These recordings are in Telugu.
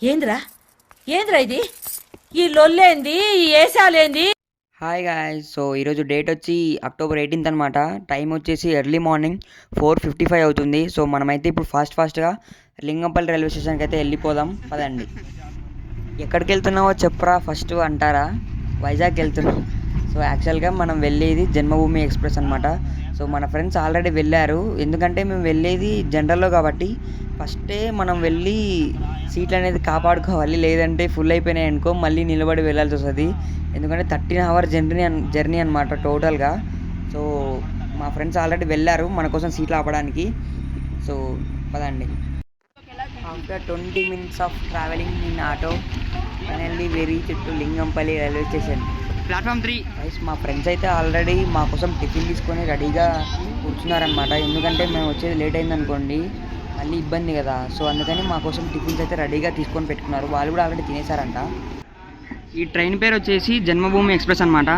ఏంద్రా ఏంద్రా ఇది? ఈ లొల్లేంది, ఈ ఏసాలేంది? Hi guys. సో ఈరోజు డేట్ వచ్చి అక్టోబర్ 18th అనమాట. టైం వచ్చేసి ఎర్లీ మార్నింగ్ 4:55 అవుతుంది. సో మనమైతే ఇప్పుడు ఫాస్ట్గా లింగంపల్లి రైల్వే స్టేషన్కి అయితే వెళ్ళిపోదాం పదండి. ఎక్కడికి వెళ్తున్నావో చెప్పరా ఫస్ట్ అంటారా? వైజాగ్ వెళ్తున్నాం. సో యాక్చువల్గా మనం వెళ్ళేది జన్మభూమి ఎక్స్ప్రెస్ అనమాట. సో మన ఫ్రెండ్స్ ఆల్రెడీ వెళ్ళారు. ఎందుకంటే మేము వెళ్ళేది జనరల్లో కాబట్టి ఫస్టే మనం వెళ్ళి సీట్లు అనేది కాపాడుకోవాలి. లేదంటే ఫుల్ అయిపోయినాయి అనుకో మళ్ళీ నిలబడి వెళ్ళాల్సి వస్తుంది. ఎందుకంటే 13 hours జర్నీ అనమాట టోటల్గా. సో మా ఫ్రెండ్స్ ఆల్రెడీ వెళ్ళారు మన కోసం సీట్లు ఆపడానికి. సో పదండి. After 20 minutes of travelling in auto finally we reached to Lingampally railway station, platform 3. Guys మా ఫ్రెండ్స్ అయితే ఆల్రెడీ మా కోసం టిఫిన్ తీసుకొని రెడీగా కూర్చున్నారనమాట. ఎందుకంటే మేము వచ్చేది లేట్ అయిందనుకోండి మళ్ళీ ఇబ్బంది కదా. సో అందుకని మా కోసం టిఫిన్స్ అయితే రెడీగా తీసుకొని పెట్టుకున్నారు. వాళ్ళు కూడా ఆల్రెడీ తినేశారంట. ఈ ట్రైన్ పేరు వచ్చేసి జన్మభూమి ఎక్స్ప్రెస్ అనమాట.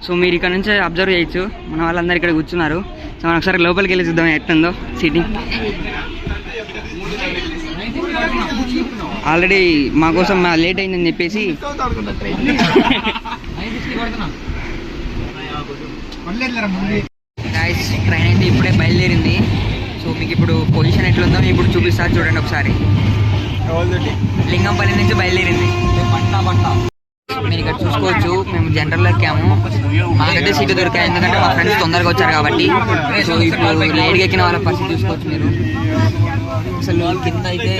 సో మీరు ఇక్కడ నుంచి అబ్జర్వ్ చేయొచ్చు, మన వాళ్ళందరూ ఇక్కడ కూర్చున్నారు. సో మనం ఒకసారి లోపలికి వెళ్ళి చూద్దాం ఎట్లుందో సీటింగ్. ఆల్రెడీ మా కోసం లేట్ అయిందని చెప్పేసి గైస్ ట్రైన్ అయితే ఇప్పుడే బయలుదేరింది. సో మీకు ఇప్పుడు పొజిషన్ ఎట్లుందో ఇప్పుడు చూపిస్తారు చూడండి ఒకసారి. లింగంపల్లి నుంచి బయలుదేరింది. మీరు ఇక్కడ చూసుకోవచ్చు మేము జనరల్లో ఎక్కాము. మాకైతే సీట్లు దొరికాయి ఎందుకంటే మా ఫ్రెండ్స్ తొందరగా వచ్చారు కాబట్టి. సో ఇప్పుడు లేట్గా ఎక్కిన వాళ్ళ పరిస్థితి చూసుకోవచ్చు మీరు. అసలు కింద అయితే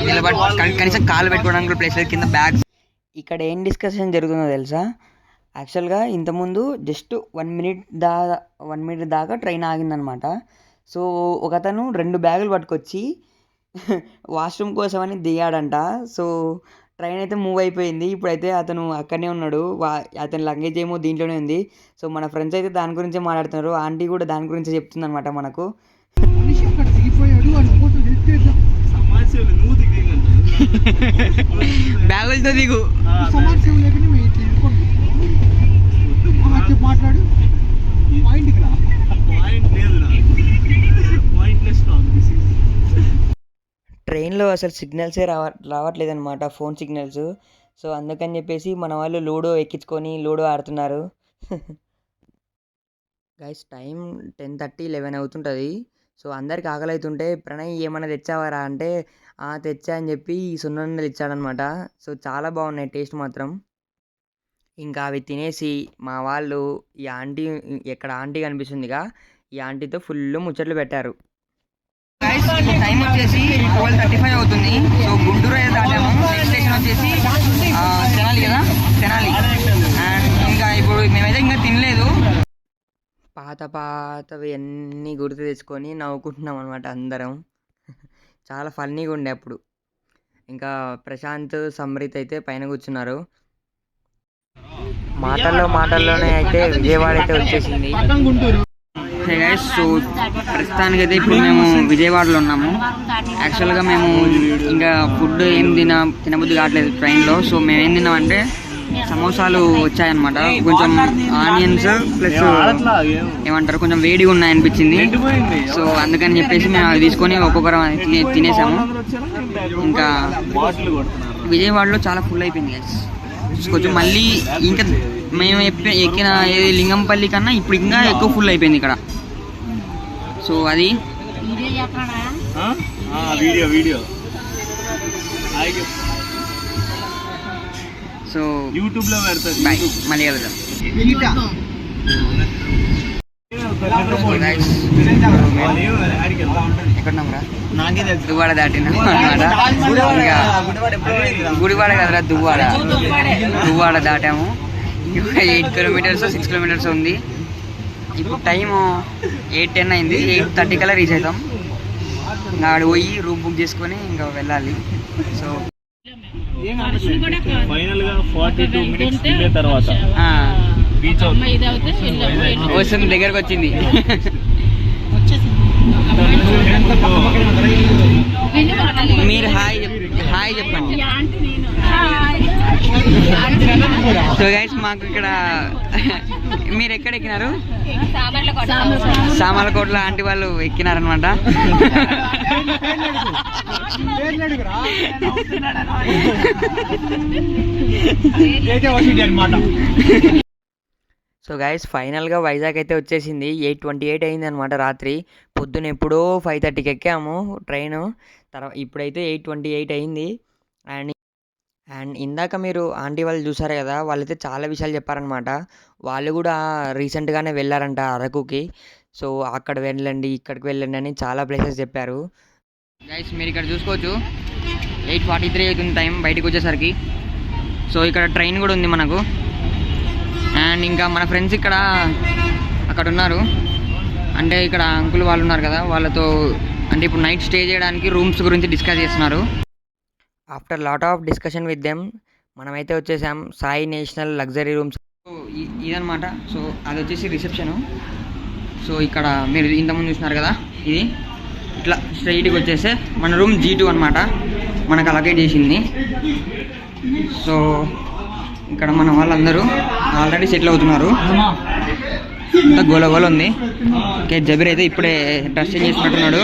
నిలబడి కనీసం కాలు పెట్టుకోవడానికి ప్లేస్ లేదు, కింద బ్యాగ్స్. ఇక్కడ ఏం డిస్కషన్ జరుగుతుందో తెలుసా? యాక్చువల్గా ఇంతకుముందు జస్ట్ 1 minute దాకా ట్రైన్ ఆగిందనమాట. సో ఒకతను 2 బ్యాగులు పట్టుకొచ్చి వాష్రూమ్ కోసమని దిగాడంట. సో ట్రైన్ అయితే మూవ్ అయిపోయింది. ఇప్పుడైతే అతను అక్కడనే ఉన్నాడు. అతని లగేజ్ ఏమో దీంట్లోనే ఉంది. సో మన ఫ్రెండ్స్ అయితే దాని గురించే మాట్లాడుతున్నారు. ఆంటీ కూడా దాని గురించే చెప్తుంది అనమాట మనకు. బ్యాగులతో దిగు మాట్లాడు. ట్రైన్లో అసలు సిగ్నల్సే రావట్లేదు అనమాట, ఫోన్ సిగ్నల్స్. సో అందుకని చెప్పేసి మన వాళ్ళు లూడో ఎక్కించుకొని లూడో ఆడుతున్నారు. గైస్ టైం 10:30, 11 అవుతుంటుంది. సో అందరికి ఆకలి అవుతుంటే ప్రణయ్ ఏమైనా తెచ్చావారా అంటే తెచ్చా అని చెప్పి సున్నుండలు ఇచ్చాడనమాట. సో చాలా బాగున్నాయి టేస్ట్ మాత్రం. ఇంకా అవి తినేసి మా వాళ్ళు ఈ ఆంటీ, ఎక్కడ ఆంటీ కనిపిస్తుందిగా, ఈ ఆంటీతో ఫుల్ ముచ్చట్లు పెట్టారు. టైం వచ్చేసి 12:35 అవుతుంది. సో గుంటూరు అయితే దాటాము. నెక్స్ట్ స్టేషన్ వచ్చేసి తెనాలి కదా, తెనాలి. అండ్ ఇంకా ఇప్పుడు మేమైతే ఇంకా తినలేదు. పాతవి అన్నీ గుర్తు తెచ్చుకొని నవ్వుకుంటున్నాం అనమాట అందరం. చాలా ఫన్నీగా ఉండే అప్పుడు. ఇంకా ప్రశాంత్, సమృత్ అయితే పైన కూర్చున్నారు. మాటల్లోనే అయితే విజయవాడ అయితే వచ్చేసింది. సో ప్రస్తుతానికి అయితే ఇప్పుడు మేము విజయవాడలో ఉన్నాము. యాక్చువల్గా మేము ఇంకా ఫుడ్ ఏం తినబుద్ధి కావట్లేదు ట్రైన్లో. సో మేము ఏం తిన్నామంటే సమోసాలు వచ్చాయన్నమాట. కొంచెం ఆనియన్స్ ప్లస్ ఏమంటారు కొంచెం వేడిగా ఉన్నాయనిపించింది. సో అందుకని చెప్పేసి మేము అవి తీసుకొని ఒక్కొక్కరం తినేసాము. ఇంకా విజయవాడలో చాలా ఫుల్ అయిపోయింది గైస్ చూసుకోవచ్చు. మళ్ళీ ఇంకా మేము ఎక్కిన లింగంపల్లి కన్నా ఇప్పుడు ఇంకా ఎక్కువ ఫుల్ అయిపోయింది ఇక్కడ. సో అది సో యూట్యూబ్లో మళ్ళీ వెళ్దాం. ఎక్కడున్నాంరా? దువ్వాడ దాటినా అనమాట. ఇంకా గుడివాడ కదరా, దువ్వాడ దాటాము. 8 kilometers 6 kilometers ఉంది. ఇప్పుడు టైము 8:10 అయింది. 8:30 కల్లా రీచ్ అవుతాం. ఇంకా ఆడ పోయి రూమ్ బుక్ చేసుకొని ఇంకా వెళ్ళాలి. సో ఓషన్ దగ్గరకు వచ్చింది. మీరు హాయ్ హాయ్ చెప్పండి. సో గైస్ మాకు ఇక్కడ మీరు ఎక్కడ ఎక్కినారు? సామర్లకోటలో ఆంటీ వాళ్ళు ఎక్కినారనమాట. సో గైస్ ఫైనల్గా వైజాగ్ అయితే వచ్చేసింది. 8:28 అయింది అనమాట రాత్రి. పొద్దున ఎప్పుడో 5:30కి ఎక్కాము ట్రైను. తర్వాత ఇప్పుడైతే 8:28 అయింది. అండ్ ఇందాక మీరు ఆంటీ వాళ్ళు చూసారు కదా, వాళ్ళైతే చాలా విషయాలు చెప్పారనమాట. వాళ్ళు కూడా రీసెంట్గానే వెళ్ళారంట అరకుకి. సో అక్కడ వెళ్ళండి, ఇక్కడికి వెళ్ళండి అని చాలా ప్లేసెస్ చెప్పారు. గైస్ మీరు ఇక్కడ చూసుకోవచ్చు 8:43 అవుతుంది టైం బయటకు వచ్చేసరికి. సో ఇక్కడ ట్రైన్ కూడా ఉంది మనకు. అండ్ ఇంకా మన ఫ్రెండ్స్ ఇక్కడ అక్కడ ఉన్నారు. అంటే ఇక్కడ అంకుల్ వాళ్ళు ఉన్నారు కదా, వాళ్ళతో అంటే ఇప్పుడు నైట్ స్టే చేయడానికి రూమ్స్ గురించి డిస్కస్ చేస్తున్నారు. After lot of discussion with them మనమైతే వచ్చేసాం Sai national luxury rooms. So ఇదనమాట. సో అది వచ్చేసి రిసెప్షను. సో ఇక్కడ మీరు ఇంతకుముందు చూస్తున్నారు కదా, ఇది ఇట్లా స్ట్రైట్గా వచ్చేస్తే మన రూమ్ G2 అనమాట, మనకు అలకేట్ చేసింది. సో ఇక్కడ మన వాళ్ళందరూ ఆల్రెడీ సెటిల్ అవుతున్నారు. అంతా గోల ఉంది. ఓకే జబీర్ అయితే ఇప్పుడే డ్రెస్ చేంజ్ చేసినట్టున్నాడు.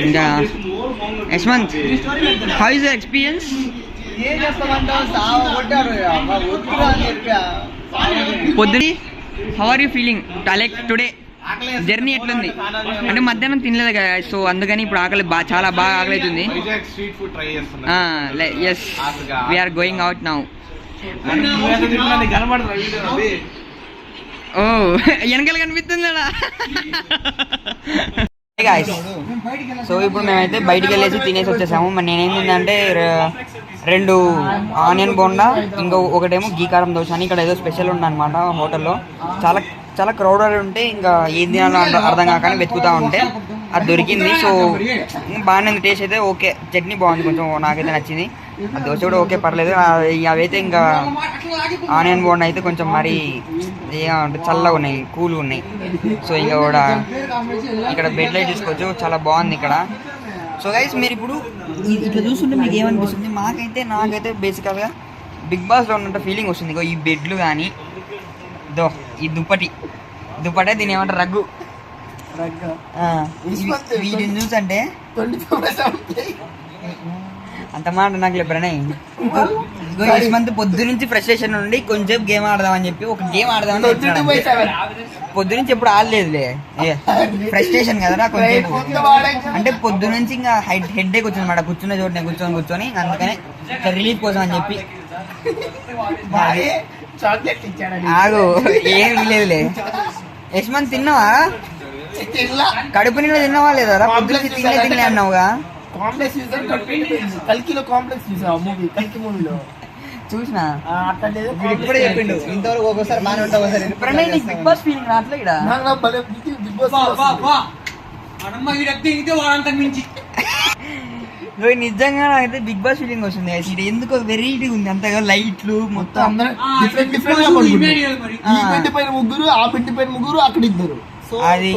ఇంకా Yashwant, how is your experience? పొద్దున how are you feeling like today journey ఎట్లుంది? అంటే మధ్యాహ్నం తినలేదు కదా, సో అందుకని ఇప్పుడు ఆకలి చాలా బాగా ఆకలి అవుతుంది. Yes we're going out now. ఓ వెనకాల కనిపిస్తుందా? సో ఇప్పుడు మేమైతే బయటికి వెళ్ళేసి తినేసి వచ్చేసాము. మరి నేనేం తిందంటే 2 ఆనియన్ బోండా, ఇంకో ఒకటేమో గీ కారం దోశ అని. ఇక్కడ ఏదో స్పెషల్ ఉందన్నమాట హోటల్లో. చాలా చాలా క్రౌడెడ్ ఉంటే ఇంకా ఏం తినాలో అర్థం కాకనే వెతుకుతూ ఉంటే అది దొరికింది. సో బాగానే ఉంది, టేస్ట్ అయితే ఓకే. చట్నీ బాగుంది, కొంచెం నాకైతే నచ్చింది. ఆ దోశ కూడా ఓకే, పర్లేదు. అవైతే ఇంకా ఆనియన్ బోండా అయితే కొంచెం మరి ఏమంటే చల్లగా ఉన్నాయి, కూల్గా ఉన్నాయి. సో ఇంకా కూడా ఇక్కడ బెడ్ లైట్ తీసుకోవచ్చు, చాలా బాగుంది ఇక్కడ. సో గైస్ మీరు ఇప్పుడు ఇట్లా చూస్తుంటే మీకు ఏమనిపిస్తుంది? నాకైతే బేసికల్గా బిగ్ బాస్లో ఉన్నంత ఫీలింగ్ వస్తుంది. ఈ బెడ్లు కానీ ఈ దుప్పటే దీని ఏమంటారు రగ్గు వీటిని చూసంటే అంత మాట నాకు లేపరనే. మంత్ పొద్దు నుంచి ఫ్రస్ట్రేషన్ నుండి కొంచెం గేమ్ ఆడదామని చెప్పి ఒక గేమ్ ఆడదామని పొద్దు నుంచి ఎప్పుడు ఆడలేదులే, ఫ్రస్ట్రేషన్ కదరా కొంచెం. అంటే పొద్దు నుంచి ఇంకా హెడ్ ఏక్ వచ్చింది అనమాట, కూర్చున్న చోటనే కూర్చొని అందుకనే రిలీఫ్ కోసం అని చెప్పి. ఆగు ఏం లేదులే. యశ్వంత్ తిన్నావా? కడుపు నిండా తిన్నావా లేదా? పొద్దున తినలే అన్నావుగా. చూసినా ఇప్పుడే చెప్పిండు. ఇంతవరకు ఒక్కోసారి బాగానే ఉంటావు. బిగ్ బాస్ ఫీలింగ్ రావట్లే ఇక్కడ. నిజంగా అయితే బిగ్ బాస్ ఫీలింగ్ వస్తుంది. ఇది ఎందుకో వెరైటీ ఉంది, అంతగా లైట్లు మొత్తం ముగ్గురు, ఆ పెట్టి పైన ముగ్గురు, అక్కడ ఇద్దరు. అది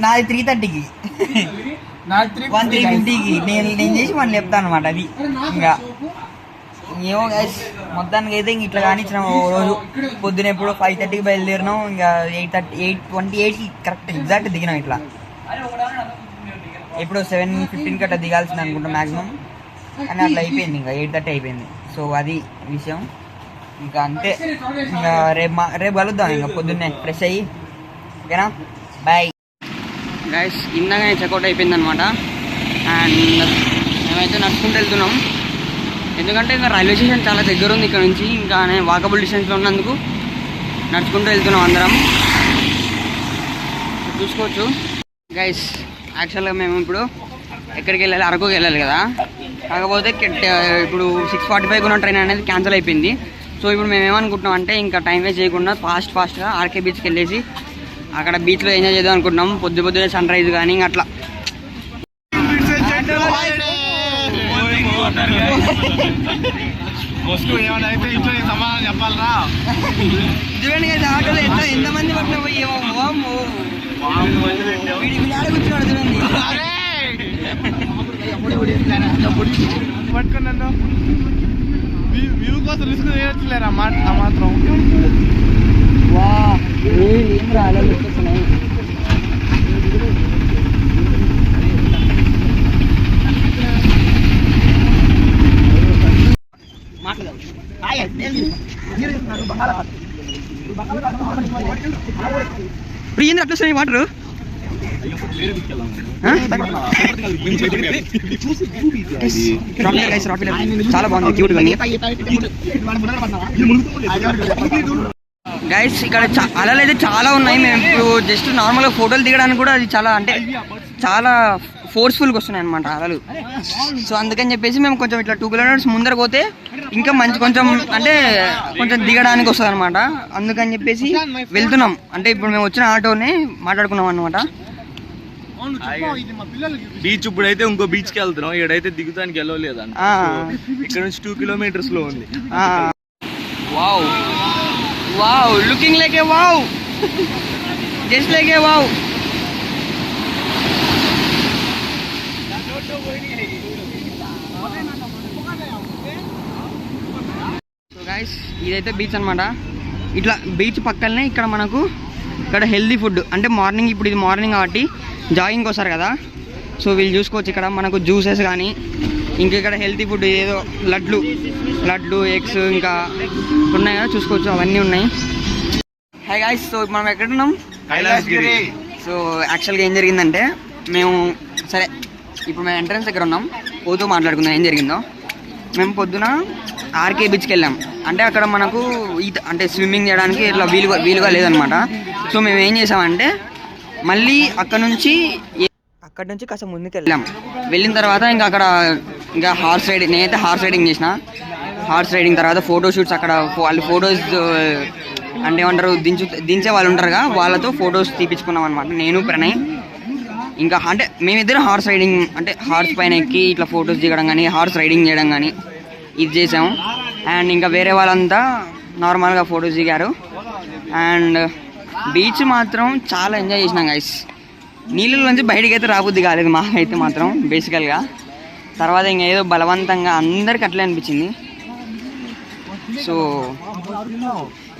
నాది 3:30కి, 1:50కి నేను చేసి మనం చెప్తాను అనమాట. అది ఇంకా ఏమో మొత్తానికి అయితే ఇంక ఇట్లా కానిచ్చినాం. రోజు పొద్దున ఎప్పుడు 5:30కి బయలుదేరినాం, ఇంకా 8:28కి కరెక్ట్ ఎగ్జాక్ట్ దిగినాం. ఇట్లా ఇప్పుడు 7:15కి అట్లా దిగాల్సింది అనుకుంటా మ్యాక్సిమం, కానీ అట్లా అయిపోయింది. ఇంకా 8:30 అయిపోయింది. సో అది విషయం. ఇంకా అంతే. ఇంకా రేపు కలుద్దాం ఇంకా పొద్దున్నే ఫ్రెష్ అయ్యి. ఓకేనా, బాయ్ గైస్. ఇందాకనే చెక్అవుట్ అయిపోయింది అనమాట. అండ్ మేమైతే నడుచుకుంటూ వెళ్తున్నాం, ఎందుకంటే ఇంకా రైల్వే స్టేషన్ చాలా దగ్గర ఉంది ఇక్కడ నుంచి. ఇంకా వాకబుల్ డిస్టెన్స్లో ఉన్నందుకు నడుచుకుంటూ వెళ్తున్నాం అందరం. చూసుకోవచ్చు గైస్. యాక్చువల్గా మేము ఇప్పుడు ఎక్కడికి వెళ్ళాలి? అరకుకి వెళ్ళాలి కదా. కాకపోతే ఇప్పుడు 6:45 ఉన్న ట్రైన్ అనేది క్యాన్సిల్ అయిపోయింది. సో ఇప్పుడు మేము ఏమనుకుంటున్నాం అంటే ఇంకా టైం వేస్ట్ చేయకుండా ఫాస్ట్గా ఆర్కే బీచ్కి వెళ్ళేసి అక్కడ బీచ్లో ఎంజాయ్ చేద్దాం అనుకుంటున్నాం. పొద్దున్నే సన్ రైజ్ కానీ ఇంకా అట్లా. చూడండి ఆటోలో ఎంతమంది పట్టినా పోయేమో. పట్టుకున్నా వ్యూ కోసం రిస్క్ చేయట్లేరా ఆ మాత్రం. వా ఏం రాలేదు వచ్చేస్తున్నాయి. ఏంది అట్లా వస్తున్నాయి వాటర్? చాలా బాగుంది, క్యూట్ గా. గైస్ ఇక్కడ అలలు అయితే చాలా ఉన్నాయి. మేము ఇప్పుడు జస్ట్ నార్మల్గా ఫోటోలు దిగడానికి కూడా అది చాలా అంటే చాలా ఫోర్స్ఫుల్గా వస్తున్నాయి అనమాట అలలు. సో అందుకని చెప్పేసి మేము కొంచెం ఇట్లా 2 కిలోమీటర్స్ ముందర పోతే ఇంకా మంచి కొంచెం అంటే కొంచెం దిగడానికి వస్తుంది అనమాట. అందుకని చెప్పేసి వెళ్తున్నాం. అంటే ఇప్పుడు మేము వచ్చిన ఆటోనే మాట్లాడుకున్నాం అనమాట. బీచ్ ఇప్పుడైతే ఇంకో బీచ్ కి వెళ్తున్నాం. ఇక్కడైతే దిగుతానికి వెళ్ళలేదు అంట. ఇక్కడ నుంచి 2 కిలోమీటర్స్ లో ఉంది. వావ్ వావ్, లుకింగ్ లైక్ ఏ వావ్, జస్ట్ లైక్ ఏ వావ్. సో గైస్ ఇదైతే బీచ్ అనమాట. ఇట్లా బీచ్ పక్కనే ఇక్కడ మనకు ఇక్కడ హెల్దీ ఫుడ్ అంటే మార్నింగ్, ఇప్పుడు ఇది మార్నింగ్ కాబట్టి జాగింగ్కి వస్తారు కదా. సో వీళ్ళు చూసుకోవచ్చు ఇక్కడ మనకు జ్యూసెస్ కానీ ఇంకా ఇక్కడ హెల్తీ ఫుడ్ ఏదో లడ్లు ఎగ్స్ ఇంకా ఉన్నాయి కదా, చూసుకోవచ్చు అవన్నీ ఉన్నాయి. హాయ్ గాయ్స్, సో మనం ఎక్కడున్నాం? కైలాసగిరి. సో యాక్చువల్గా ఏం జరిగిందంటే మేము సరే ఇప్పుడు మేము ఎంట్రన్స్ దగ్గర ఉన్నాం, పోతూ మాట్లాడుకుందాం ఏం జరిగిందో. మేము పొద్దున ఆర్కే బీచ్కి వెళ్ళాం. అంటే అక్కడ మనకు ఈత అంటే స్విమ్మింగ్ చేయడానికి ఇట్లా వీలుగా లేదనమాట. సో మేము ఏం చేసామంటే మళ్ళీ అక్కడ నుంచి కాస్త ముందుకు వెళ్ళిన తర్వాత ఇంకా అక్కడ ఇంకా హార్స్ రైడింగ్, నేనైతే హార్స్ రైడింగ్ చేసిన. హార్స్ రైడింగ్ తర్వాత ఫోటోషూట్స్, అక్కడ వాళ్ళు ఫొటోస్ అంటే ఏమంటారు దించే వాళ్ళు ఉంటారుగా, వాళ్ళతో ఫొటోస్ తీపించుకున్నాం అనమాట నేను ప్రణయ్. ఇంకా అంటే మేమిద్దరం హార్స్ రైడింగ్ అంటే హార్స్ పైన ఎక్కి ఇట్లా ఫొటోస్ దిగడం కానీ హార్స్ రైడింగ్ చేయడం కానీ ఇది చేసాము. అండ్ ఇంకా వేరే వాళ్ళంతా నార్మల్గా ఫొటోస్ దిగారు. అండ్ బీచ్ మాత్రం చాలా ఎంజాయ్ చేసినాం గైస్. నీళ్ళ నుంచి బయటికి అయితే రాబుద్ది కాలేదు మాకైతే మాత్రం బేసికల్గా. తర్వాత ఇంకా ఏదో బలవంతంగా అందరికి అట్లే అనిపించింది. సో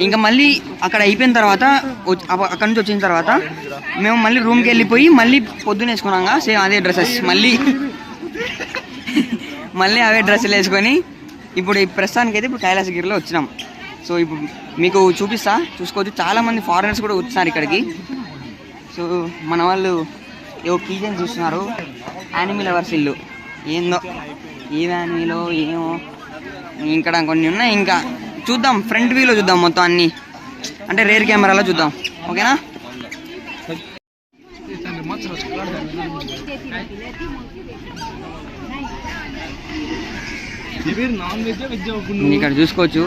ఇంకా మళ్ళీ అక్కడ అయిపోయిన తర్వాత అక్కడ నుంచి వచ్చిన తర్వాత మేము మళ్ళీ రూమ్కి వెళ్ళిపోయి మళ్ళీ పొద్దున్న వేసుకున్నాగా సేమ్ అదే డ్రెస్సెస్ మళ్ళీ అవే డ్రెస్సులు వేసుకొని ఇప్పుడు ఈ ప్రస్తుతానికి అయితే ఇప్పుడు కైలాసగిరిలో వచ్చినాం. సో ఇప్పుడు మీకు చూసుకోవచ్చు చాలామంది ఫారినర్స్ కూడా వచ్చినారు ఇక్కడికి. సో మన వాళ్ళు ఏవో కీజన్ చూస్తున్నారు. యానిమల్ లవర్స్ ఇల్లు ఏందో ఏం యానిమీలో ఏమో ఇక్కడ కొన్ని ఉన్నాయి. ఇంకా చూద్దాం, ఫ్రంట్ వ్యూలో చూద్దాం మొత్తం అన్నీ, అంటే రేర్ కెమెరాలో చూద్దాం. ఓకేనా? ఇక్కడ చూసుకోవచ్చు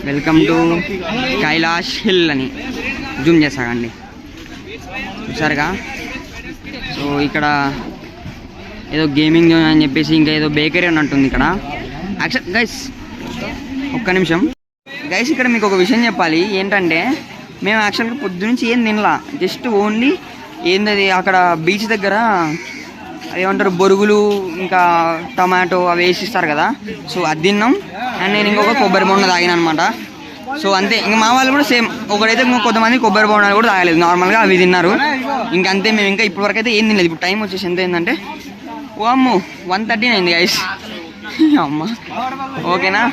వెల్కమ్ టు కైలాష్ హిల్ అని జూమ్ చేస్తాకండి, చూసారుగా. సో ఇక్కడ ఏదో గేమింగ్ జోన్ అని చెప్పేసి ఇంకా ఏదో బేకరీ ఉన్నట్టుంది ఇక్కడ. యాక్చువల్ గైస్ ఒక్క నిమిషం గైస్, ఇక్కడ మీకు ఒక విషయం చెప్పాలి. ఏంటంటే మేము యాక్చువల్గా పొద్దునుంచి ఏం తినలా, జస్ట్ ఓన్లీ ఏందది అక్కడ బీచ్ దగ్గర ఏమంటారు బొరుగులు ఇంకా టమాటో అవి వేసిస్తారు కదా, సో అది తిన్నాం. అండ్ నేను ఇంకొక కొబ్బరి బొండ తాగిన అనమాట. సో అంతే, ఇంకా మా వాళ్ళు కూడా సేమ్ ఒకడైతే కొంతమంది కొబ్బరి బొండాలు కూడా తాగలేదు, నార్మల్గా అవి తిన్నారు. ఇంకంతే, మేము ఇంకా ఇప్పటివరకు అయితే ఏం తినలేదు. ఇప్పుడు టైం వచ్చేసి ఎంత అయిందంటే ఓ అమ్మో 1:13 అయింది గైస్. అమ్మ ఓకేనా,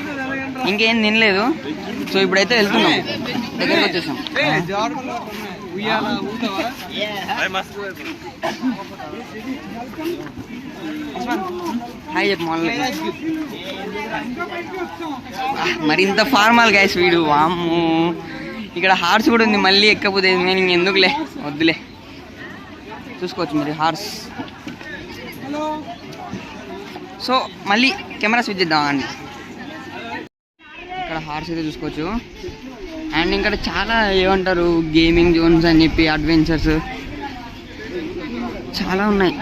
ఇంకేం తినలేదు. సో ఇప్పుడైతే వెళ్తున్నాం, దగ్గరికి వచ్చేసాం. హాయ్ చెప్పు మళ్ళీ. మరి ఇంత ఫార్మల్ గైస్ వీడు, వామ్ము. ఇక్కడ హార్స్ కూడా ఉంది, మళ్ళీ ఎక్కపోతే నేను ఇంకెందుకులే వద్దులే. చూసుకోవచ్చు మీరు హార్స్. సో మళ్ళీ కెమెరా స్విచ్ చేద్దామండి. ఇక్కడ హార్స్ అయితే చూసుకోవచ్చు. అండ్ ఇక్కడ చాలా ఏమంటారు గేమింగ్ జోన్స్ అని చెప్పి అడ్వెంచర్స్ చాలా ఉన్నాయి.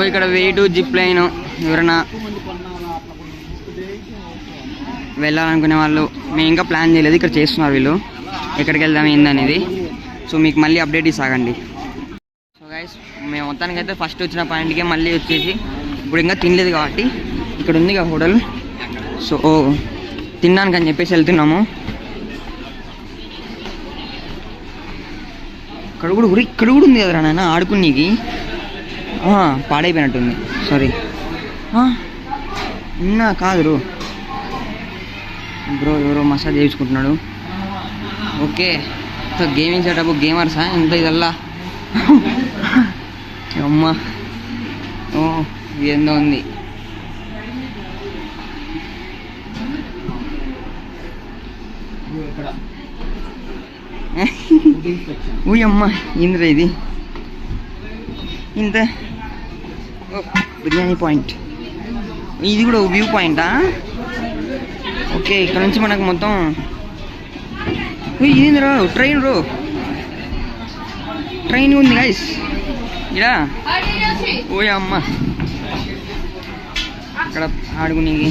ఇక్కడ వెయిట్ జిప్ లైన్, ఎవరైనా వెళ్ళాలనుకునే వాళ్ళు, మేము ఇంకా ప్లాన్ చేయలేదు, ఇక్కడ చేస్తున్నారు వీళ్ళు. ఎక్కడికి వెళ్దాం ఏందనేది. సో మీకు మళ్ళీ అప్డేట్ ఇస్తాగండి. సో గైస్ మేము మొత్తానికి అయితే ఫస్ట్ వచ్చిన పాయింట్కే మళ్ళీ వచ్చేసి ఇప్పుడు ఇంకా తినలేదు కాబట్టి ఇక్కడ ఉంది కదా హోటల్. సో తినడానికి అని చెప్పేసి వెళ్తున్నాము. ఇక్కడ కూడా ఉంది కదరా నాన్న ఆడుకునేకి. పాడైపోయినట్టుంది, సారీ. ఉన్నా కాదు బ్రో, ఎవరో మసాజ్ చేయించుకుంటున్నాడు. ఓకే, గేమింగ్ సెటప్ గేమర్సా ఎంత ఇదల్లా? అమ్మా ఏందో ఉంది. అమ్మా ఏంద్రా ఇది ఇంత? బిర్యానీ పాయింట్, ఇది కూడా వ్యూ పాయింటా? ఓకే, ఇక్కడ నుంచి మనకు మొత్తం ఇదేంద్రా ట్రైన్ ఉంది గైస్ ఇలా. అమ్మ ఇక్కడ ఆడుకునేకి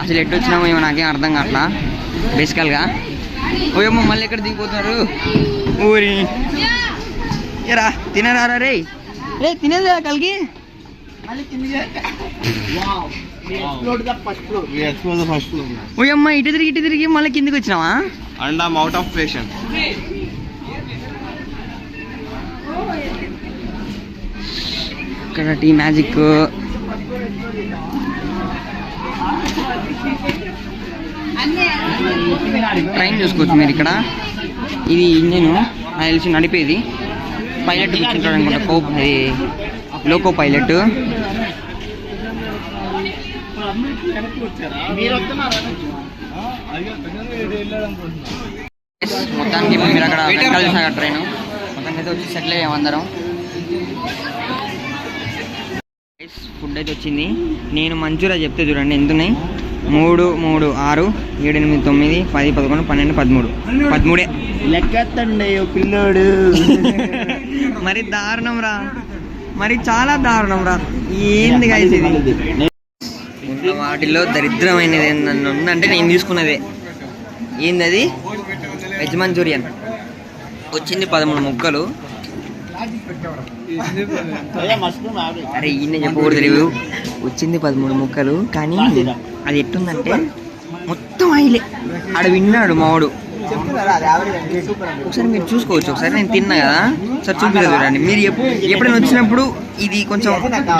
అసలు ఎట్టు వచ్చినామో ఏమో నాకేం అర్థం కావట్లా బేసికల్గా. అమ్మ మళ్ళీ ఎక్కడ దిగిపోతున్నారు? ఊరి ఏరా తినరా రే తినేదా కలిగి అమ్మ ఇటు తిరిగి మళ్ళీ కిందికి వచ్చినావా? And I'm out of patience. ఇక్కడ టీ మ్యాజిక్, ట్రైన్ చూసుకోవచ్చు మీరు ఇక్కడ. ఇది ఇంజన్ నాకు తెలిసి నడిపేది. పైలట్ కూర్చుంటాడు అనుకుంటా, అది లోకో పైలట్. మొత్తానికి మీరు అక్కడ వెనకాల సాగర్ ట్రైన్ మొత్తానికి అయితే వచ్చి సెటిల్ అయ్యాం అందరం. ఫుడ్ అయితే వచ్చింది. నేను మంచూరియా చెప్తే చూడండి ఎంత ఉన్నాయి. 3, 6, 7, 8, 9, 10, 11, 12, 13 లెక్కెత్తండి పిల్లోడు. మరి దారుణం రా, మరి చాలా దారుణం రా. ఏంది గైస్ ఇది? వాటిలో దరిద్రమైనది ఏంటన్నా ఉందంటే నేను తీసుకున్నదే. ఏంది అది? వెజ్ మంచూరియన్ వచ్చింది 13 ముక్కలు. అరే ఈయన చెప్పకూడదు రివ్యూ. వచ్చింది 13 ముక్కలు, కానీ అది ఎట్టుందంటే మొత్తం ఆయిలే. ఆడ విన్నాడు మావాడు. ఒకసారి మీరు చూసుకోవచ్చు, ఒకసారి నేను తిన్నా కదా, సార్ చూపిస్తుంది చూడండి. మీరు ఎప్పుడైనా వచ్చినప్పుడు ఇది కొంచెం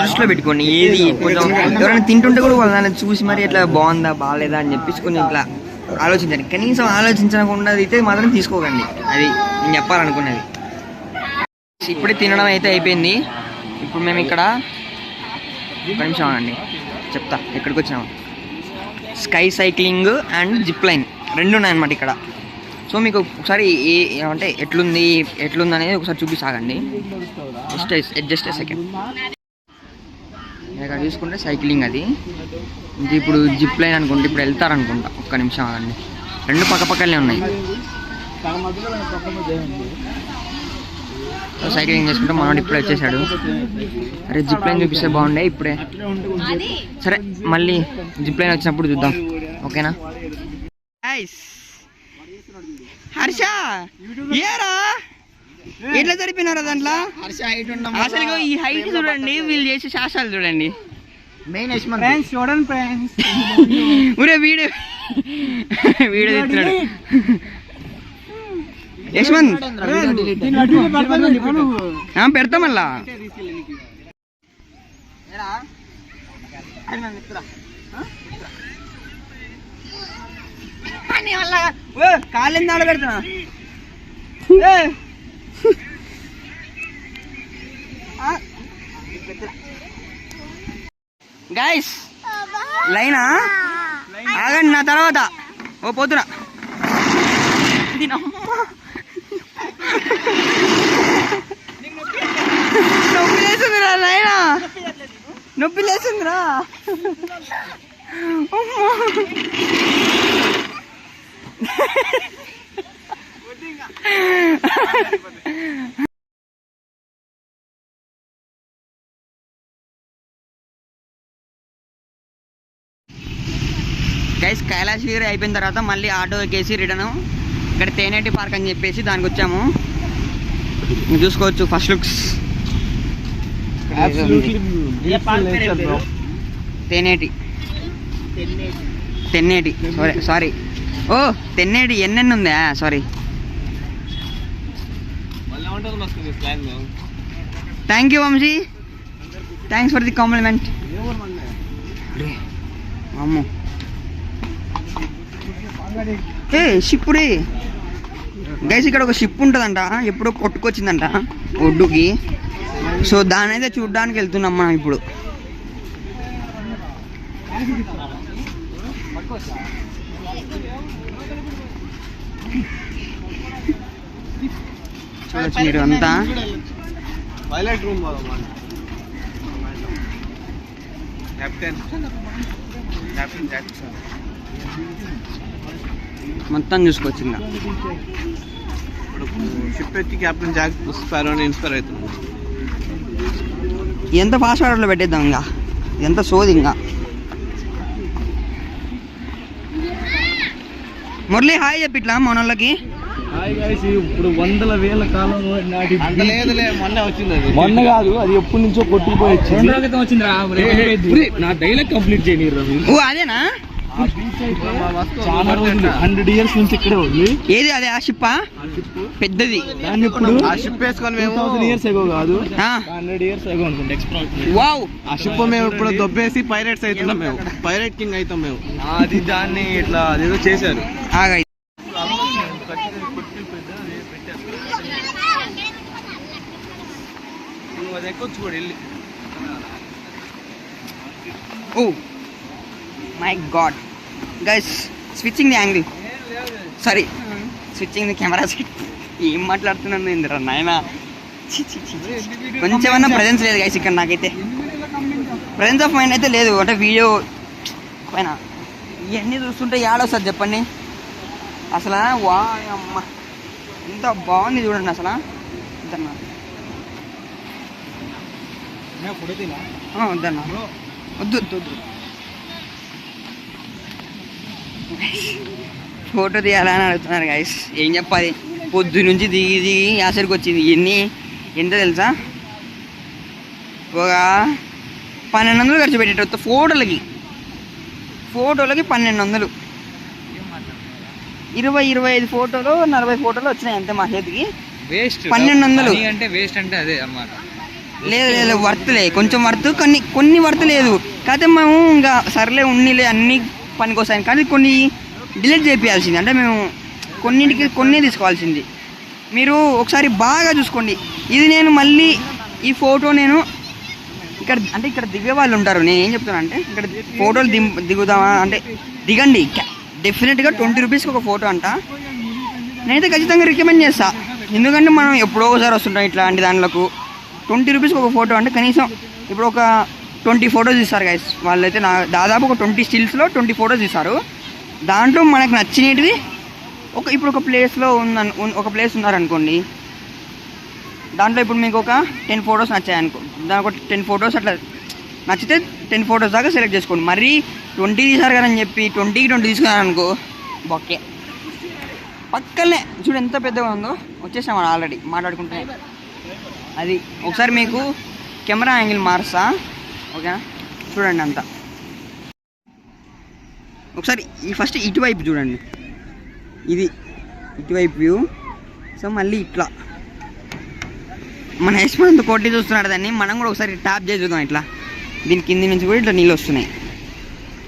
దృష్టిలో పెట్టుకోండి. ఏది కొంచెం ఎవరైనా తింటుంటే కూడా వాళ్ళని చూసి మరి ఎట్లా బాగుందా బాగాలేదా అని చెప్పేసి కొంచెం ఇట్లా ఆలోచించండి. కనీసం ఆలోచించకుండా అయితే మాత్రం తీసుకోకండి. అది నేను చెప్పాలనుకున్నది. ఇప్పుడే తినడం అయితే అయిపోయింది. ఇప్పుడు మేము ఇక్కడ ఒక నిమిషం అండి చెప్తా ఎక్కడికి వచ్చినాము. Sky cycling and zip line 2 ఉన్నాయన్నమాట ఇక్కడ. సో మీకు ఒకసారి అంటే ఎట్లుంది అనేది ఒకసారి చూపిస్తాగండి. Just second. ఇక్కడ చూసుకుంటే సైక్లింగ్ అది. ఇది ఇప్పుడు జిప్ లైన్ అనుకుంటే ఇప్పుడు వెళ్తారనుకుంటా. ఒక్క నిమిషం ఆగండి. 2 పక్కపక్కనే ఉన్నాయి. సైక్లింగ్ చేసుకుంటే మనోడు ఇప్పుడే వచ్చేసాడు. అరే జిప్ లైన్ చూపిస్తే బాగుండే ఇప్పుడే. సరే మళ్ళీ జిప్ లైన్ వచ్చినప్పుడు చూద్దాం, ఓకేనా? హర్ష ఏరా ఎట్లా జరిపినారా దాంట్లో? అసలు ఈ హైట్ చూడండి, వీళ్ళు చేసే శాస్త్రాలు చూడండి. ఊరే వీడియో తీస్తున్నాడు యశ్వంత్. పెడతా మళ్ళా. కాళ్ళెందు ఆడ పెడతా గైస్. లైనా ఆగండి నా తర్వాత. ఓ పోతున్నా. నొప్పి లేస్తుందిరా లైనా, నొప్పి లేస్తుందిరా. గైస్ కైలాసగిరి అయిపోయిన తర్వాత మళ్ళీ ఆటో ఎక్కేసి రిటర్న్ ఇక్కడ తేనేటి పార్క్ అని చెప్పేసి దానికి వచ్చాము. మీరు చూసుకోవచ్చు first looks. Tenneti sorry oh Tenneti ఎన్నెన్ ఉందా sorry. Thank you Vamsi, thanks for the compliment. అమ్మో ఏ షిప్ రే గైస్, ఇక్కడ ఒక షిప్ ఉంటుందంట, ఎప్పుడో కొట్టుకొచ్చిందంట ఒడ్డుకి. సో దాని అయితే చూడడానికి వెళ్తున్నాం మనం ఇప్పుడు. చూడొచ్చు మీరు అంతా. మొత్తం చూసుకోవచ్చు. ఇంకా షిప్ ఎక్కి కెప్టెన్ జాక్ స్పారో ఇన్స్పైర్ అవుతున్నాం. ఎంత ఫాస్ట్ ఫార్వర్డ్లో పెట్టేద్దాం. ఇంకా ఎంత సోది. ఇంకా మురళి హాయ్ చెప్పి ఇట్లా మనోళ్ళకి. ఇప్పుడు 100,000 కాలం నాటి మొన్న వచ్చింది అది. మొన్న కాదు, అది ఎప్పటి నుంచో కొట్టుకుపోయి వచ్చింది. నా డైలాగ్ కంప్లీట్ చేయనిర్రా. ఓ అదేనా? చాలా 100 years నుంచి ఇక్కడే ఉంది. ఏది అదే ఆ షిప్పా? పెద్దది. దాన్ని ఇప్పుడు ఆ షిప్ వేసుకొని మేము 2000 years ago కాదు, ఆ, 100 years ago అనుకుంటా ఎక్స్ప్లోర్. వావ్. ఆ షిప్ మేము ఇప్పుడు దొబ్బేసి పైరేట్స్ అవుతున్నాం. మేము పైరేట్ కింగ్ అవుతాం మేము. అది దాన్ని ఇట్లా అదేదో చేశారు. ఆగా అది ఎక్కొచ్చు కూడా వెళ్ళి. Oh my god guys, switching the angle, sorry switching the camera. ఏం మాట్లాడుతున్నాను ఇందిరా నాయన. కొంచెమన్నా ప్రెజెన్స్ లేదు గైస్ ఇక్కడ. నాకైతే ప్రెజెన్స్ ఆఫ్ మైండ్ అయితే లేదు. అంటే వీడియో పైన ఇవన్నీ చూస్తుంటే ఏడొస్తుంది చెప్పండి అసలు. వా అమ్మ ఎంత బాగుంది చూడండి అసలు. వద్దన్నా వద్దన్నా వద్దు వద్దు వద్దు. ఫోటో తీయాలని అడుగుతున్నారు గైస్. ఏం చెప్పాలి, పొద్దు నుంచి దిగి దిగి యాసరికి వచ్చింది. ఎంత తెలుసా, ఒక 1200 ఖర్చు పెట్టేట ఫోటోలకి 1200. 20-25 ఫోటోలు 40 ఫోటోలు వచ్చినాయి అంతే మా చేతికి. 1200 అంటే వేస్ట్ అంటే అదే అన్నమాట. లేదు వర్త్ లేదు, కొంచెం వర్త్, కొన్ని వర్త్ లేదు. కాకపోతే మేము ఇంకా సర్లే ఉన్నిలే అన్ని పనికి వస్తాయి. కానీ కొన్ని డిలీట్ చేయాల్సింది. అంటే మేము కొన్నే తీసుకోవాల్సింది. మీరు ఒకసారి బాగా చూసుకోండి. ఇది నేను మళ్ళీ ఈ ఫోటో నేను ఇక్కడ దిగే వాళ్ళు ఉంటారు. నేను ఏం చెప్తున్నా అంటే ఇక్కడ ఫోటోలు దిగుదామా అంటే దిగండి. డెఫినెట్గా 20 రూపీస్కి ఒక ఫోటో అంట. నేనైతే ఖచ్చితంగా రికమెండ్ చేస్తా. ఎందుకంటే మనం ఎప్పుడో ఒకసారి వస్తుంటాం ఇట్లాంటి దాంట్లోకి. 20 రూపీస్కి ఒక ఫోటో అంటే కనీసం ఇప్పుడు ఒక 20 ఫొటోస్ ఇస్తారు గైస్. వాళ్ళైతే దాదాపు ఒక 20 స్టిల్స్లో 20 ఫొటోస్ ఇస్తారు. దాంట్లో మనకు నచ్చినవి ఇప్పుడు ఒక ప్లేస్లో ఒక ప్లేస్ ఉన్నారనుకోండి, దాంట్లో ఇప్పుడు మీకు ఒక 10 ఫొటోస్ నచ్చాయనుకో, దానికి ఒక 10 ఫొటోస్ అట్లా నచ్చితే 10 ఫొటోస్ దాకా సెలెక్ట్ చేసుకోండి. మరీ 20 తీసారు కదా అని చెప్పి 20కి 20 తీసుకున్నారనుకో బొక్కే. పక్కనే చూడు ఎంత పెద్దగా ఉందో. వచ్చేసాం ఆల్రెడీ మాట్లాడుకుంటే. అది ఒకసారి మీకు కెమెరా యాంగిల్ మారుస్తా, ఓకేనా? చూడండి అంతా ఒకసారి. ఫస్ట్ ఇటువైపు చూడండి, ఇది ఇటువైపు వ్యూ. సో మళ్ళీ ఇట్లా మన యశ్వంత్ కొట్టి చూస్తున్నాడు దాన్ని. మనం కూడా ఒకసారి ట్యాప్ చేసి చూద్దాం. ఇట్లా దీని కింది నుంచి కూడా ఇట్లా నీళ్ళు వస్తున్నాయి.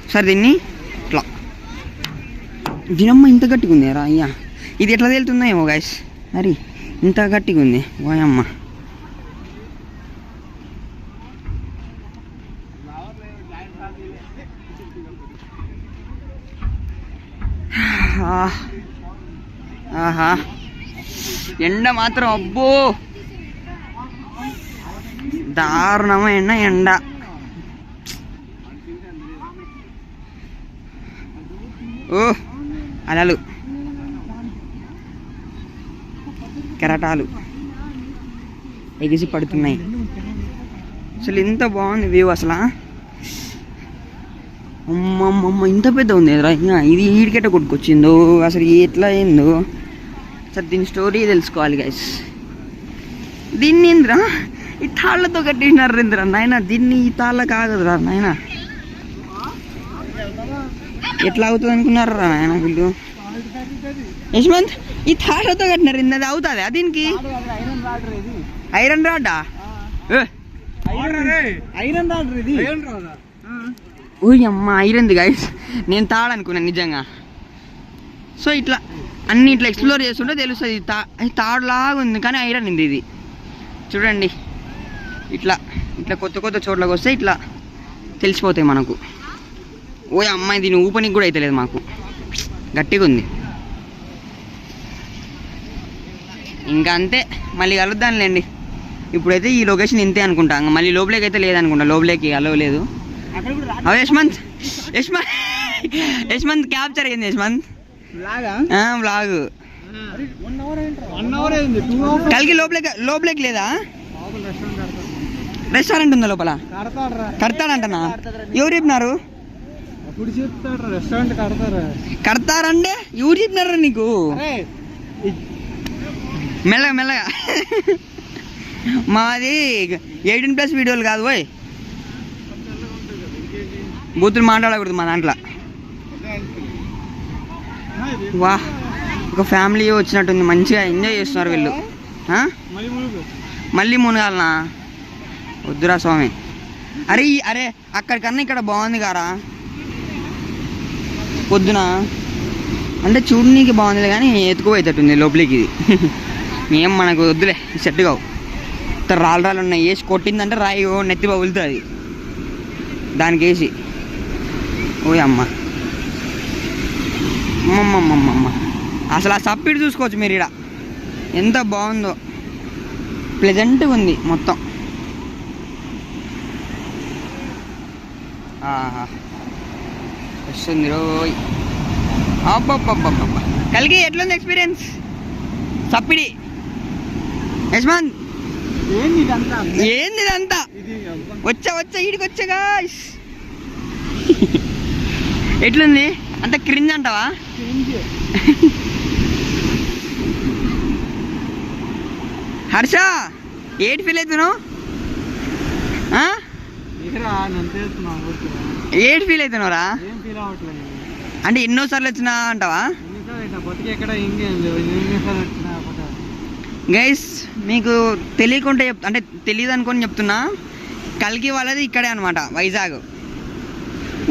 ఒకసారి దీన్ని ఇట్లా. దీనమ్మ ఇంత గట్టిగా ఉంది రా అయ్యా. ఇది ఎట్లా తేలుతుందో ఏమో గైస్, మరి ఇంత గట్టిగా ఉంది. వాయమ్మ ఆహా, ఎండ మాత్రం అబ్బో దారుణమైన ఎండ. ఓ అలలు, కెరటాలు ఎగిసి పడుతున్నాయి. అసలు ఇంత బాగుంది వ్యూ అసలు. అమ్మమ్మమ్మ ఇంత పెద్ద ఉంది ఎదురా. ఇది ఈడికెట్ట కొట్టుకొచ్చిందో అసలు ఎట్లా అయిందో సార్ దీని స్టోరీ తెలుసుకోవాలి గైస్. దీన్ని ఇంద్ర ఈ తాళ్ళతో కట్టినారు ఇంద్ర నాయన, దీన్ని ఈ తాళ్ళ కాదురా నాయన. ఎట్లా అవుతుంది అనుకున్నారా నాయన వీళ్ళు? యశ్వంత్ ఈ తాళ్ళతో కట్టినారు ఇంది, అది అవుతుందా దీనికి? ఐరన్ రాడ్డా? ఓ అమ్మ ఐరన్ది గైస్, నేను తాడనుకున్నాను నిజంగా. సో ఇట్లా అన్ని ఇట్లా ఎక్స్ప్లోర్ చేస్తుంటే తెలుస్తుంది. తాడులాగా ఉంది కానీ ఐరన్ ఉంది ఇది. చూడండి ఇట్లా ఇట్లా కొత్త కొత్త చోట్లకి వస్తే ఇట్లా తెలిసిపోతాయి మనకు. ఓ అమ్మాయి దీన్ని ఊపనికి కూడా అయితే లేదు మాకు, గట్టిగా ఉంది. ఇంకా అంతే, మళ్ళీ కలుద్దాంలేండి. ఇప్పుడైతే ఈ లొకేషన్ ఇంతే అనుకుంటా, ఇంకా మళ్ళీ లోపలికి అయితే లేదనుకుంటా, లోపలికి అలో లేదు. అవ యశ్వంత్ యశ్వంత్ యశ్వంత్ క్యాప్చర్ అయింది యశ్వంత్ బ్లాగ్. కలిగి లోపలికి లేదా? రెస్టారెంట్ ఉందా లోపల? కడతాడంటనా? ఎవరు చెప్పినారు? కడతారంటే ఎవరు చెప్పినారా నీకు? మెల్లగా మెల్లగా మాది 18+ వీడియోలు కాదు పోయ్, బూతులు మాట్లాడకూడదు మా దాంట్లో. వా ఒక ఫ్యామిలీ వచ్చినట్టుంది, మంచిగా ఎంజాయ్ చేస్తున్నారు వీళ్ళు. మళ్ళీ మునగాలనా? వద్దురా స్వామి. అరే అరే అక్కడికన్నా ఇక్కడ బాగుంది కారా పొద్దున, అంటే చూడనీకి బాగుంది కానీ ఎత్తుకుపోయేటట్టుంది లోపలికి. ఇది ఏం మనకు వద్దులే, సెట్ కావు. రాళ్ళు ఉన్నాయి, వేసి కొట్టిందంటే రాయి నెత్తి పగులుతుంది దానికి వేసి. ఓ అమ్మ అమ్మమ్మమ్మమ్మ, అసలు ఆ సప్పిడి చూసుకోవచ్చు మీరు ఇక్కడ, ఎంత బాగుందో, ప్లెజెంట్గా ఉంది మొత్తం. వస్తుంది రోయ్. అబ్బబ్బబ్బబ్బ కలిగి ఎట్లుంది ఎక్స్పీరియన్స్? సప్పిడి యశ్వంత్ ఏంది ఇదంతా? వచ్చా ఈడికి వచ్చాగా. ఎట్లుంది? అంత క్రింజ్ అంటావా? హర్ష ఏటి ఫీల్ అవుతున్నావు? ఏటి ఫీల్ అవుతున్నావురా? అంటే ఎన్నోసార్లు వచ్చినా అంటావా? గైస్ మీకు తెలియకుండా అంటే తెలియదు అనుకొని చెప్తున్నా, కల్కి వాళ్ళది ఇక్కడే అనమాట, వైజాగ్.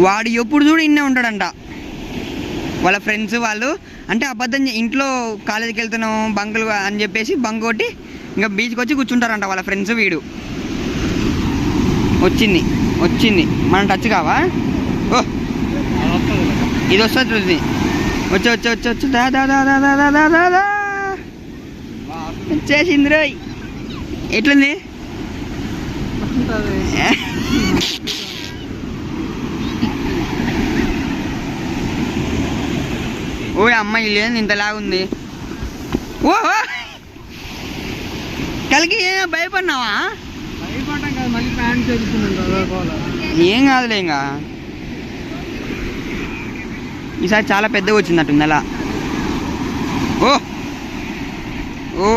వాడు ఎప్పుడు చూడు ఇన్నే ఉంటాడంట. వాళ్ళ ఫ్రెండ్స్ వాళ్ళు అంటే అబద్ధం, ఇంట్లో కాలేజీకి వెళ్తున్నాం బంకులు అని చెప్పేసి బంక్ కొట్టి ఇంకా బీచ్కి వచ్చి కూర్చుంటారంట వాళ్ళ ఫ్రెండ్స్. వీడు వచ్చింది మనం టచ్ కావా? ఓ ఇది వస్తుంది చూసి, వచ్చి దా వచ్చేసింది రోయ్. ఎట్లుంది? ఓ అమ్మాయి లేదు ఇంతలాగుంది. ఓ కలిగి భయపడినావా? ఏం కాదులే, ఇంకా ఈసారి చాలా పెద్దగా వచ్చిందట్టుంది అలా. ఓ ఓ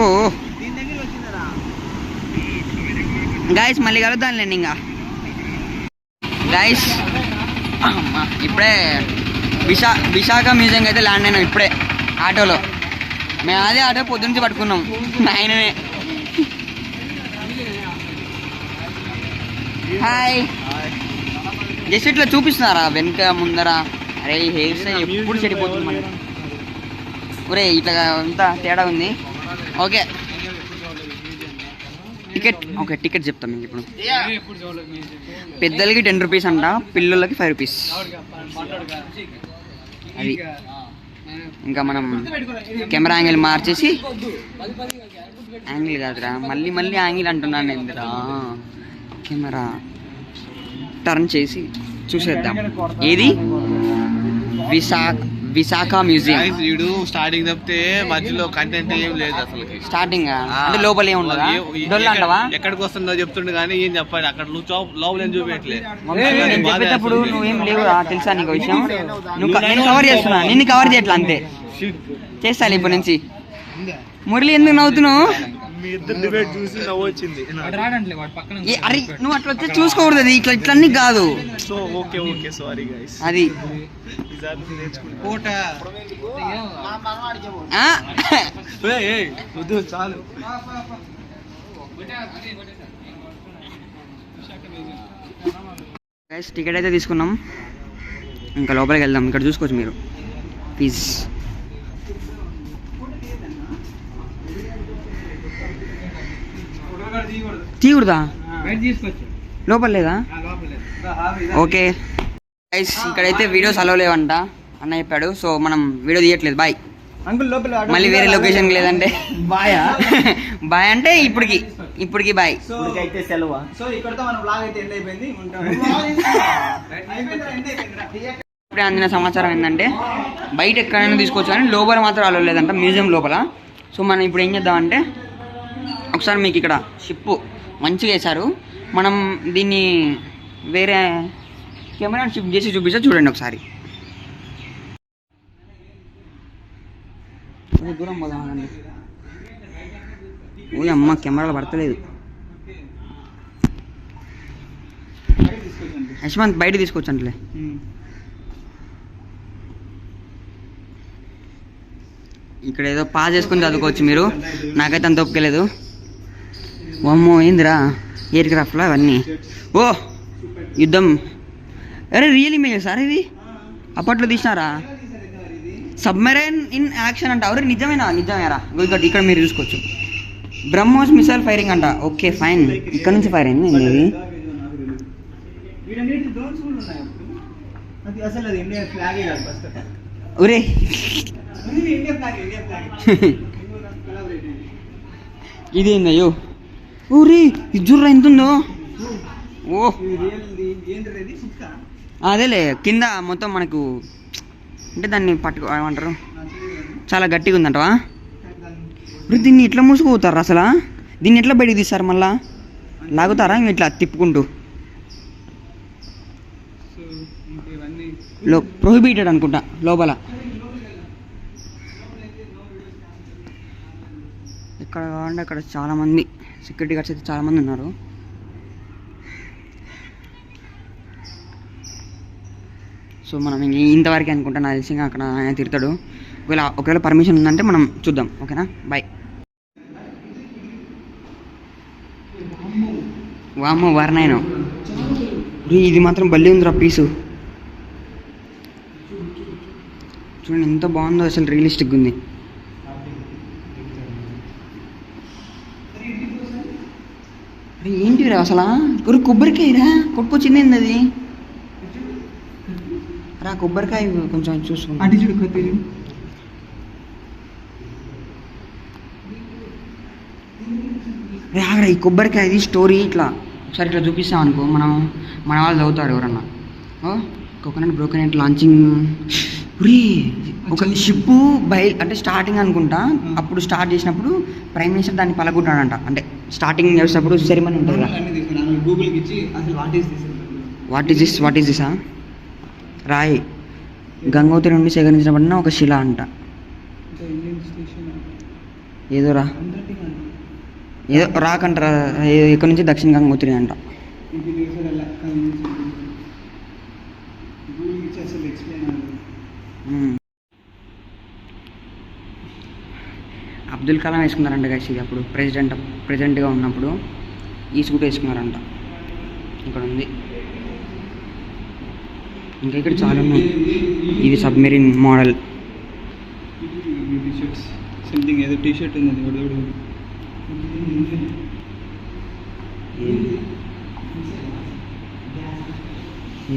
గాయస్ మళ్ళీ కలుద్దాంలేండి. ఇంకా గాయస్ ఇప్పుడే విశాఖ మ్యూజియం అయితే ల్యాండ్ అయినాం ఇప్పుడే ఆటోలో. మేము అదే ఆటో పొద్దునుంచి పట్టుకున్నాం ఆయననే. హాయ్. జస్ట్ ఇట్లా చూపిస్తున్నారా వెనుక ముందర? అరే హెయిర్ స్టైల్ ఎప్పుడు చెడిపోతుంది మనకి. ఒరే ఇట్లా అంతా తేడా ఉంది. ఓకే టికెట్ చెప్తాం మీకు ఇప్పుడు. పెద్దలకి 10 రూపీస్ అంట, పిల్లలకి 5 రూపీస్. అది ఇంకా మనం కెమెరా యాంగిల్ మార్చేసి, యాంగిల్ కాదురా మళ్ళీ యాంగిల్ అంటున్నాను ఎందురా, కెమెరా టర్న్ చేసి చూసేద్దాం. ఏది? విశాఖ మ్యూజియం. స్టార్టింగ్ చెప్తే మధ్యలో కంటెంట్ ఏం లేదు అసలు. స్టార్టింగ్ అంటే లోపల ఏం ఉండదా? అంటావా? ఎక్కడికి వస్తుందో చెప్తుండే కానీ ఏం చెప్పాలి, అక్కడ లోపల ఏం చూపించలేదు. చెప్పేటప్పుడు నువ్వేం లేవు తెలుసా నీకు విషయం? నేను కవర్ చేస్తున్నా, నిన్ను కవర్ చేయట్లా అంతే. చేస్తాను ఇప్పటి నుంచి. మురళి ఎందుకు నవ్వుతున్నావు? మీ ఇద్దరు డిబేట్ చూసి నవ్వు వచ్చింది. అరే నువ్వు అట్లా వచ్చి చూసుకోకూడదు, అది ఇట్లా ఇట్లన్నీ కాదు. So okay sorry guys. అది చాలు. టికెట్ అయితే తీసుకున్నాం, ఇంకా లోపలికి వెళ్దాం. ఇక్కడ చూసుకోవచ్చు మీరు ప్లీజ్. తీయకూడదా? లోపల లేదా? ఓకే గైస్, ఇక్కడైతే వీడియోస్ అలవ్ లేవంట అన్న చెప్పాడు. సో మనం వీడియో తీయట్లేదు. బాయ్. మళ్ళీ వేరే లొకేషన్ లేదంటే బాయ్ అంటే ఇప్పటికి బాయ్. ఇప్పుడే అందిన సమాచారం ఏంటంటే బయట ఎక్కడైనా తీసుకోవచ్చు కానీ లోపల మాత్రం అలవ్ లేదంట, మ్యూజియం లోపల. సో మనం ఇప్పుడు ఏం చేద్దామంటే ఒకసారి మీకు ఇక్కడ షిప్ మంచిగా వేశారు, మనం దీన్ని వేరే కెమెరా షిఫ్ట్ చేసి చూపిస్తా, చూడండి ఒకసారి. దూరం పోదామండి. ఓ అమ్మ, కెమెరాలో పడతలేదు. యశ్వంత్ బయట తీసుకొచ్చంటలే. ఇక్కడ ఏదో పాస్ చేసుకుని చదువుకోవచ్చు మీరు, నాకైతే అంత ఒప్పుకోలేదు. అమ్మో ఏందిరా ఎయిర్ క్రాఫ్ట్లో అవన్నీ. ఓ యుద్ధం, అరే రియల్ ఇమేజ్ సార్ ఇది, అప్పట్లో తీసినారా? సబ్మెరైన్ ఇన్ యాక్షన్ అంట. ఎవరు నిజమేరా? ఇక్కడ మీరు చూసుకోవచ్చు. బ్రహ్మోస్ మిసైల్ ఫైరింగ్ అంట. ఓకే ఫైన్, ఇక్కడ నుంచి ఫైర్ అయింది ఇది. ఒరే ఇదేందయ్యో, ఊరి ఇజ్జుర్రా ఎంత ఉందో. ఓ అదేలే, కింద మొత్తం మనకు అంటే దాన్ని ఏమంటారు, చాలా గట్టిగా ఉందంటవా? దీన్ని ఎట్లా మూసుకుపోతారు అసలు? దీన్ని ఎట్లా బయటికి తీస్తారు? మళ్ళా లాగుతారా ఇట్లా తిప్పుకుంటూ? ప్రొహిబిటెడ్ అనుకుంటా లోపల. ఇక్కడ కావాలంటే అక్కడ చాలామంది సెక్యూరిటీ గార్డ్స్ అయితే చాలామంది ఉన్నారు. సో మనం ఇంతవరకు అనుకుంటా, నాకు తెలిసి అక్కడ ఆయన తిడతాడు. ఒకవేళ పర్మిషన్ ఉందంటే మనం చూద్దాం. ఓకేనా, బాయ్. వామ్మో వారనాయన, ఇది మాత్రం బల్లి ఉందిరా పీసు. చూడండి ఎంత బాగుందో, అసలు రియలిస్టిక్గా ఉంది. అరే ఏంటిరా అసలు? కొబ్బరికాయరా కొట్టుకొచ్చింది ఏంది అది? రా కొబ్బరికాయ కొంచెం చూసుకున్నా. ఆగరా, ఈ కొబ్బరికాయది స్టోరీ ఇట్లా ఒకసారి ఇట్లా చూపిస్తాం అనుకో, మన వాళ్ళు చదువుతారు ఎవరన్నా. కోకోనట్ బ్రోకనట్ లాంచింగ్. ఒక షిప్ అంటే స్టార్టింగ్ అనుకుంటా, అప్పుడు స్టార్ట్ చేసినప్పుడు ప్రైమ్ మినిస్టర్ దాన్ని పలగొట్టాడంట. అంటే స్టార్టింగ్ చేసినప్పుడు సెరిమనీ ఉంటుంది. What is this? రాయి గంగోత్రి నుండి సేకరించబడిన ఒక శిల అంట. ఏదో రాకంటారా, ఇక్కడ నుంచి దక్షిణ గంగోత్రి అంట. అబ్దుల్ కలాం వేసుకున్నారంట గైస్ ఇది, అప్పుడు ప్రెసిడెంట్గా ఉన్నప్పుడు ఈ సూట్ వేసుకున్నారంట. ఇక్కడ ఉంది, ఇంకా ఇక్కడ చాలా ఉన్నాయి. ఇది సబ్మెరీన్ మోడల్. ఏదో టీ షర్ట్ ఉంది.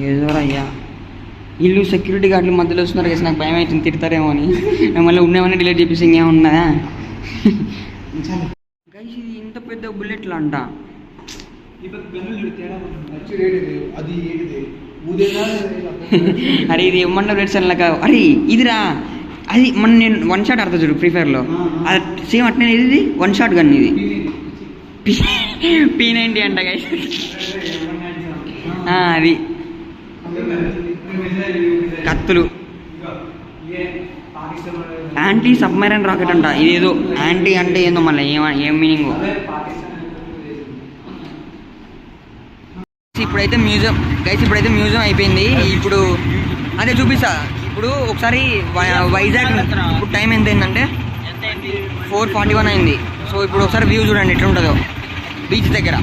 ఏదో అయ్యా, వీళ్ళు సెక్యూరిటీ గార్డులు మధ్యలో వస్తున్నారు కదా, నాకు భయం అవుతుంది తిడతారేమో అని. మళ్ళీ ఉండేవన్నీ డిలీట్ చేసి ఇంకేమన్నా. గైస్ ఇది ఇంత పెద్ద బుల్లెట్లు అంట. అరే ఇది ఏమన్నా రెడ్స్ అనలాగా. అరే ఇదిరా, అది మన నేను 1 షాట్ ఆడతా చూడు ఫ్రీ ఫైర్లో, అది సేమ్ అట్నే. ఇది 1 షాట్ గన్, ఇది P90 అంట గైస్. అది కత్తులు యాంటీ సబ్మెరైన్ రాకెట్ అంట. ఇదేదో యాంటీ అంటే ఏందో మళ్ళీ ఏం మీనింగ్. ఇప్పుడైతే మ్యూజియం అయిపోయింది. ఇప్పుడు అదే చూపిస్తా. ఇప్పుడు ఒకసారి వైజాగ్ ఇప్పుడు టైం ఎంత అయిందంటే 4:41 అయింది. సో ఇప్పుడు ఒకసారి వ్యూ చూడండి ఎట్లా ఉంటుందో బీచ్ దగ్గర.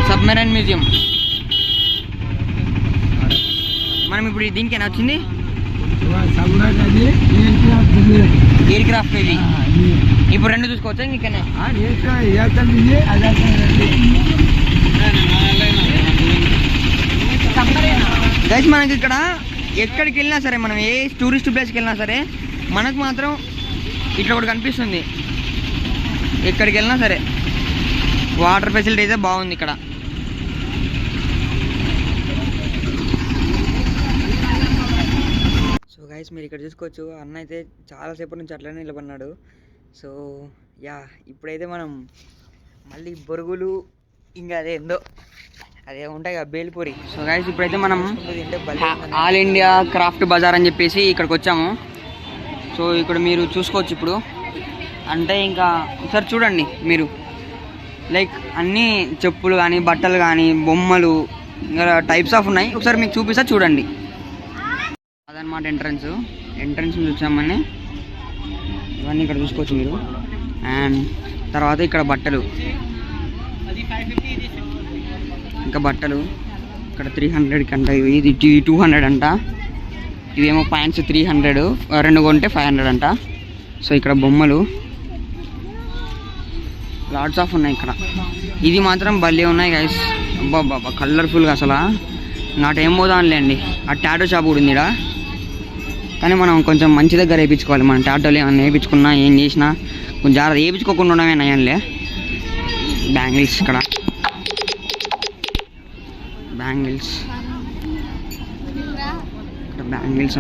Submarine museum. మనం ఇప్పుడు దీనికైనా వచ్చింది ఎయిర్ క్రాఫ్ట్. ఇది ఇప్పుడు రెండు చూసుకోవచ్చా ఇంకనే? గైస్ మనకి ఇక్కడ ఎక్కడికి వెళ్ళినా సరే, మనం ఏ టూరిస్ట్ ప్లేస్కి వెళ్ళినా సరే మనకు మాత్రం ఇట్లా ఒకటి కనిపిస్తుంది. ఎక్కడికి వెళ్ళినా సరే వాటర్ ఫెసిలిటీ అయితే బాగుంది ఇక్కడ. సో గైస్ మీరు ఇక్కడ చూసుకోవచ్చు, అన్న అయితే చాలాసేపటి నుంచి అట్లనే నిలబడినాడు. సో యా ఇప్పుడైతే మనం మళ్ళీ బొరుగులు ఇంకా అదే ఉంటాయి కదా బేల్పూరి. సో గైస్ ఇప్పుడైతే మనం ఆల్ ఇండియా క్రాఫ్ట్ బజార్ అని చెప్పేసి ఇక్కడికి వచ్చాము. సో ఇక్కడ మీరు చూసుకోవచ్చు. ఇప్పుడు అంటే ఇంకా ఒకసారి చూడండి మీరు, లైక్ అన్నీ చెప్పులు కానీ బట్టలు కానీ బొమ్మలు ఇంకా టైప్స్ ఆఫ్ ఉన్నాయి. ఒకసారి మీకు చూపిస్తా చూడండి. అదనమాట ఎంట్రన్స్ చూసామని ఇవన్నీ ఇక్కడ చూసుకోవచ్చు మీరు. అండ్ తర్వాత ఇక్కడ బట్టలు, ఇంకా బట్టలు ఇక్కడ 300కి అంట. ఇది 200 అంట. ఇవేమో ప్యాంట్స్ 300, 2 కొంటే 500 అంట. సో ఇక్కడ బొమ్మలు లాట్స్ ఆఫ్ ఉన్నాయి ఇక్కడ. ఇది మాత్రం భలే ఉన్నాయి గైస్. అబ్బా కలర్ఫుల్గా అసలు నాటేం పోదాంలేండి. ఆ టాటో షాప్ కూడా ఉంది ఇక్కడ. కానీ మనం కొంచెం మంచి దగ్గర వేయించుకోవాలి. మనం టాటోలు ఏమన్నా వేయించుకున్నా ఏం చేసినా కొంచెం జాగ్రత్త, వేయించుకోకుండా ఉండమే నయంలే. బ్యాంగిల్స్ ఇక్కడ బ్యాంగిల్స్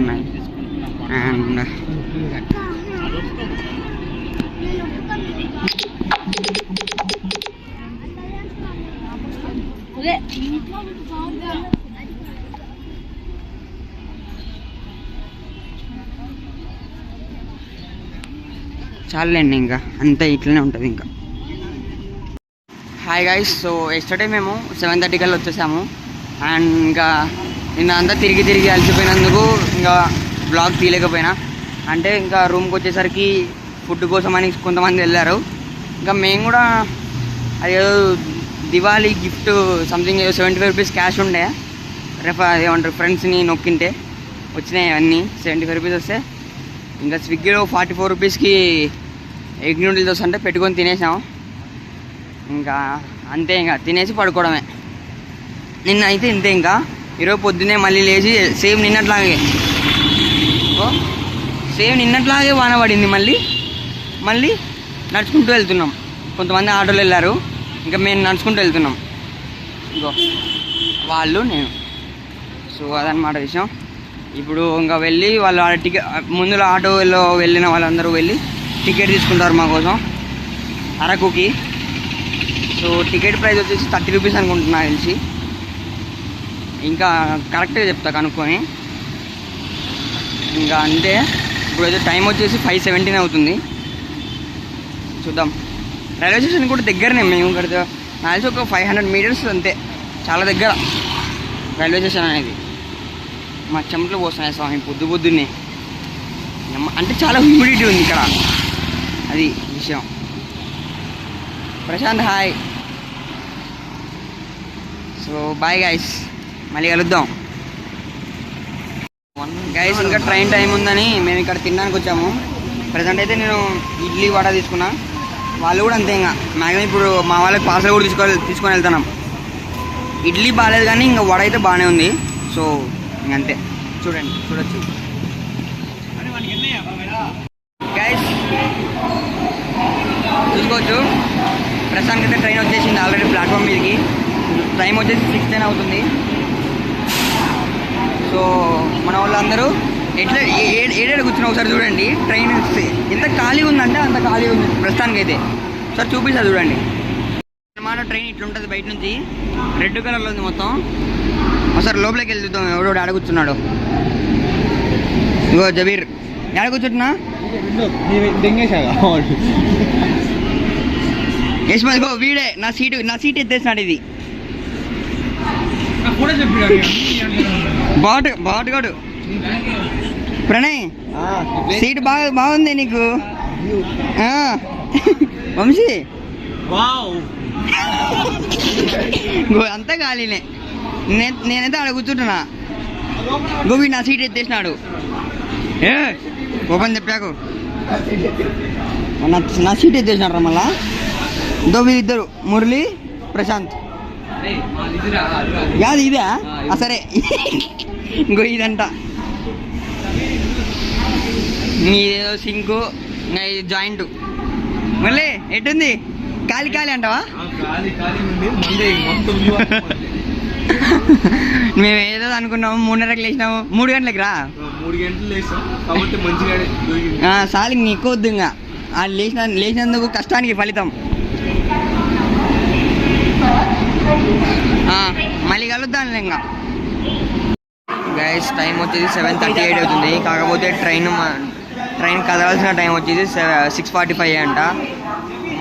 ఉన్నాయి. అండ్ చాలండి, ఇంకా అంతే ఇట్లనే ఉంటుంది ఇంకా. Hi guys. సో ఎస్టర్డే మేము 7:30 కల్లా వచ్చేసాము. అండ్ ఇంకా నిన్న అంతా తిరిగి అలసిపోయినందుకు ఇంకా బ్లాగ్ తీయలేకపోయినా. అంటే ఇంకా రూమ్కి వచ్చేసరికి ఫుడ్ కోసం అని కొంతమంది వెళ్ళారు. ఇంకా మేము కూడా అదేదో Diwali gift something 75 rupees cash ఉండే, ఏమంటారు ఫ్రెండ్స్ని నొక్కింటే వచ్చినాయి అన్నీ. 75 రూపీస్ వస్తే ఇంకా స్విగ్గీలో 44 రూపీస్కి ఎగ్ నూడిల్స్ వస్తుంటే పెట్టుకొని తినేసాం. ఇంకా అంతే, ఇంకా తినేసి పడుకోవడమే. నిన్న అయితే ఇంతే. ఇంకా ఈరోజు పొద్దున్నే మళ్ళీ లేచి సేమ్ నిన్నట్లాగే వాన పడింది. మళ్ళీ నడుచుకుంటూ వెళ్తున్నాం. కొంతమంది ఆటోలు వెళ్ళారు, ఇంకా మేము నడుచుకుంటూ వెళ్తున్నాం. ఇంకో వాళ్ళు నేను. సో అదనమాట విషయం. ఇప్పుడు ఇంకా వెళ్ళి వాళ్ళు ముందులో ఆటోలో వెళ్ళిన వాళ్ళందరూ వెళ్ళి టికెట్ తీసుకుంటారు మా కోసం అరకుకి. సో టికెట్ ప్రైస్ వచ్చేసి 30 రూపీస్ అనుకుంటున్నా తెలిసి. ఇంకా కరెక్ట్గా చెప్తా కనుక్కొని. ఇంకా అంతే. ఇప్పుడైతే టైం వచ్చేసి 5:17 అవుతుంది. చూద్దాం. రైల్వే స్టేషన్ కూడా దగ్గరనే, మేము ఇక్కడ కలిసి ఒక 500 మీటర్స్ అంతే. చాలా దగ్గర రైల్వే స్టేషన్ అనేది. మా చెమటలు పోస్తున్నాయి స్వామి పొద్దున్నే. అంటే చాలా హ్యూమిడిటీ ఉంది ఇక్కడ, అది విషయం. Prashant hi. So bye guys, మళ్ళీ కలుద్దాం గైస్. ఇంకా ట్రైన్ టైం ఉందని మేము ఇక్కడ తినడానికి వచ్చాము. ప్రజెంట్ అయితే నేను ఇడ్లీ వడ తీసుకున్నా. వాళ్ళు కూడా అంతే. ఇంకా మ్యాక్సిమం ఇప్పుడు మా వాళ్ళకి పార్సల్ కూడా తీసుకొని వెళ్తున్నాం. ఇడ్లీ బాగాలేదు కానీ ఇంకా వడ అయితే బాగానే ఉంది. సో ఇంకంతే, చూడొచ్చు గైస్. చూసుకోవచ్చు ప్రస్తుతానికి అయితే ట్రైన్ వచ్చేసింది ఆల్రెడీ ప్లాట్ఫామ్ మీదకి. టైం వచ్చేసి 6:10 అవుతుంది. సో మన వాళ్ళందరూ ఎట్లా ఏడాడు కూర్చున్నా ఒకసారి చూడండి. ట్రైన్ వస్తే ఎంత ఖాళీ ఉందంటే అంత ఖాళీ ఉంది ప్రస్తుతానికి అయితే. ఒకసారి చూపిస్తా చూడండి అన్నమాట. ట్రైన్ ఇట్లుంటుంది బయట నుంచి, రెడ్ కలర్లో ఉంది మొత్తం. ఒకసారి లోపలికి వెళ్ళి చూద్దాం ఎవడో ఆడ కూర్చున్నాడు. ఇగో జబీర్ ఆడ కూర్చుంటున్నా యశ్వంత్ గో వీడే నా సీట్ ఎత్తేసినాడు. ఇది బాటుగాడు ప్రణయ్ సీట్ బాగుంది నీకు. వంశీ అంతా ఖాళీనే. నేనైతే ఆడ కూర్చుంటున్నా. గోవి నా సీట్ ఎత్తేసినాడు. ఓపెన్ చెప్పాకు నా సీట్ ఎత్తేసినాడు మళ్ళా. గోవి ఇద్దరు మురళి ప్రశాంత్. యాది ఇదే సరే. ఇంకో ఇదంట ఇదేదో సింకు, ఇది జాయింట్. మళ్ళీ ఎటుంది ఖాళీ అంటావా? మేము ఏదో అనుకున్నాము 3:30కి లేచినాము. 3 గంటలకి రా. 3 గంటలు లేచాం కాబట్టి మంచిగా సాలి ఎక్కువ వద్దు. ఇంకా లేచినందుకు కష్టానికి ఫలితం. మళ్ళీ కలుద్దాం ఇంకా. గైస్ టైం వచ్చేసి 7:38 అవుతుంది. కాకపోతే ట్రైన్ కదలాల్సిన టైం వచ్చేసి 6:45 అంట.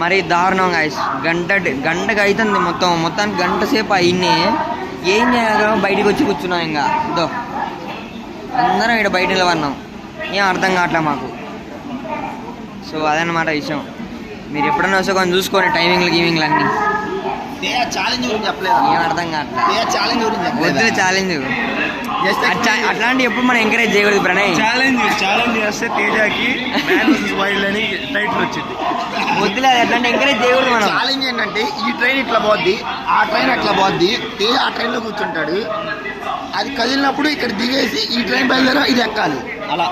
మరి దారుణం గైస్. గంటకు అవుతుంది మొత్తానికి గంట సేపు అయింది. ఏం చేయాలో బయటికి వచ్చి కూర్చున్నాం. ఇంకా ఇదో అందరం ఇక్కడ బయట నిలబడినాం. ఏం అర్థం కావట్లే మాకు. సో అదన్నమాట విషయం. మీరు ఎప్పుడన్నా వస్తే కొంచెం చూసుకోండి టైమింగ్లు అన్నీ. ఏం అర్థం కావట్లేదు. వద్దు ఛాలెంజ్ అట్లాంటి ఎప్పుడు మనం ఎంకరేజ్ చేయకూడదు ప్రణయ్. ఛాలెంజ్ చేస్తే తేజాకి వైల్డ్ అని టైటిల్ వచ్చింది. వద్దులే అట్లాంటి ఎంకరేజ్ చేయకూడదు మనం. ఛాలెంజ్ ఏంటంటే ఈ ట్రైన్ ఇట్లా పోద్ది, ఆ ట్రైన్ అట్లా పోద్ది. తేజ ఆ ట్రైన్లో కూర్చుంటాడు. అది కదిలినప్పుడు ఇక్కడ దిగేసి ఈ ట్రైన్ బయలుదేరా ఇది ఎక్కాలి. అలా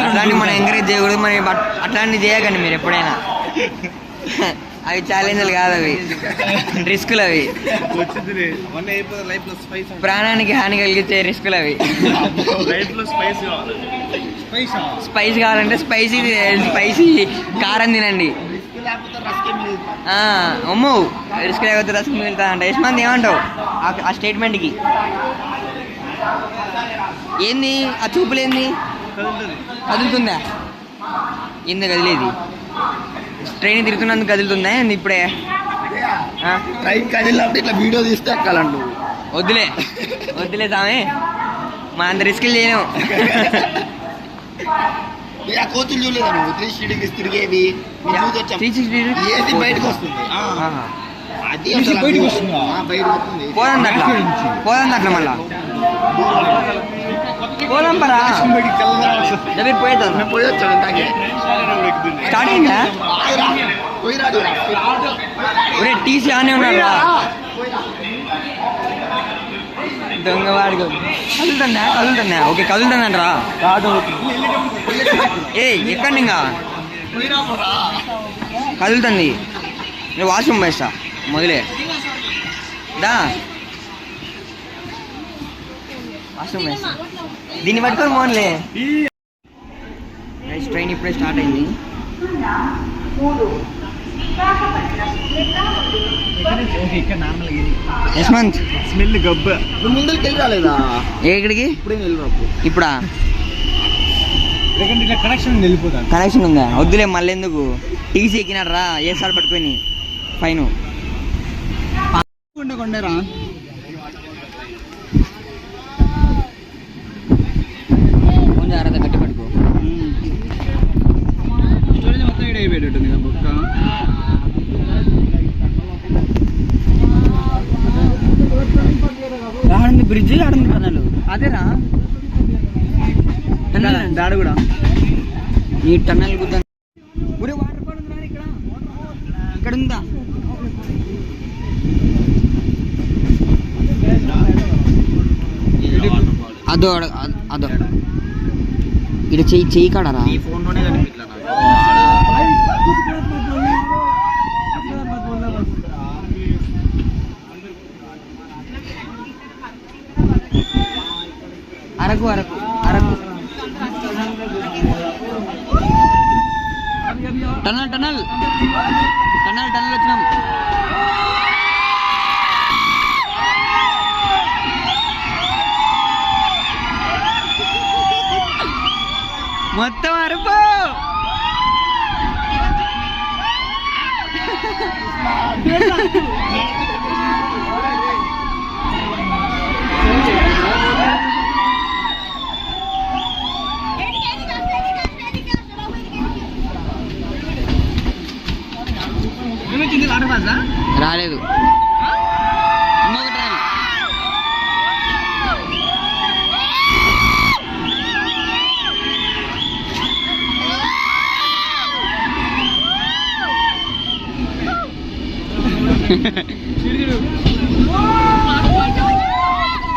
అట్లాంటి మనం ఎంకరేజ్ చేయకూడదు. మరి అట్లాంటివి చేయకండి మీరు ఎప్పుడైనా. అవి ఛాలెంజ్లు కాదు, అవి రిస్కులు. అవి ప్రాణానికి హాని కలిగించే రిస్కులు. అవి స్పైస్ కావాలంటే స్పైసీ కారం తినండి. అమ్మో రిస్క్ లేకపోతే రస్క్ మిగులుతా అంట. యశ్మంత్ ఏమంటావు ఆ స్టేట్మెంట్కి? ఏంది ఆ చూపులేంది? కదులుతుందా? ఏంది కదిలేది? ట్రైన్ తిరుగుతున్నందుకు కదులుతుందా ఇప్పుడే? ట్రైన్ కదిలినప్పుడు ఇట్లా వీడియో తీస్తే ఎక్కాలంటు. వద్దులే సామే, మా అంత రిస్కులు చేయలేము. ఆ కోతులు చూడలేదా నువ్వు? 360 డిగ్రీస్ తిరిగేవి ఏది బయటకు వస్తుంది. అది బయటకు వస్తుంది. పోదండి అట్లా మళ్ళా పోదాం పరా. పోయొచ్చాను ఇందాకే. స్టార్ట్ అయిందా? ఒరే టీసీ ఆనే ఉన్నాడు. దొంగవాడు కదులుతున్నా. ఓకే కదులుతుందంటరా. ఎక్కండి ఇంకా కదులుతుంది. నేను వాష్రూమ్ వేస్తా మొదలే దా. వాష్రూమ్ వేస్తా. దీన్ని పట్టుకొని మోన్లే. ట్రైన్ ఇప్పుడే స్టార్ట్ అయింది. యశ్వంత్ స్మెల్ గబ్బ. ముందుకు వెళ్ళి రాలేదా? ఎక్కడికి? ఇప్పుడే వెళ్ళినప్పుడు. ఇప్పుడా? కనెక్షన్ ఉందా? వద్దులే మళ్ళీ ఎందుకు. టీసీ ఎక్కినాడు రా ఏసారి పట్టుకొని ఫైన్. కొండరా కొంచెం జాగ్రత్త గట్టి పట్టుకో. మొత్తం ఇడ అయిపోయేటట్టుంది కదా బొక్క. ఆడుంది బ్రిడ్జ్, ఆడుంది టనల్. అదేరా దాడు కూడా. ఈ టన్నల్ గుద్దా. ఒరే వాటర్ ఫాల్ ఉందా ఇక్కడ ఉందా? అదో ఇక్కడ చెయ్యి కాడరా. ఫోన్లోనే కనిపించలే Araku tunnel tunnel tunnel tunnel వచ్చినాం. మొత్తం అరుపు. రాలేదు. ఇంకొక ట్రైన్.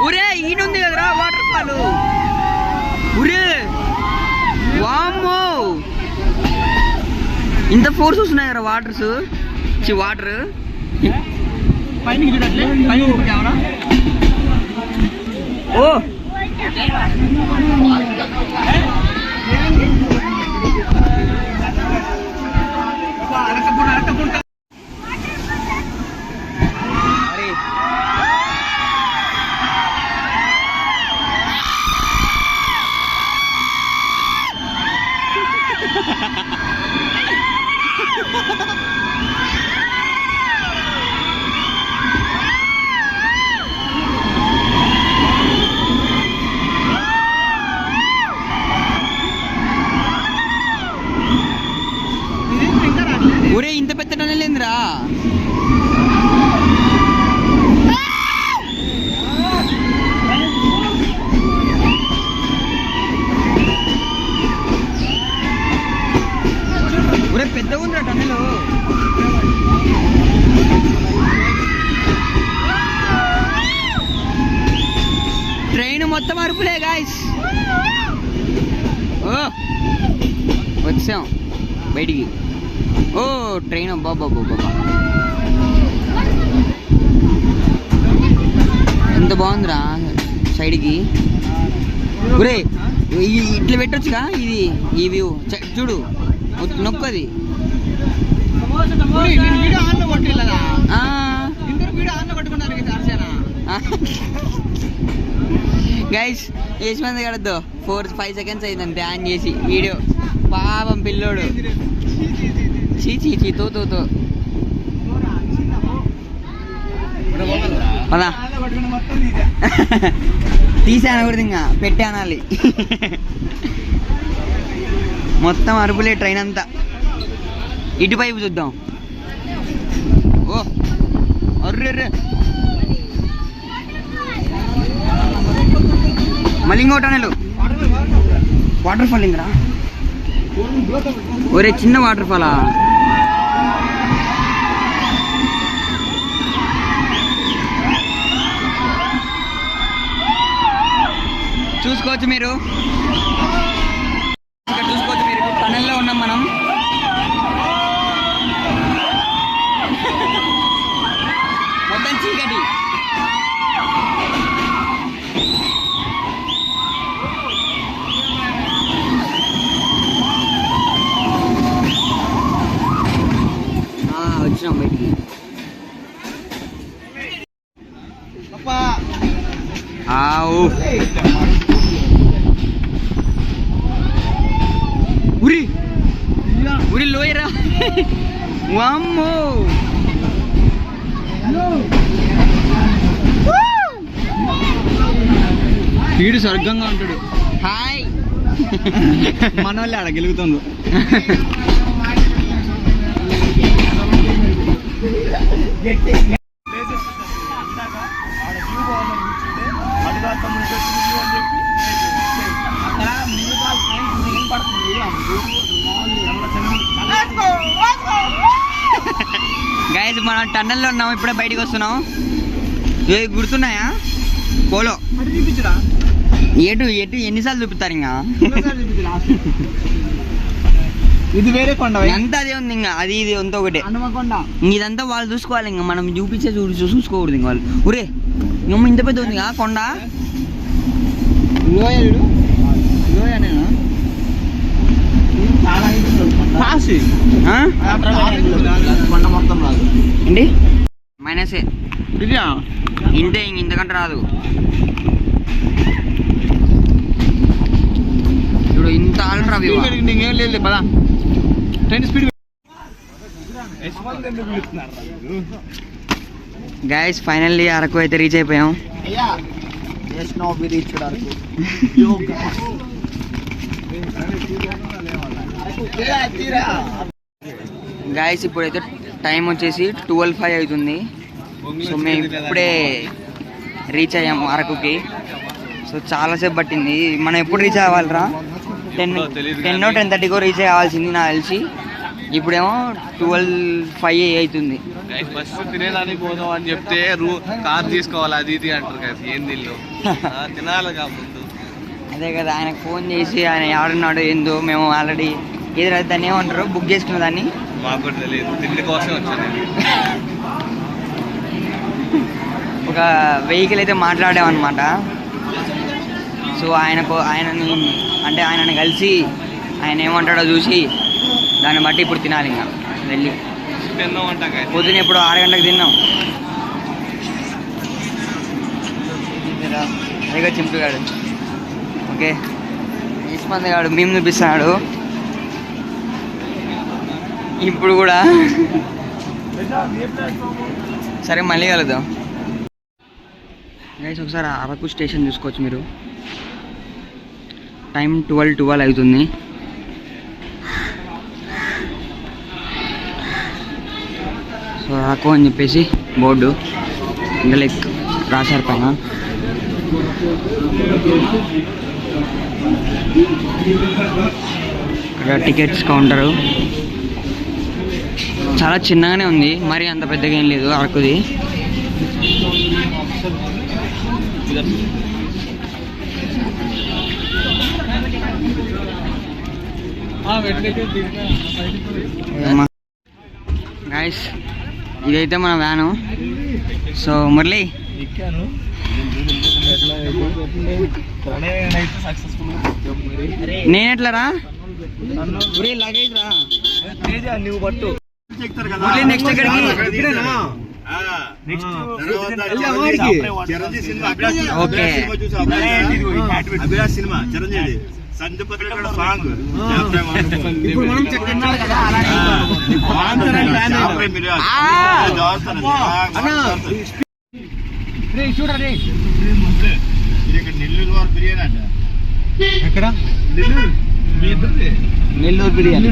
ఊరే ఈయనుంది కదరా వాటర్ ఫాల్. ఊరే వామ్మో ఇంత ఫోర్స్ వస్తున్నాయి కదా వాటర్స్. వాటర్ ఓ ఒరే ఇంత పెద్ద టనల్ ఏందిరా? ఒరే పెద్దగా ఉందిరా టనల్. ట్రైన్ మొత్తం అరుపులే గాయ్స్. ఓ వచ్చాం బయటికి. ఓ ట్రైన్ బాబా ఎంత బాగుందిరా సైడ్కి. ఒరే ఇట్లా పెట్టొచ్చుగా ఇది ఈ వ్యూ చూడు నొక్కది. గైస్ యశ్వంత్ గడద్దు 4-5 seconds అయిందంటే ఆన్ చేసి వీడియో. పాపం పిల్లోడు చీ తో అలా తీసాను కూడా ఇంకా పెట్టే అనాలి. మొత్తం అరుపులే ట్రైన్ అంతా. ఇటువైపు చూద్దాం. ఓ అర్రే మళ్ళీ ఇంకో టనెల్. Water fall Indira. ఒరే చిన్న వాటర్ ఫాలా? చూసుకోవచ్చు మీరు, ఇక్కడ చూసుకోవచ్చు మీరు. టనెల్లో ఉన్నాం మనం. మొత్తం చీకటి. వచ్చినాం బయటికి. ఉరి ఉరి లోయరా. వామ్మో వీడు స్వర్గంగా ఉంటాడు. హాయ్ మన వాళ్ళే ఆడ గెలుగుతుంది. గైస్ మనం టన్నెల్లో ఉన్నాం, ఇప్పుడే బయటికి వస్తున్నాం. గుర్తున్నాయా పోలో? ఎటు ఎటు ఎన్నిసార్లు చూపిస్తారు ఇంకా? ఇది వేరే కొండ అంతా అదే ఉంది ఇంకా. అది ఇది అంతా ఒకటే. ఇదంతా వాళ్ళు చూసుకోవాలి, ఇంకా మనం చూపించే చూసుకోకూడదు ఇంకా వాళ్ళు. ఊరే ఇంక ఇంత పెద్ద ఉంది కొండ. లోయనేనా ఆ? కొండ మొత్తం రాదు. ఏంటి మైనసే ఇంతే, ఇంతకంటే రాదు. ఇప్పుడు ఇంత ఆల్ట్రా ఇంకేం లేదు పదా train speed. Guys finally Araku అయితే రీచ్ అయిపోయాం. అయ్యా just now we reached Araku. Guys ఇప్పుడైతే టైం వచ్చేసి 12:05 అవుతుంది. సో మేము ఇప్పుడే రీచ్ అయ్యాము అరకుకి. సో చాలాసేపు పట్టింది. మనం ఎప్పుడు రీచ్ అవ్వాలిరా? 10-10:30 రీచ్ అవ్వాల్సింది నాకు తెలిసి. ఇప్పుడేమో 12:05 అవుతుంది. ఫస్ట్ తినేదానికి పోదాం అని చెప్తే కార్ తీసుకోవాలి అది ఇది అంటారు కదా. ఏం తిల్లు తినాలి ముందు. అదే కదా, ఆయనకు ఫోన్ చేసి ఆయన ఎవడున్నాడు ఏందో మేము ఆల్రెడీ ఏదైతే దాన్ని ఏమంటారు బుక్ చేసుకున్న దాన్ని. మాకు కూడా తెలియదు, తిండి కోసం వచ్చాను. ఒక వెహికల్ అయితే మాట్లాడామన్నమాట. సో ఆయనని కలిసి ఆయన ఏమంటాడో చూసి దాన్ని బట్టి ఇప్పుడు తినాలి. ఇంకా వెళ్ళి తిన్నామంట. పొద్దున ఎప్పుడు 6 గంటలకు తిన్నాం. అదే చింపుగాడు. ఓకే ఇస్మంది గాడు మేము చూపిస్తున్నాడు ఇప్పుడు కూడా. సరే మళ్ళీ కలుద్దాం. గైస్ ఒకసారి అరకు స్టేషన్ చూసుకోవచ్చు మీరు. టైం 12:12 అవుతుంది. సో అరకు అని చెప్పేసి బోర్డు ఇంకా లైక్ రాశారు పైన. ఇక్కడ టికెట్స్ కౌంటరు చాలా చిన్నగానే ఉంది, మరి అంత పెద్దగా ఏం లేదు అరకుది. గైస్ ఇదైతే మన వ్యాను. సో మురళి నేనెట్లరా లగేజ్ రా నువ్వు పట్టు. నెక్స్ట్ ఎక్కడికి? Okay Abhilash cinema Chiranjeevi song. ఇప్పుడు మనం చూడండి నెల్లూరు వారు బిర్యానీ అంట. ఎక్కడ? నెల్లూరు బిర్యానీ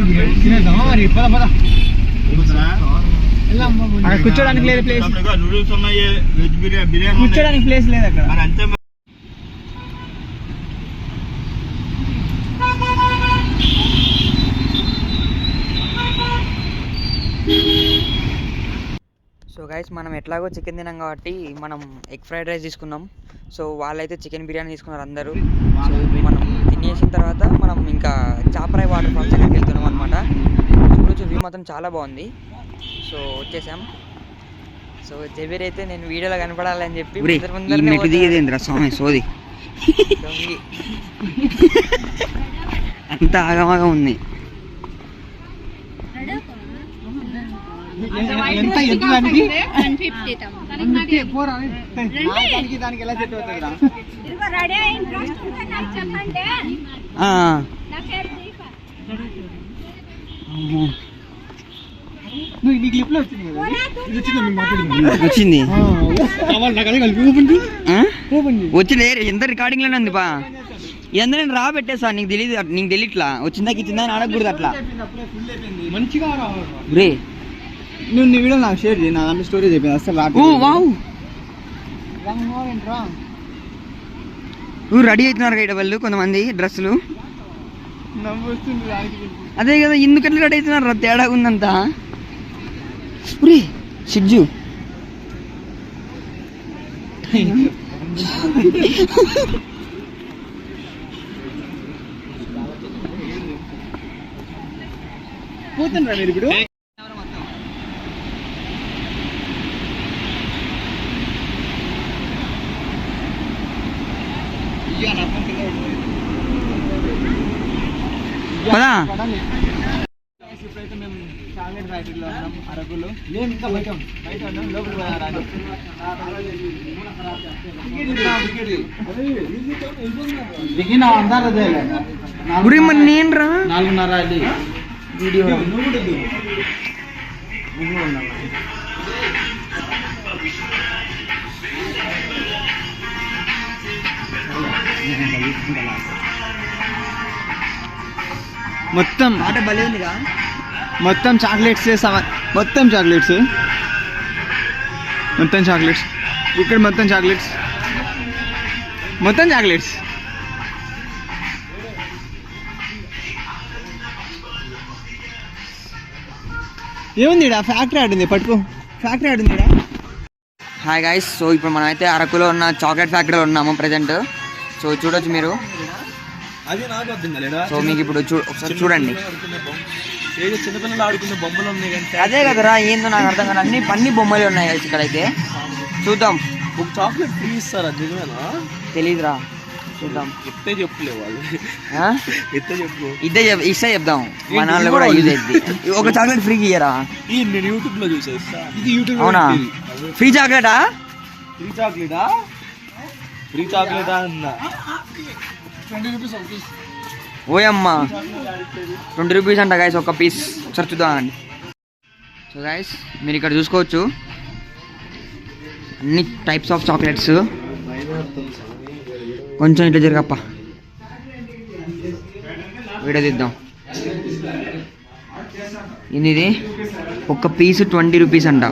కూర్చోడానికి లేదు ప్లేస్. నూడిల్స్ ఉన్నాయి, వెజ్ బిర్యానీ కూర్చోడానికి ప్లేస్ లేదు అక్కడ. అంతే. సో గైస్ మనం ఎట్లాగో చికెన్ తిన్నాం కాబట్టి మనం ఎగ్ ఫ్రైడ్ రైస్ తీసుకున్నాం. సో వాళ్ళైతే చికెన్ బిర్యానీ తీసుకున్నారు అందరూ. సో మనం తినేసిన తర్వాత మనం ఇంకా చాపరాయి వాటర్ ఫాల్స్ దగ్గరికి వెళ్తున్నాం అనమాట. చూడొచ్చు వ్యూ మాత్రం చాలా బాగుంది. సో వచ్చేసాం. సో జబీర్ అయితే నేను వీడియోలో కనపడాలని చెప్పి స్వామి సోది అంత ఆగమాగం ఉంది. వచ్చింది వచ్చింది ఎంత రికార్డింగ్ లోనే ఉంది పా. ఎంత నేను రా పెట్టేసా నీకు తెలియదు, నీకు తెలియట్లా వచ్చిందాక ఇచ్చిందా అని అడగకూడదు అట్లా. మంచిగా రే నువ్వు నీ వీడియో నాకు షేర్ చేయి, నా దాంట్లో స్టోరీ చెప్పింది అసలు రెడీ అవుతున్నారు కదా వాళ్ళు కొంతమంది డ్రెస్సులు. నవ్వుస్తుంది దానికి. అదే కదా ఎందుకట్లా రెడీ అవుతున్నారు, తేడా ఉందంతా. రే సిజ్జు పోతుండ్రా మీరు ఇప్పుడు? పదా ఫ్యాక్టరీలో ఉన్నాం అరకులో. మేము ఇంకా బయట ఉన్నాం, లోపల నేను రా 4:30 వీడియో మొత్తం ఆట భలే ఉందిగా. మొత్తం చాక్లెట్స్ మొత్తం చాక్లెట్స్ ఇక్కడ మొత్తం చాక్లెట్స్ ఏముంది ఫ్యాక్టరీ ఆడింది పట్టుకో ఫ్యాక్టరీ ఆడింది. హాయ్ గైస్, సో ఇప్పుడు మనం అయితే అరకులో ఉన్న చాక్లెట్ ఫ్యాక్టరీలో ఉన్నాము ప్రజెంట్. సో చూడొచ్చు మీరు. అది నాకు వద్దు లేదా. సో మీకు ఇప్పుడు ఒకసారి చూడండి. ఏదో చిన్నపిల్లలు ఆడుకునే బొమ్మలు ఉన్నాయి కానీ అదే కదరా, ఏందో నాకు అర్థం కాదు. అన్ని బొమ్మలు ఉన్నాయి guys ఇక్కడైతే. చూద్దాం. ఒక చాక్లెట్ ఫ్రీ ఇస్తారు, అది నిజమేనా? తెలీదురా, చూద్దాం. ఎత్తే చెప్పులే వాళ్ళు, ఎత్తే చెప్పు. ఇస్తే చెప్దాం, మన వాళ్ళు కూడా యూజ్ అయింది. ఒక చాక్లెట్ ఫ్రీకి ఇయ్యరా? నేను యూట్యూబ్ లో చూసా. ఇది యూట్యూబ్. అవునా? ఫ్రీ చాక్లెటా? ఫ్రీ చాక్లెటా అన్నా. 20 రూపీస్ ఒక పీస్. ఓయమ్మా, 20 రూపీస్ అంట గైస్ ఒక పీస్. ఒకసారి చూద్దామండి. సో గైస్ మీరు ఇక్కడ చూసుకోవచ్చు అన్ని టైప్స్ ఆఫ్ చాక్లెట్స్. కొంచెం ఇట్లా జరగప్ప, వీడియో తీద్దాం. ఇది ఒక పీస్ 20 రూపీస్ అంట.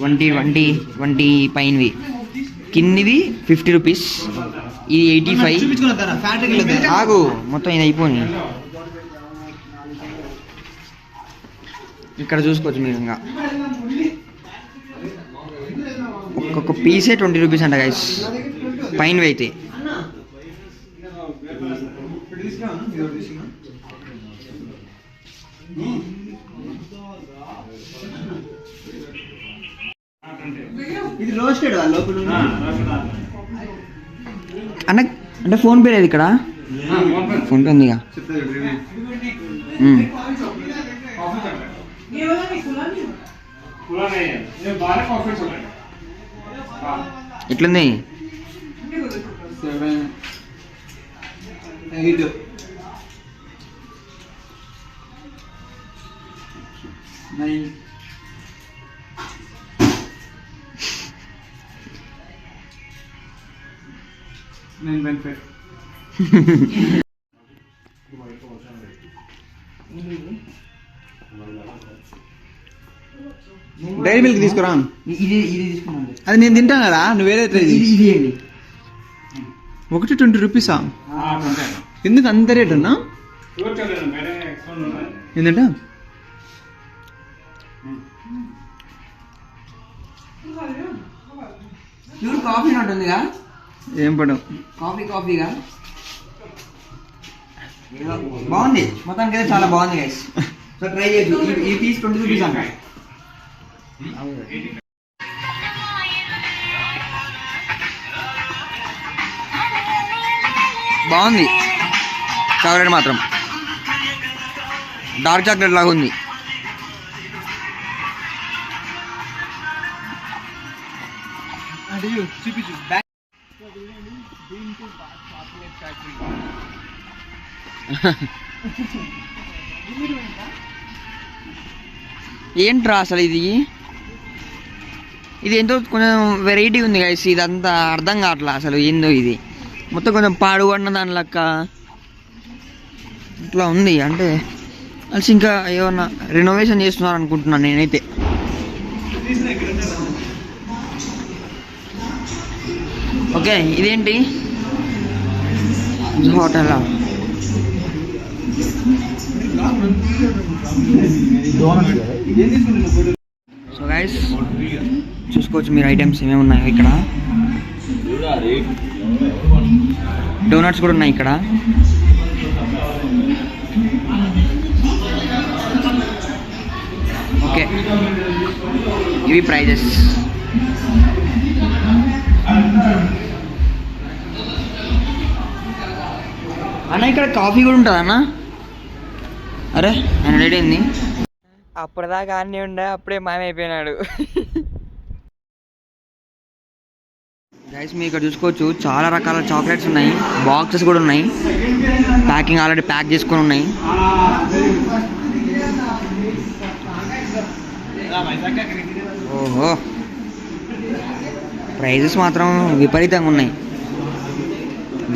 20 పైనవి, కిందివి 50 రూపీస్, ఇది 85. ఆగు, మొత్తం ఇది అయిపోయి. ఇక్కడ చూసుకోవచ్చు మీరు. ఇంకా ఒక్కొక్క పీసే 20 రూపీస్ అంట గైస్, పైనవి అయితే. ఇది రోస్టెడ్ లోపల అంటే ఫోన్ పే లేదు ఇక్కడ. ఫోన్ పే ఉందిగా. ఎట్లుంది? 7, 8, 9. డైరీ మిల్క్ తీసుకురా. ఇది తీసుకున్నాను. అది నేను తింటాను కదా, నువ్వు వేరే ఇది ఒకటి 20 రూపీసా? ఎందుకు అంత రేట్ అన్నా? ఏంటంటే ప్యూర్ కాఫీ ఉంటుందిగా. ఏం పడవు. కాఫీగా బాగుంది, మొత్తానికి అయితే చాలా బాగుంది గైస్. సో ట్రై చేయొచ్చు. ఈ పీస్ 20 రూపీస్ అంట. బాగుంది చాక్లెట్ మాత్రం, డార్క్ చాక్లెట్ లాగా ఉంది. ఏంట్రా అసలు ఇది ఎంతో కొంచెం వెరైటీ ఉంది గైస్. ఇదంతా అర్థం కావట్లా అసలు ఏందో ఇది. మొత్తం కొంచెం పాడుపడిన దాని లెక్క ఇట్లా ఉంది. అంటే అసలు ఇంకా ఏమన్నా రెనోవేషన్ చేస్తున్నారు అనుకుంటున్నాను నేనైతే. ఓకే, ఇదేంటి హోటల్? సో గైస్ చూసుకోవచ్చు మీరు ఐటమ్స్ ఏమేమి ఉన్నాయో ఇక్కడ. డోనట్స్ కూడా ఉన్నాయి ఇక్కడ. ఓకే, ఇవి ప్రైజెస్. అన్న ఇక్కడ కాఫీ కూడా ఉంటుందా అన్న? అరే ఆయన రెడీ అయింది. అప్పటిదాకా అన్నీ ఉండే అప్పుడే మాయమైపోయినాడు. గైస్ మీరు ఇక్కడ చూసుకోవచ్చు చాలా రకాల చాక్లెట్స్ ఉన్నాయి, బాక్సెస్ కూడా ఉన్నాయి, ప్యాకింగ్ ఆల్రెడీ ప్యాక్ చేసుకొని ఉన్నాయి. ఓహో ప్రైజెస్ మాత్రం విపరీతంగా ఉన్నాయి,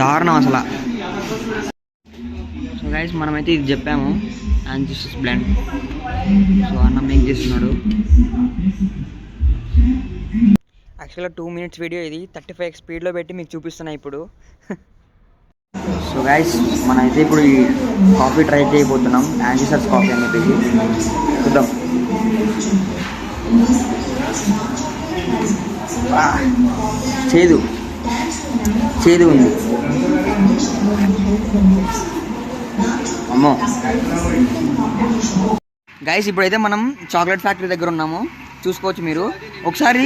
దారుణం అసలు. సో గైస్ మనమైతే ఇది చెప్పాము యాంజిస్ బ్లెండ్. సో అన్న మేక్ చేస్తున్నాడు. యాక్చువల్గా 2 minutes వీడియో ఇది 35x స్పీడ్లో పెట్టి మీకు చూపిస్తున్నా ఇప్పుడు. సో గైస్ మనమైతే ఇప్పుడు ఈ కాఫీ ట్రై చేయబోతున్నాం, యాంజిసర్స్ కాఫీ అని చెప్పేసి. చూద్దాం. చేదు చేదు ఉంది అమ్మో. గైస్ ఇప్పుడైతే మనం చాక్లెట్ ఫ్యాక్టరీ దగ్గర ఉన్నాము, చూసుకోవచ్చు మీరు. ఒకసారి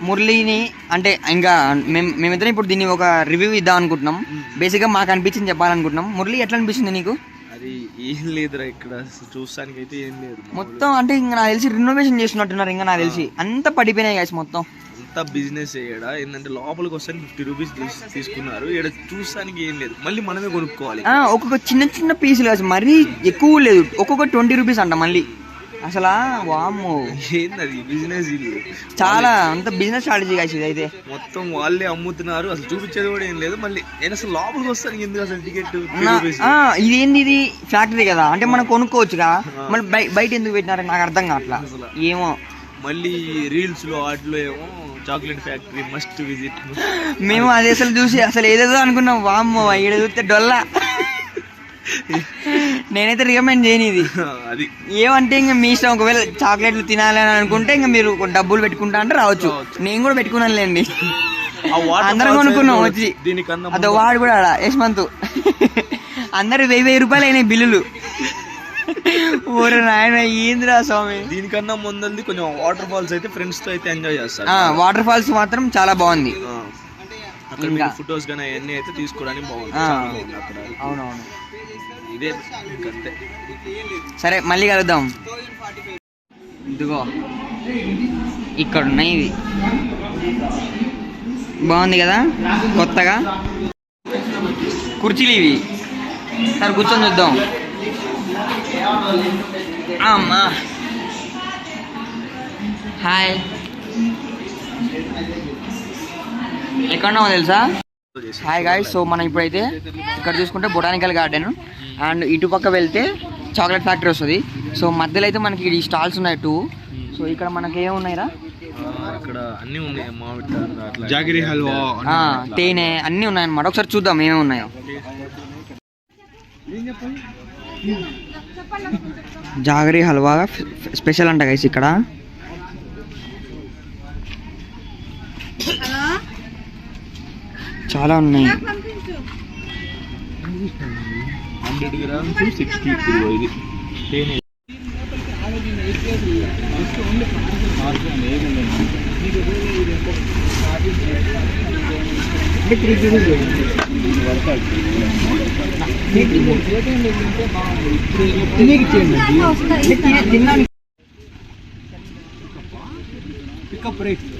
మురళిని అంటే ఇంకా మేమిద్దరం ఇప్పుడు దీన్ని ఒక రివ్యూ ఇద్దాం అనుకుంటున్నాం. బేసిక్గా మాకు అనిపించింది చెప్పాలనుకుంటున్నాం. మురళి ఎట్లా అనిపించింది నీకు? అది ఏం లేదురా, ఇక్కడ చూస్తానికి అయితే ఏం లేదు మొత్తం. అంటే ఇంకా నాకు తెలిసి రినోవేషన్ చేస్తున్నట్టున్నారు, ఇంకా నాకు తెలిసి అంత పడిపోయినాయి గైస్ మొత్తం. అంతా బిజినెస్ చేయడా ఏంటంటే లోపలికి వస్తే 50 రూపీస్ తీసుకున్నారు, ఇక్కడ చూస్తానికి ఏం లేదు, మళ్ళీ మనమే కొనుక్కోవాలి. ఒక్కొక్క చిన్న చిన్న పీసులు కాదు, మరీ ఎక్కువ లేదు, ఒక్కొక్క 20 రూపీస్ అంట మళ్ళీ. అసలు వామ్మో ఏంది బిజినెస్ ఇల్లు, చాలా అంత బిజినెస్ స్ట్రాటజీ కాదు ఇది అయితే. మొత్తం వాళ్ళే అమ్ముతున్నారు, అసలు చూపించేది కూడా ఏం లేదు. మళ్ళీ నేను అసలు లోపలికి వస్తాను ఎందుకు అసలు టికెట్. ఇదేంది, ఇది ఫ్యాక్టరీ కదా అంటే మనం కొనుక్కోవచ్చుగా, మళ్ళీ బయట ఎందుకు పెట్టినారని నాకు అర్థం కావట్లా ఏమో. మళ్ళీ రీల్స్ లో వాటిలో ఏమో చాక్లెట్ ఫ్యాక్టరీ మస్ట్ విజిట్. మేము అది అసలు చూసి అసలు ఏదేదో అనుకున్నాం, వామ్మో ఇక్కడ చూస్తే డొల్లా. నేనైతే రికమెండ్ చేయను ఇది. అది ఏమంటే ఇంకా మీ ఇష్టం, ఒకవేళ చాక్లెట్లు తినాలి అని అనుకుంటే ఇంకా మీరు డబ్బులు పెట్టుకుంటా అంటే రావచ్చు. నేను కూడా పెట్టుకున్నానులేండి, అందరం కొనుక్కున్నాం వచ్చి. దీనికన్నా అదో వాడు కూడా ఆడ యశ్వంత్ అందరు 1000 రూపాయలు అయినాయి బిల్లులు. ఓరే నాయన ఏందిరా స్వామి. దీనికన్నా ముందు కొంచెం వాటర్ ఫాల్స్ అయితే ఫ్రెండ్స్ తో అయితే ఎంజాయ్ చేస్తారు. వాటర్ ఫాల్స్ మాత్రం చాలా బాగుంది. అక్కడ ఫొటోస్ కానీ అవన్నీ అయితే తీసుకోవడానికి బాగుంది. అక్కడ అవునవును. ఇదే ఇంకంతే. సరే మళ్ళీ కలుద్దాం. ఇదిగో ఇక్కడ ఉన్నాయి ఇవి, బాగుంది కదా కొత్తగా కుర్చీలు ఇవి. సరే కూర్చొని చూద్దాం. అమ్మా హాయ్, ఎక్కడున్నామో తెలుసా? Hi guys. సో మనం ఇప్పుడైతే ఇక్కడ చూసుకుంటే బొటానికల్ గార్డెన్ అండ్ ఇటుపక్క వెళ్తే చాక్లెట్ ఫ్యాక్టరీ వస్తుంది. సో మధ్యలో అయితే మనకి ఈ స్టాల్స్ ఉన్నాయి 2. సో ఇక్కడ మనకి ఏమున్నాయిరా, ఇక్కడ అన్ని ఉన్నాయి, మామిడి జాగిరి హల్వా, తేనె అన్నీ ఉన్నాయన్నమాట. ఒకసారి చూద్దాం ఏమేమి ఉన్నాయో. జాగరీ హల్వా స్పెషల్ అంట గైస్ ఇక్కడ. చాలా ఉన్నాయి. 100 grams 60 ఇది తేనె.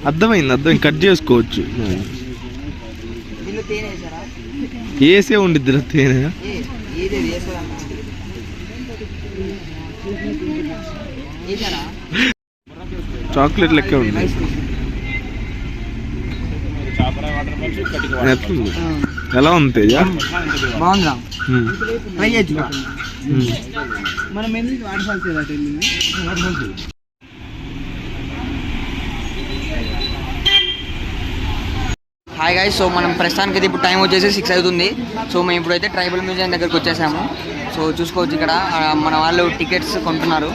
అర్థమైంది, కట్ చేసుకోవచ్చు. ఏసే ఉండిద్ది తేనె. చాక్లెట్ లెక్క ఉంది. ఎలా ఉంది తేజ? బాగుందా? ట్రై చేయొచ్చు. మనం హాయ్ గైస్. సో మనం ప్రస్తుతానికి అయితే ఇప్పుడు టైం వచ్చేసి 6 అవుతుంది. సో మేము ఇప్పుడైతే ట్రైబల్ మ్యూజియం దగ్గరికి వచ్చేసాము. సో చూసుకోవచ్చు ఇక్కడ మన వాళ్ళు టికెట్స్ కొంటున్నారు.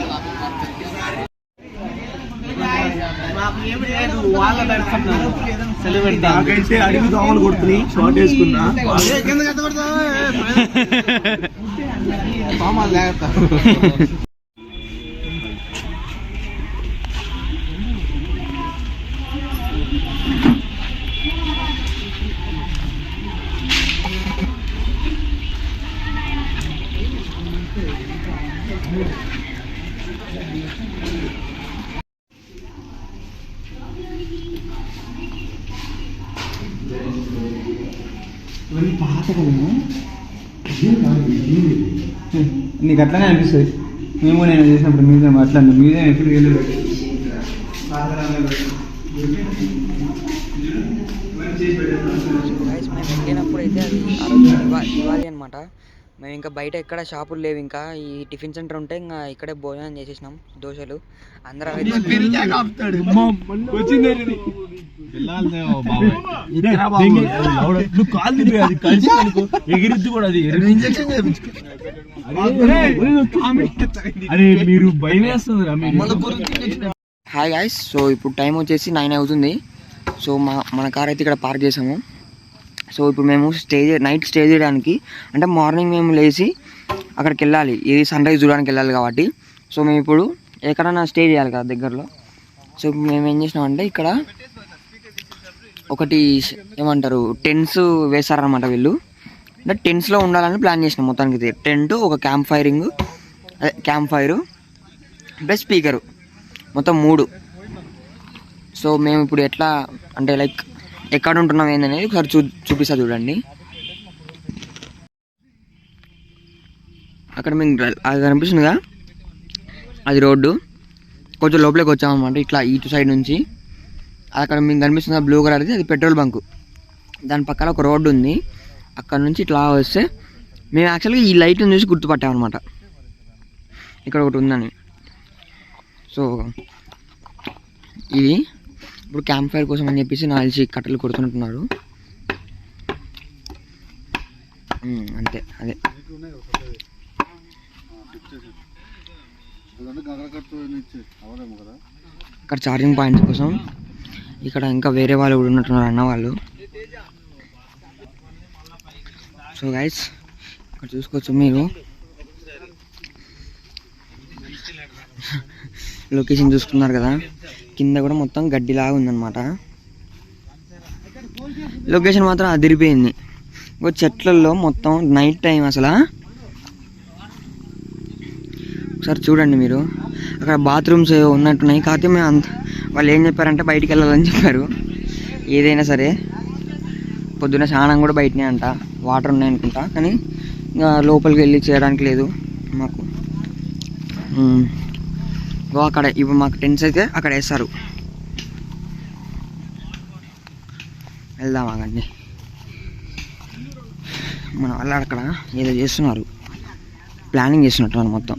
అడిగి దోమలు కొడుతున్నాయి, షార్ట్ వేసుకున్నా. పాత కదమ్మా, నీకు అట్లానే అనిపిస్తుంది. మేము నేను చేసినప్పుడు మ్యూజియం అట్లా మ్యూజియం ఎప్పుడు వెళ్ళలేదు. గైస్ మేము వెళ్ళినప్పుడు అయితే అది ఆ రోజు దివాళీ అనమాట. మేము ఇంకా బయట ఎక్కడ షాపులు లేవు, ఇంకా ఈ టిఫిన్ సెంటర్ ఉంటే ఇంకా ఇక్కడే భోజనం చేసేసినాం, దోశలు. అందరం అయితే హాయ్ గాయ్స్. సో ఇప్పుడు టైం వచ్చేసి 9 అవుతుంది. సో మన కార్ అయితే ఇక్కడ పార్క్ చేసాము. సో ఇప్పుడు మేము నైట్ స్టే చేయడానికి, అంటే మార్నింగ్ మేము లేచి అక్కడికి వెళ్ళాలి, ఇది సన్ రైజ్ చూడడానికి వెళ్ళాలి కాబట్టి. సో మేము ఇప్పుడు ఎక్కడైనా స్టే చేయాలి కదా దగ్గరలో. సో మేము ఏం చేసినామంటే ఇక్కడ ఒకటి ఏమంటారు టెంట్స్ వేస్తారనమాట వీళ్ళు. అంటే టెంట్స్లో ఉండాలని ప్లాన్ చేసినాం మొత్తానికి. టెంట్, ఒక క్యాంప్ ఫైరు ప్లస్ స్పీకరు, మొత్తం 3. సో మేము ఇప్పుడు ఎట్లా అంటే లైక్ ఎక్కడ ఉంటున్నాం ఏందనేది ఒకసారి చూపిస్తా చూడండి. అక్కడ మేము అది కనిపిస్తుందిగా, అది రోడ్డు. కొంచెం లోపలికి వచ్చామన్నమాట ఇట్లా ఇటు సైడ్ నుంచి. అక్కడ మీకు కనిపిస్తుంది బ్లూ కలర్, అది పెట్రోల్ బంకు. దాని పక్కన ఒక రోడ్డు ఉంది. అక్కడ నుంచి ఇట్లా వస్తే మేము యాక్చువల్గా ఈ లైట్ని చూసి గుర్తుపట్టామన్నమాట ఇక్కడ ఒకటి ఉందని. సో ఇది ఇప్పుడు క్యాంప్ ఫైర్ కోసం అని చెప్పేసి నాల్చి కట్టెలు కొడుతున్నట్టున్నారు. అంతే, అదే ఇక్కడ ఛార్జింగ్ పాయింట్స్ కోసం. ఇక్కడ ఇంకా వేరే వాళ్ళు కూడా ఉన్నట్టున్నారు, అన్న వాళ్ళు. సో గైస్ ఇక్కడ చూసుకోవచ్చు మీరు, లొకేషన్ చూసుకున్నారు కదా, కింద కూడా మొత్తం గడ్డిలాగా ఉందన్నమాట. లొకేషన్ మాత్రం అదిరిపోయింది. చెట్లలో మొత్తం నైట్ టైం అసలు ఒకసారి చూడండి మీరు. అక్కడ బాత్రూమ్స్ ఉన్నట్టున్నాయి, కాకపోతే మేము వాళ్ళు ఏం చెప్పారంటే బయటికి వెళ్ళాలని చెప్పారు. ఏదైనా సరే పొద్దున్న స్నానం కూడా బయటనే అంట, వాటర్ ఉన్నాయనుకుంటా, కానీ ఇంకా లోపలికి వెళ్ళి చేయడానికి లేదు మాకు. అక్కడ ఇప్పుడు మాకు టెంట్స్ అయితే అక్కడ వేస్తారు. వెళ్దాం ఆగండి. మన వాళ్ళు అక్కడ ఏదో చేస్తున్నారు, ప్లానింగ్ చేస్తున్నట్టు మొత్తం.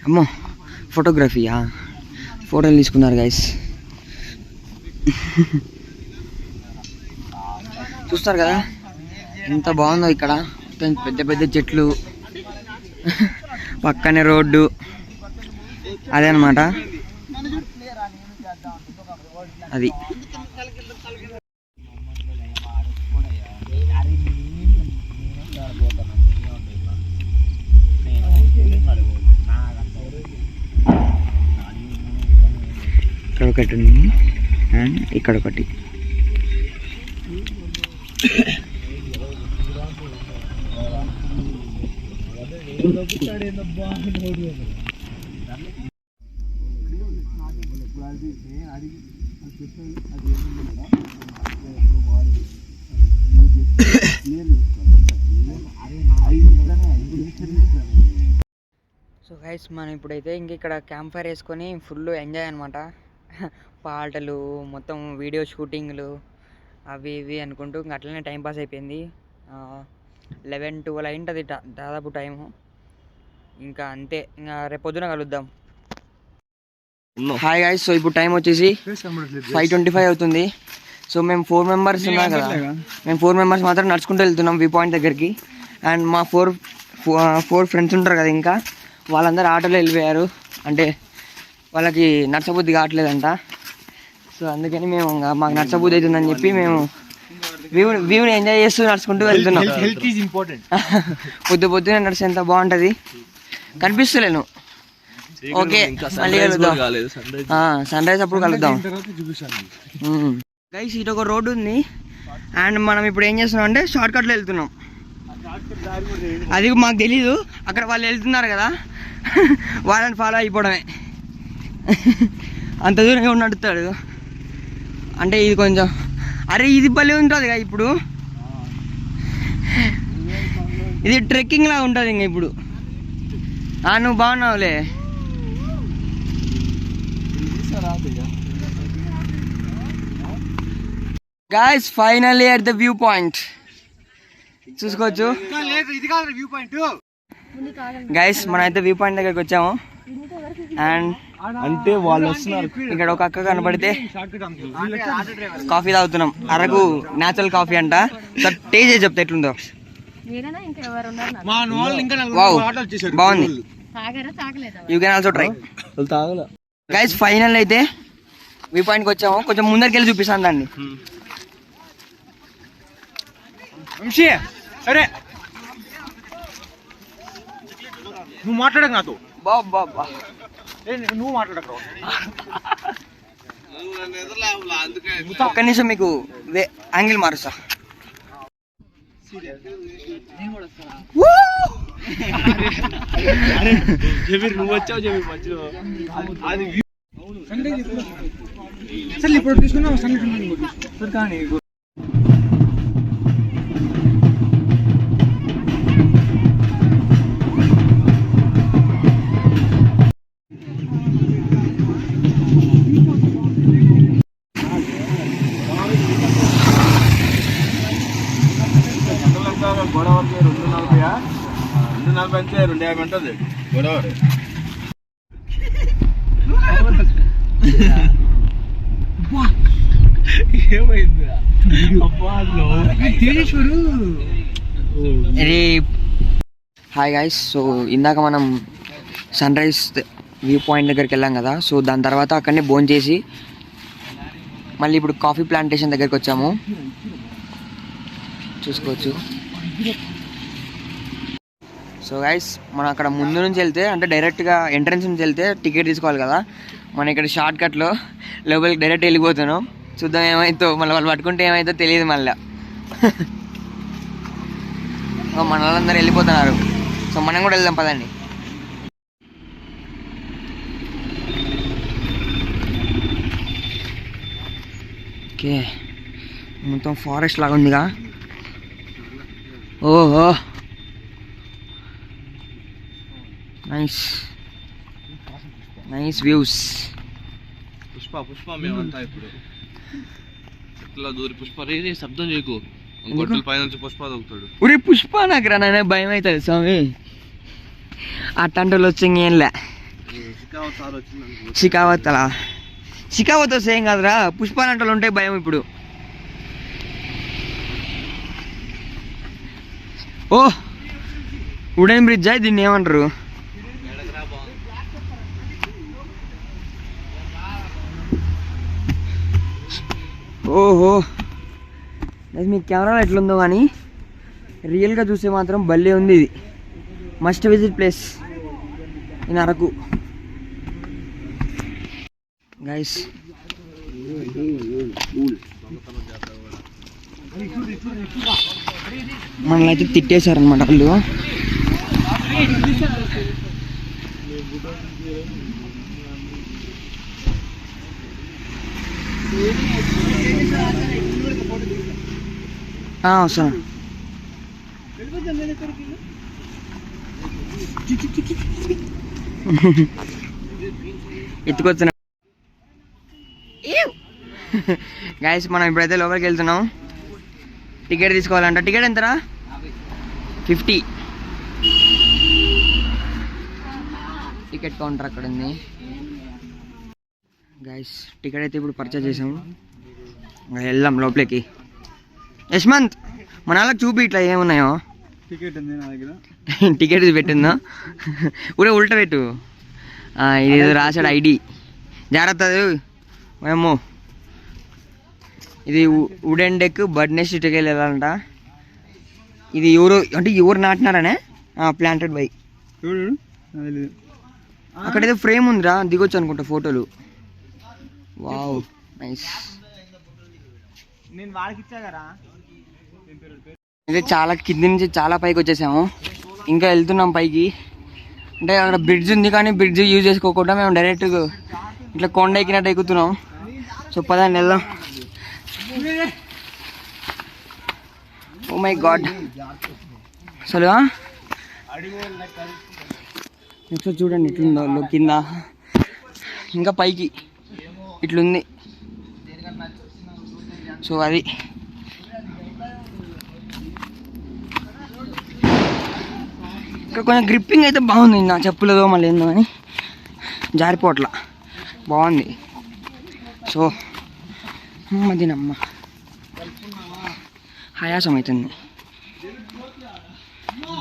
అమ్మో ఫోటోగ్రఫీయా, ఫోటోలు తీసుకున్నారు గైస్. చూస్తారు కదా ఎంత బాగుందో ఇక్కడ. పెద్ద పెద్ద చెట్లు, పక్కనే రోడ్డు, అదే అన్నమాట అది. ఇక్కడ ఒకటి ఉంది అండ్ ఇక్కడ ఒకటి. సో గైస్ మనం ఇప్పుడైతే ఇంక ఇక్కడ క్యాంప్ ఫైర్ వేసుకొని ఫుల్ ఎంజాయ్ అనమాట. పాటలు, మొత్తం వీడియో షూటింగ్లు అవి ఇవి అనుకుంటూ ఇంక అట్లనే టైంపాస్ అయిపోయింది. 11-12 అయింటుంది దాదాపు టైము. ఇంకా అంతే, ఇంకా రేపు పొద్దున కలుద్దాం. Hi guys. సో ఇప్పుడు టైం వచ్చేసి 5:25 అవుతుంది. సో మేము 4 మెంబర్స్ ఉన్నాం కదా, మేము 4 మెంబర్స్ మాత్రం నడుచుకుంటూ వెళ్తున్నాం వ్యూ పాయింట్ దగ్గరికి. అండ్ మా 4 ఫ్రెండ్స్ ఉంటారు కదా, ఇంకా వాళ్ళందరూ ఆటోలో వెళ్ళిపోయారు. అంటే వాళ్ళకి నచ్చబుద్ధి కావట్లేదంట. సో అందుకని మేము మాకు నచ్చబుద్ధి అవుతుందని చెప్పి మేము వ్యూని ఎంజాయ్ చేస్తూ నడుచుకుంటూ వెళ్తున్నాం. Health is important. పొద్దునే నడిస్తే ఎంత బాగుంటుంది, కనిపిస్తలేను. ఓకే మళ్ళీ కలుద్దాం, సన్ రైజ్ అప్పుడు కలుద్దాం. గైస్ ఇటు ఒక రోడ్డు ఉంది అండ్ మనం ఇప్పుడు ఏం చేస్తున్నాం అంటే షార్ట్ కట్లో వెళ్తున్నాం. అది మాకు తెలీదు, అక్కడ వాళ్ళు వెళ్తున్నారు కదా వాళ్ళని ఫాలో అయిపోవడమే. అంత దూరంగా నడుస్తాడు అంటే ఇది కొంచెం అరే ఇది భలే ఉంటుంది ఇప్పుడు ఇది ట్రెక్కింగ్ లాగా ఉంటుంది ఇంకా ఇప్పుడు నువ్వు బాగున్నావులే guys finally at the view point చూసుకోవచ్చు గైస్ మనమైతే వ్యూ పాయింట్ దగ్గరికి వచ్చాము అండ్ అంటే వాళ్ళు వస్తున్నారు. ఇక్కడ ఒక అక్క కనపడితే కాఫీ తాగుతున్నాం. అరకు న్యాచురల్ కాఫీ అంట. టేస్ట్ చేసి చెప్తే ఎట్లుందో. వావ్ బాగుంది. You can also try. Guys final అయితే వ్యూ పాయింట్కి వచ్చాము. కొంచెం ముందరికి వెళ్ళి చూపిస్తాను దాన్ని. అరే నువ్వు మాట్లాడక నాతో. బాబా నువ్వు మాట్లాడక. ఒక్క నిమిషం మీకు యాంగిల్ మారుస్తా. నువ్వు వచ్చావు చెప్పి మధ్యలో సరే ఇప్పుడు తీసుకున్నావు కానీ గోదావరికి 240 అంటే 250 ఉంటుంది గోదావరి. ఏమైంది హాయ్ గైస్. సో ఇందాక మనం సన్ రైజ్ వ్యూ పాయింట్ దగ్గరికి వెళ్ళాం కదా. సో దాని తర్వాత అక్కడనే భోజనం చేసి మళ్ళీ ఇప్పుడు కాఫీ ప్లాంటేషన్ దగ్గరికి వచ్చాము. చూసుకోవచ్చు. సో గైస్ మనం అక్కడ ముందు నుంచి వెళ్తే అంటే డైరెక్ట్గా ఎంట్రన్స్ నుంచి వెళ్తే టికెట్ తీసుకోవాలి కదా. మనం ఇక్కడ షార్ట్ కట్లో లోపలికి డైరెక్ట్ వెళ్ళిపోతున్నాం. చూద్దాం ఏమైతే మళ్ళీ వాళ్ళు పట్టుకుంటే ఏమైతే తెలియదు. మళ్ళీ మన వాళ్ళందరూ వెళ్ళిపోతున్నారు. సో మనం కూడా వెళ్దాం పదండి. ఓకే మొత్తం ఫారెస్ట్ లాగా ఉందిగా. ఓహో నైస్ నైస్ వ్యూస్. పుష్ప మేమంతా ఇప్పుడు ఇట్లా దూరి పుష్ప రే శబ్దం చేయకు. గొడ్డల పైన నుంచి పుష్ప దొక్కుతాడు. ఉరి పుష్ప నాకు రా నాన్న భయం అవుతుంది స్వామి. అట్టంటోళ్ళు వచ్చి ఇంకేంలే. షికావత్ వస్తే ఏం కాదురా. పుష్ప అంటలు ఉంటాయి భయం ఇప్పుడు. ఓ వుడెన్ బ్రిడ్జ్ దీన్ని ఏమంటారు? ఓహో మీ కెమెరాలో ఎట్లుందో కానీ రియల్గా చూస్తే మాత్రం భలే ఉంది. ఇది must visit place in Araku guys. మనల్ని అయితే తిట్టేశారనమాట వాళ్ళు. వస్తాను. ఎత్తుకొస్తున్నా గైస్. మనం ఇప్పుడైతే లోపలికి వెళ్తున్నాం. టికెట్ తీసుకోవాలంట. టికెట్ ఎంతరా? 50. టికెట్ కౌంటర్ అక్కడ ఉంది గైస్. టికెట్ అయితే ఇప్పుడు పర్చేజ్ చేసాము. వెళ్దాం లోపలికి. యశ్మంత్ మన వాళ్ళకి చూపి ఇట్లా ఏమున్నాయో. టికెట్ ఉంది నా దగ్గర. టికెట్ పెట్టిందా? ఊరే ఉల్టా పెట్టు. ఇది రాశాడు ఐడి. జాగ్రత్త ఏమో. ఇది వుడెన్ డెక్ బర్డ్ నెస్ట్ ఇటుకి వెళ్ళాలంట. ఇది ఎవరు నాటినారనే ప్లాంటెడ్ బై. అక్కడైతే ఫ్రేమ్ ఉందిరా దిగొచ్చు అనుకుంటా ఫోటోలు. Wow nice. నేను వాడికి ఇచ్చా కదా. అయితే చాలా కింది నుంచి చాలా పైకి వచ్చేసాము. ఇంకా వెళ్తున్నాం పైకి. అంటే అక్కడ బ్రిడ్జ్ ఉంది కానీ బ్రిడ్జ్ యూజ్ చేసుకోకుండా మేము డైరెక్ట్ ఇట్లా కొండ ఎక్కినట్టు ఎక్కుతున్నాం. సో పదండి వెళ్దాం. ఓ మై గాడ్ అసలు ఒకసారి చూడండి ఇట్లుందో కింద ఇంకా పైకి ఇట్లుంది. సో అది ఇక్కడ కొంచెం గ్రిప్పింగ్ అయితే బాగుంది. నా చెప్పులదో మళ్ళీ ఏందో అని జారిపోట్ల బాగుంది. సో అమ్మదినమ్మ ఆయాసం అవుతుంది.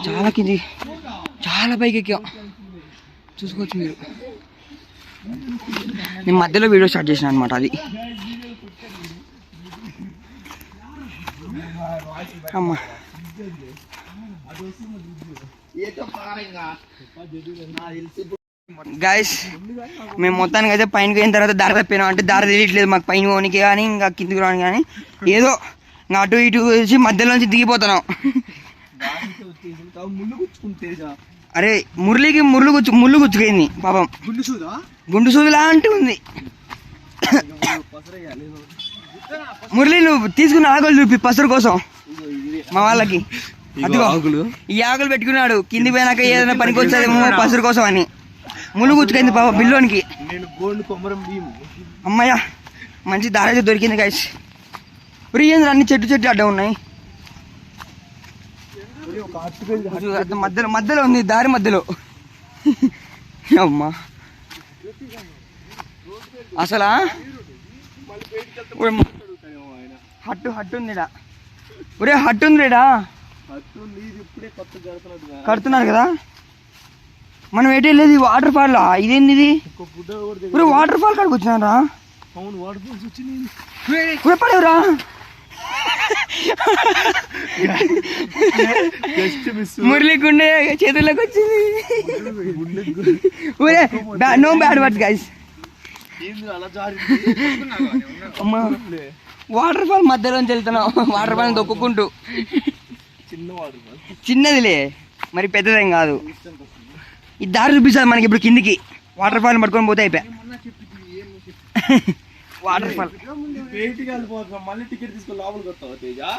చాలా కింది చాలా పైకి ఎక్కాం చూసుకోవచ్చు మీరు. నేను మధ్యలో వీడియో స్టార్ట్ చేసిన అనమాట. అది అమ్మ గైస్ మేము మొత్తానికి అయితే పైనకి పోయిన తర్వాత దారి తప్పినాం. అంటే దారి తెలియట్లేదు మాకు పైన పోనీకి కానీ ఇంకా కిందికి రావడానికి కానీ. ఏదో ఇంకా అటు ఇటు వచ్చి మధ్యలో నుంచి దిగిపోతున్నాం. అరే మురళికి ముళ్ళు గుచ్చుకైంది పాపం. గుండు సూదిలా అంటే ఉంది. మురళి నువ్వు తీసుకున్న ఆకులు చూపి పసరు కోసం మా వాళ్ళకి. అదిగో ఈ ఆకులు పెట్టుకున్నాడు. కింది పోయినాక ఏదైనా పనికి వచ్చేదేమో పసరు కోసం అని. ముళ్ళు గుచ్చుకైంది పాప బిల్లోనికి. అమ్మయ్య మంచి దారి అయితే దొరికింది గైస్. ఏంద్ర అన్ని చెట్టు అడ్డం ఉన్నాయి. మధ్యలో ఉంది దారి మధ్యలో. అమ్మా అసలా హట్టు ఉందిడా. ఒరే హట్టు ఉందిడా కడుతున్నారు కదా. మనం ఎటు వెళ్ళేది వాటర్ ఫాల్. ఇదేంది ఇది? వాటర్ ఫాల్ కాడికి వచ్చినారా? పడేవరా మురళికుండే చేతుల్లోకి వచ్చింది. No bad words guys. Waterfall మధ్యలోంచి వెళ్తున్నాం. Water fall దొక్కుంటూ. చిన్నదిలే మరి పెద్దదేం కాదు. ఈ దారి చూపిస్తుంది మనకి ఇప్పుడు కిందికి. వాటర్ ఫాల్ పట్టుకొని పోతే అయిపోయా. వాటర్ ఫాల్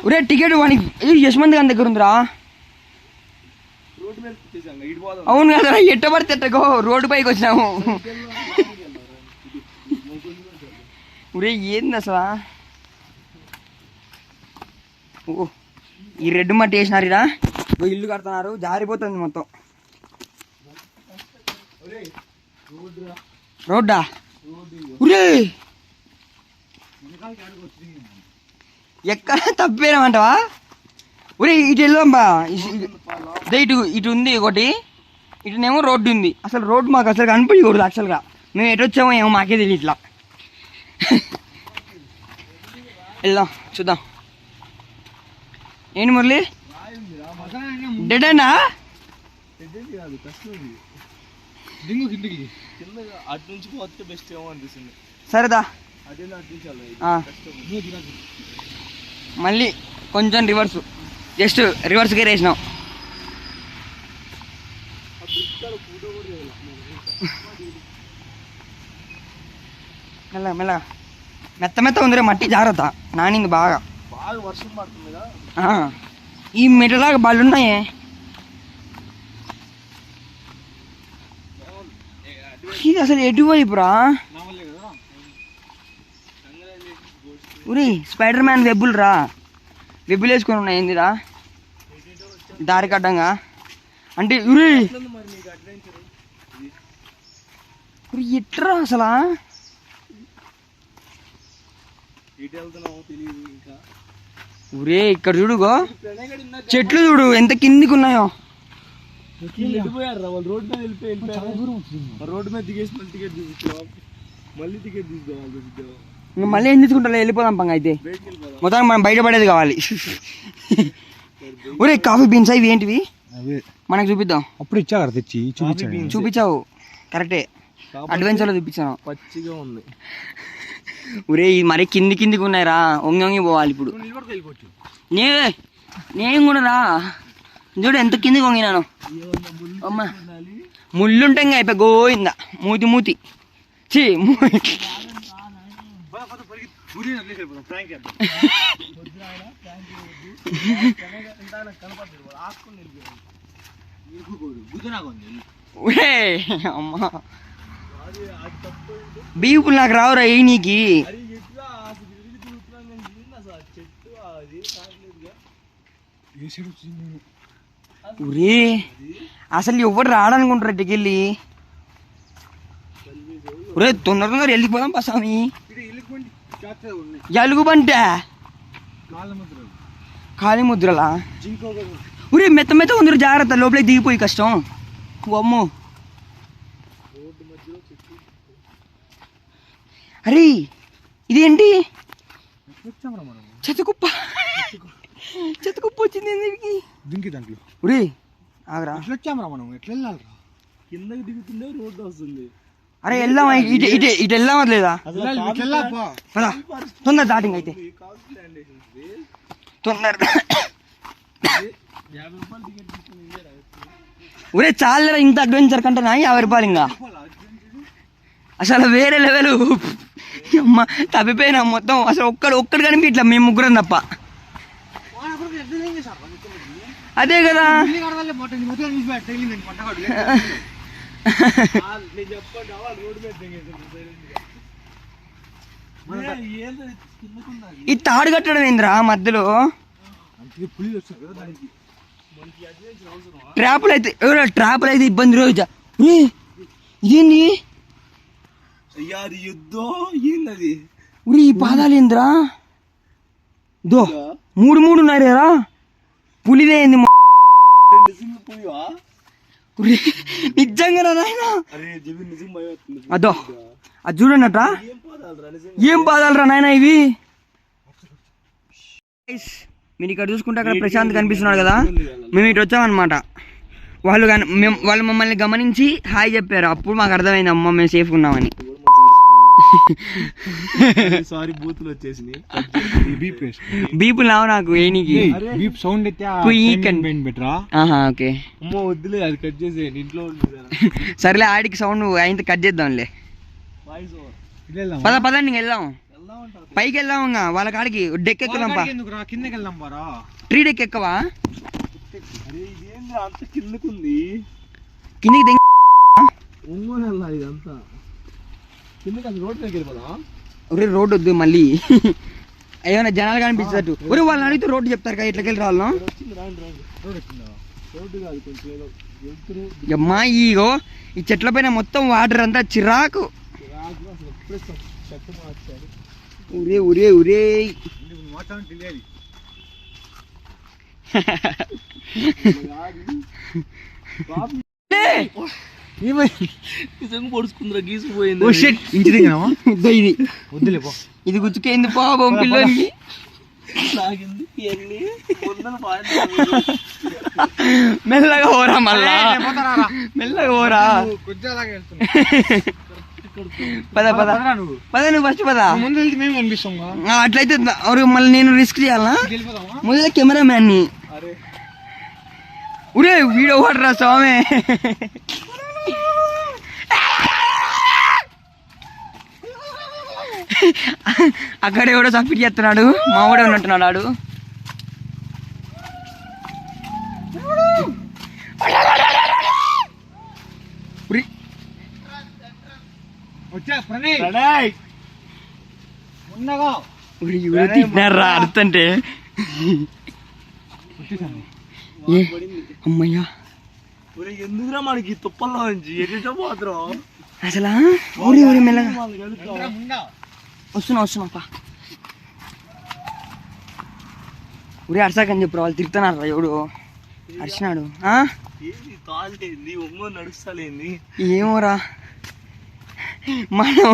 ఒరే టికెట్ వానికి యశ్వంత్ గారి దగ్గర ఉందిరా. అవును కదరా ఎట్ట పడితే ఎట్టకో రోడ్డు పైకి వచ్చినాము. ఒరే ఏంది అసలు? ఓ ఈ రెడ్ మట్టి వేసినారు ఇరా. ఇల్లు కడుతున్నారు. జారిపోతుంది మొత్తం. రోడ్డా ఒరే ఎక్కడ తప్పిపోయినామంటావా? ఒరే ఇటు వెళ్ళాంబా. ఇటు ఉంది ఒకటి, ఇటునేమో రోడ్డు ఉంది. అసలు రోడ్డు మాకు అసలు కనిపించకూడదు. యాక్చువల్గా మేము ఎటు వచ్చామో ఏమో మాకే తెలియదు. ఇట్లా వెళ్దాం చూద్దాం. ఏంటి మురళి డెడ్ అయినా? సరేదా మళ్ళీ కొంచెం రివర్స్, జస్ట్ రివర్స్ గేర్ వేసినాం. మెల్లగా మెల్లగా మెత్త ఉందిరే మట్టి. జాగ్రత్త నానింది బాగా. వర్షం పడుతుంది. ఈ మెటలాగా బళ్ళు ఉన్నాయి. ఇది అసలు ఎటువైపురా? ఉరి స్పైడర్ మ్యాన్ వెబ్బులు రా. వెబ్బులు వేసుకొని ఉన్నాయి ఏందిరా దారి కడ్డంగా. అంటే ఉరి ఎట్రా అసలా? ఊరే ఇక్కడ చూడుగో చెట్లు చూడు ఎంత కిందికి ఉన్నాయో. మళ్ళీ ఏం తీసుకుంటా వెళ్ళిపోదాం పంగ. అయితే మొత్తం మనం బయటపడేది కావాలి. ఒరే కాఫీ బీన్స్ ఇవి ఏంటివి మనకు చూపిద్దాం. అప్పుడు ఇచ్చా కదా తెచ్చి చూపించావు కరెక్టే. అడ్వెంచర్లో చూపించాను. పచ్చిగా ఉంది. ఒరే ఇది మరీ కిందికి ఉన్నాయిరా. వంగి పోవాలి ఇప్పుడు. నేను కూడా రా చూడు ఎంత కిందికి వంగినాను. అమ్మ ముళ్ళుంటే ఇంకా అయిపోయి గోయిందా మూతి ఛీ, ఒరే అమ్మా బీపులు నాకు రావురా ఏ నీకి. ఒరే అసలు ఎవరు రాడనుకుంటారు అట్టుకెళ్ళి. ఒరే తొందర వెళ్ళిపోదాం పసామి. ఎలుగుబంట కాలి ముద్రలా. ఒరే మెత్త మెత్త ఉందరు జాగ్రత్త, లోపలికి దిగిపోయి కష్టం. అమ్మో అరే ఇదేంటి చెత్తకుప్ప వచ్చింది దింకి దాంట్లో. ఒరే ఆగరా, ఎట్లా వచ్చామరా మనం? ఎట్లా వెళ్ళాలరా? కిందకి దిగుతుండే రోడ్డు వస్తుంది. అరే వెళ్దామా, ఇటు వెళ్దామా లేదా? పదా తొందర దాటింగ్ అయితే తొందర. ఒరే చాలరా, ఇంత అడ్వెంచర్ కంటే నా 50 రూపాయలు ఇంకా అసలు వేరే లెవెల్. అమ్మ తప్పిపోయినా మొత్తం. అసలు ఒక్కడు కనిపించట్లా, మేము ముగ్గురం తప్ప. అదే కదా ఈ తాడు కట్టడం ఏందిరా మధ్యలో? ట్రాపులు అయితే ఇబ్బంది రోజు. ఇదేంది ఉరి ఈ పాదాలు ఏందిరా? దో 3 ఉన్నారా? పులిదే ఏంది నిజంగా నాయన? అదో అది చూడన్నట. ఏం పాదాలరా నాయన ఇవి? మీరు ఇక్కడ చూసుకుంటే అక్కడ ప్రశాంత్ కనిపిస్తున్నాడు కదా, మేము ఇటు వచ్చామన్నమాట. వాళ్ళు మమ్మల్ని గమనించి హాయ్ చెప్పారు. అప్పుడు మాకు అర్థమైంది అమ్మ మేము సేఫ్గా ఉన్నామని. సారీ బూతులు వచ్చేసినాయి. బీపులు నావు నాకు ఏనికి బీప్ సౌండ్ బెటరా. ఓకే అమ్మ వద్దులే, అది కట్ చేసేయండి. ఇంట్లో సరేలే, ఆడికి సౌండ్ ఆయన కట్ చేద్దాంలే. పదండి వెళ్దాం, పైకి వెళ్దాం. ఇంకా వాళ్ళ కాడికి డెక్ ఎక్కుదాం. కిందకి వెళ్దాం బారా. Tree deck ఎక్కవా? అంత కిందకుంది. కిందికి ఇదంతా కిందకి రోడ్ దగ్గర వెళ్ళిపోదా? ఒరే రోడ్డు వద్దు మళ్ళీ, ఏమైనా జనాలు కనిపించేటట్టు. ఒరే వాళ్ళని అడిగితే రోడ్డు చెప్తారు కదా, ఇట్లకెళ్ళి రావాలను. అమ్మా ఇగో ఈ చెట్ల పైన మొత్తం వాటర్ అంతా చిరాకు. ఉరే ఉరే ఉరే పొడుచుకుందిరా, గీసిపోయింది. ఇది ఇది గుచ్చుకేంది పాపం పిల్లోనికి. మెల్లగా పోరా, మళ్ళా మెల్లగా పోరా. పద నువ్వు ఫస్ట్ పద. అట్లయితే మళ్ళీ నేను రిస్క్ చేయాలా? ముందు కెమెరా మ్యాన్ ని. ఉరే వీడియో వాడరా స్వామి. అక్కడ ఎవడో సబ్మిట్ చేస్తున్నాడు, మావాడే ఉన్నట్టున్నాడు ఆడు. తిన్నారా అర్థంటే? అమ్మయ్యా ఎందుకురా మనకి తుప్పల్లో నుంచి ఎటో పోతురం అసలు. ఊరి ఊరి మెల్లగా వస్తున్నా. ఊరి అర్సాకని చెప్పు, వాళ్ళు తిరుగుతున్నారా? ఎవడు అరిచినాడు? నడుస్తలేంది ఏమోరా మనం.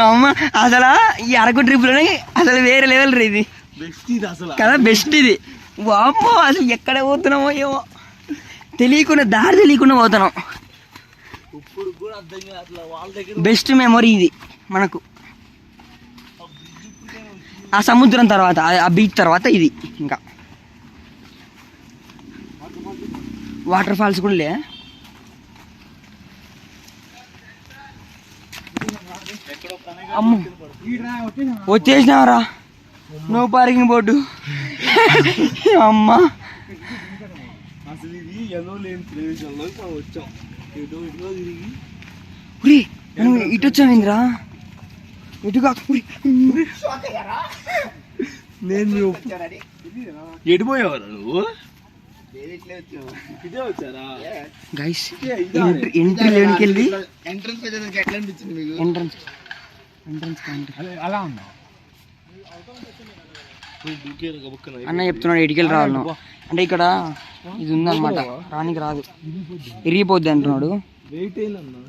అమ్మ అసలు ఈ అరకు ట్రిప్లోనే అసలు వేరే లెవెల్ రా ఇది. బెస్ట్ ఇది అసలు కదా, బెస్ట్ ఇది. వామ్మో అసలు ఎక్కడ పోతున్నామో ఏమో తెలియకుండా, దారి తెలియకుండా పోతున్నాం. ఇప్పుడు కూడా అర్థం కాదు వాళ్ళ దగ్గర. బెస్ట్ మెమొరీ ఇది మనకు. ఆ సముద్రం తర్వాత, ఆ బీచ్ తర్వాత ఇది. ఇంకా వాటర్ ఫాల్స్ కూడా లే. అమ్ము వచ్చేసినావరా, నో పార్కింగ్ బోర్డు. అమ్మా అసలు ఇది ఎన్నో లేని ప్రదేశంలో మనం వచ్చాం. ఇటో తిరిగి నువ్వు ఇటు వచ్చావింద్రా, ఇటుగా నేను ఎడిపోయావరా నువ్వు? ఇదే వచ్చారా గైస్? ఎంట్రీ లేనికి వెళ్ళి ఎంట్రన్స్ ఎట్లా అనిపించింది మీకు? ఎంట్రన్స్ అలా ఉన్నా అన్న చెప్తున్నాడు ఎడికెళ్ళి రావాలి నువ్వు అంటే. ఇక్కడ ఇది ఉందన్నమాట, రానికి రాదు, ఇరిగిపోద్ది అంటున్నాడు. వెయిట్ అయిందన్నా,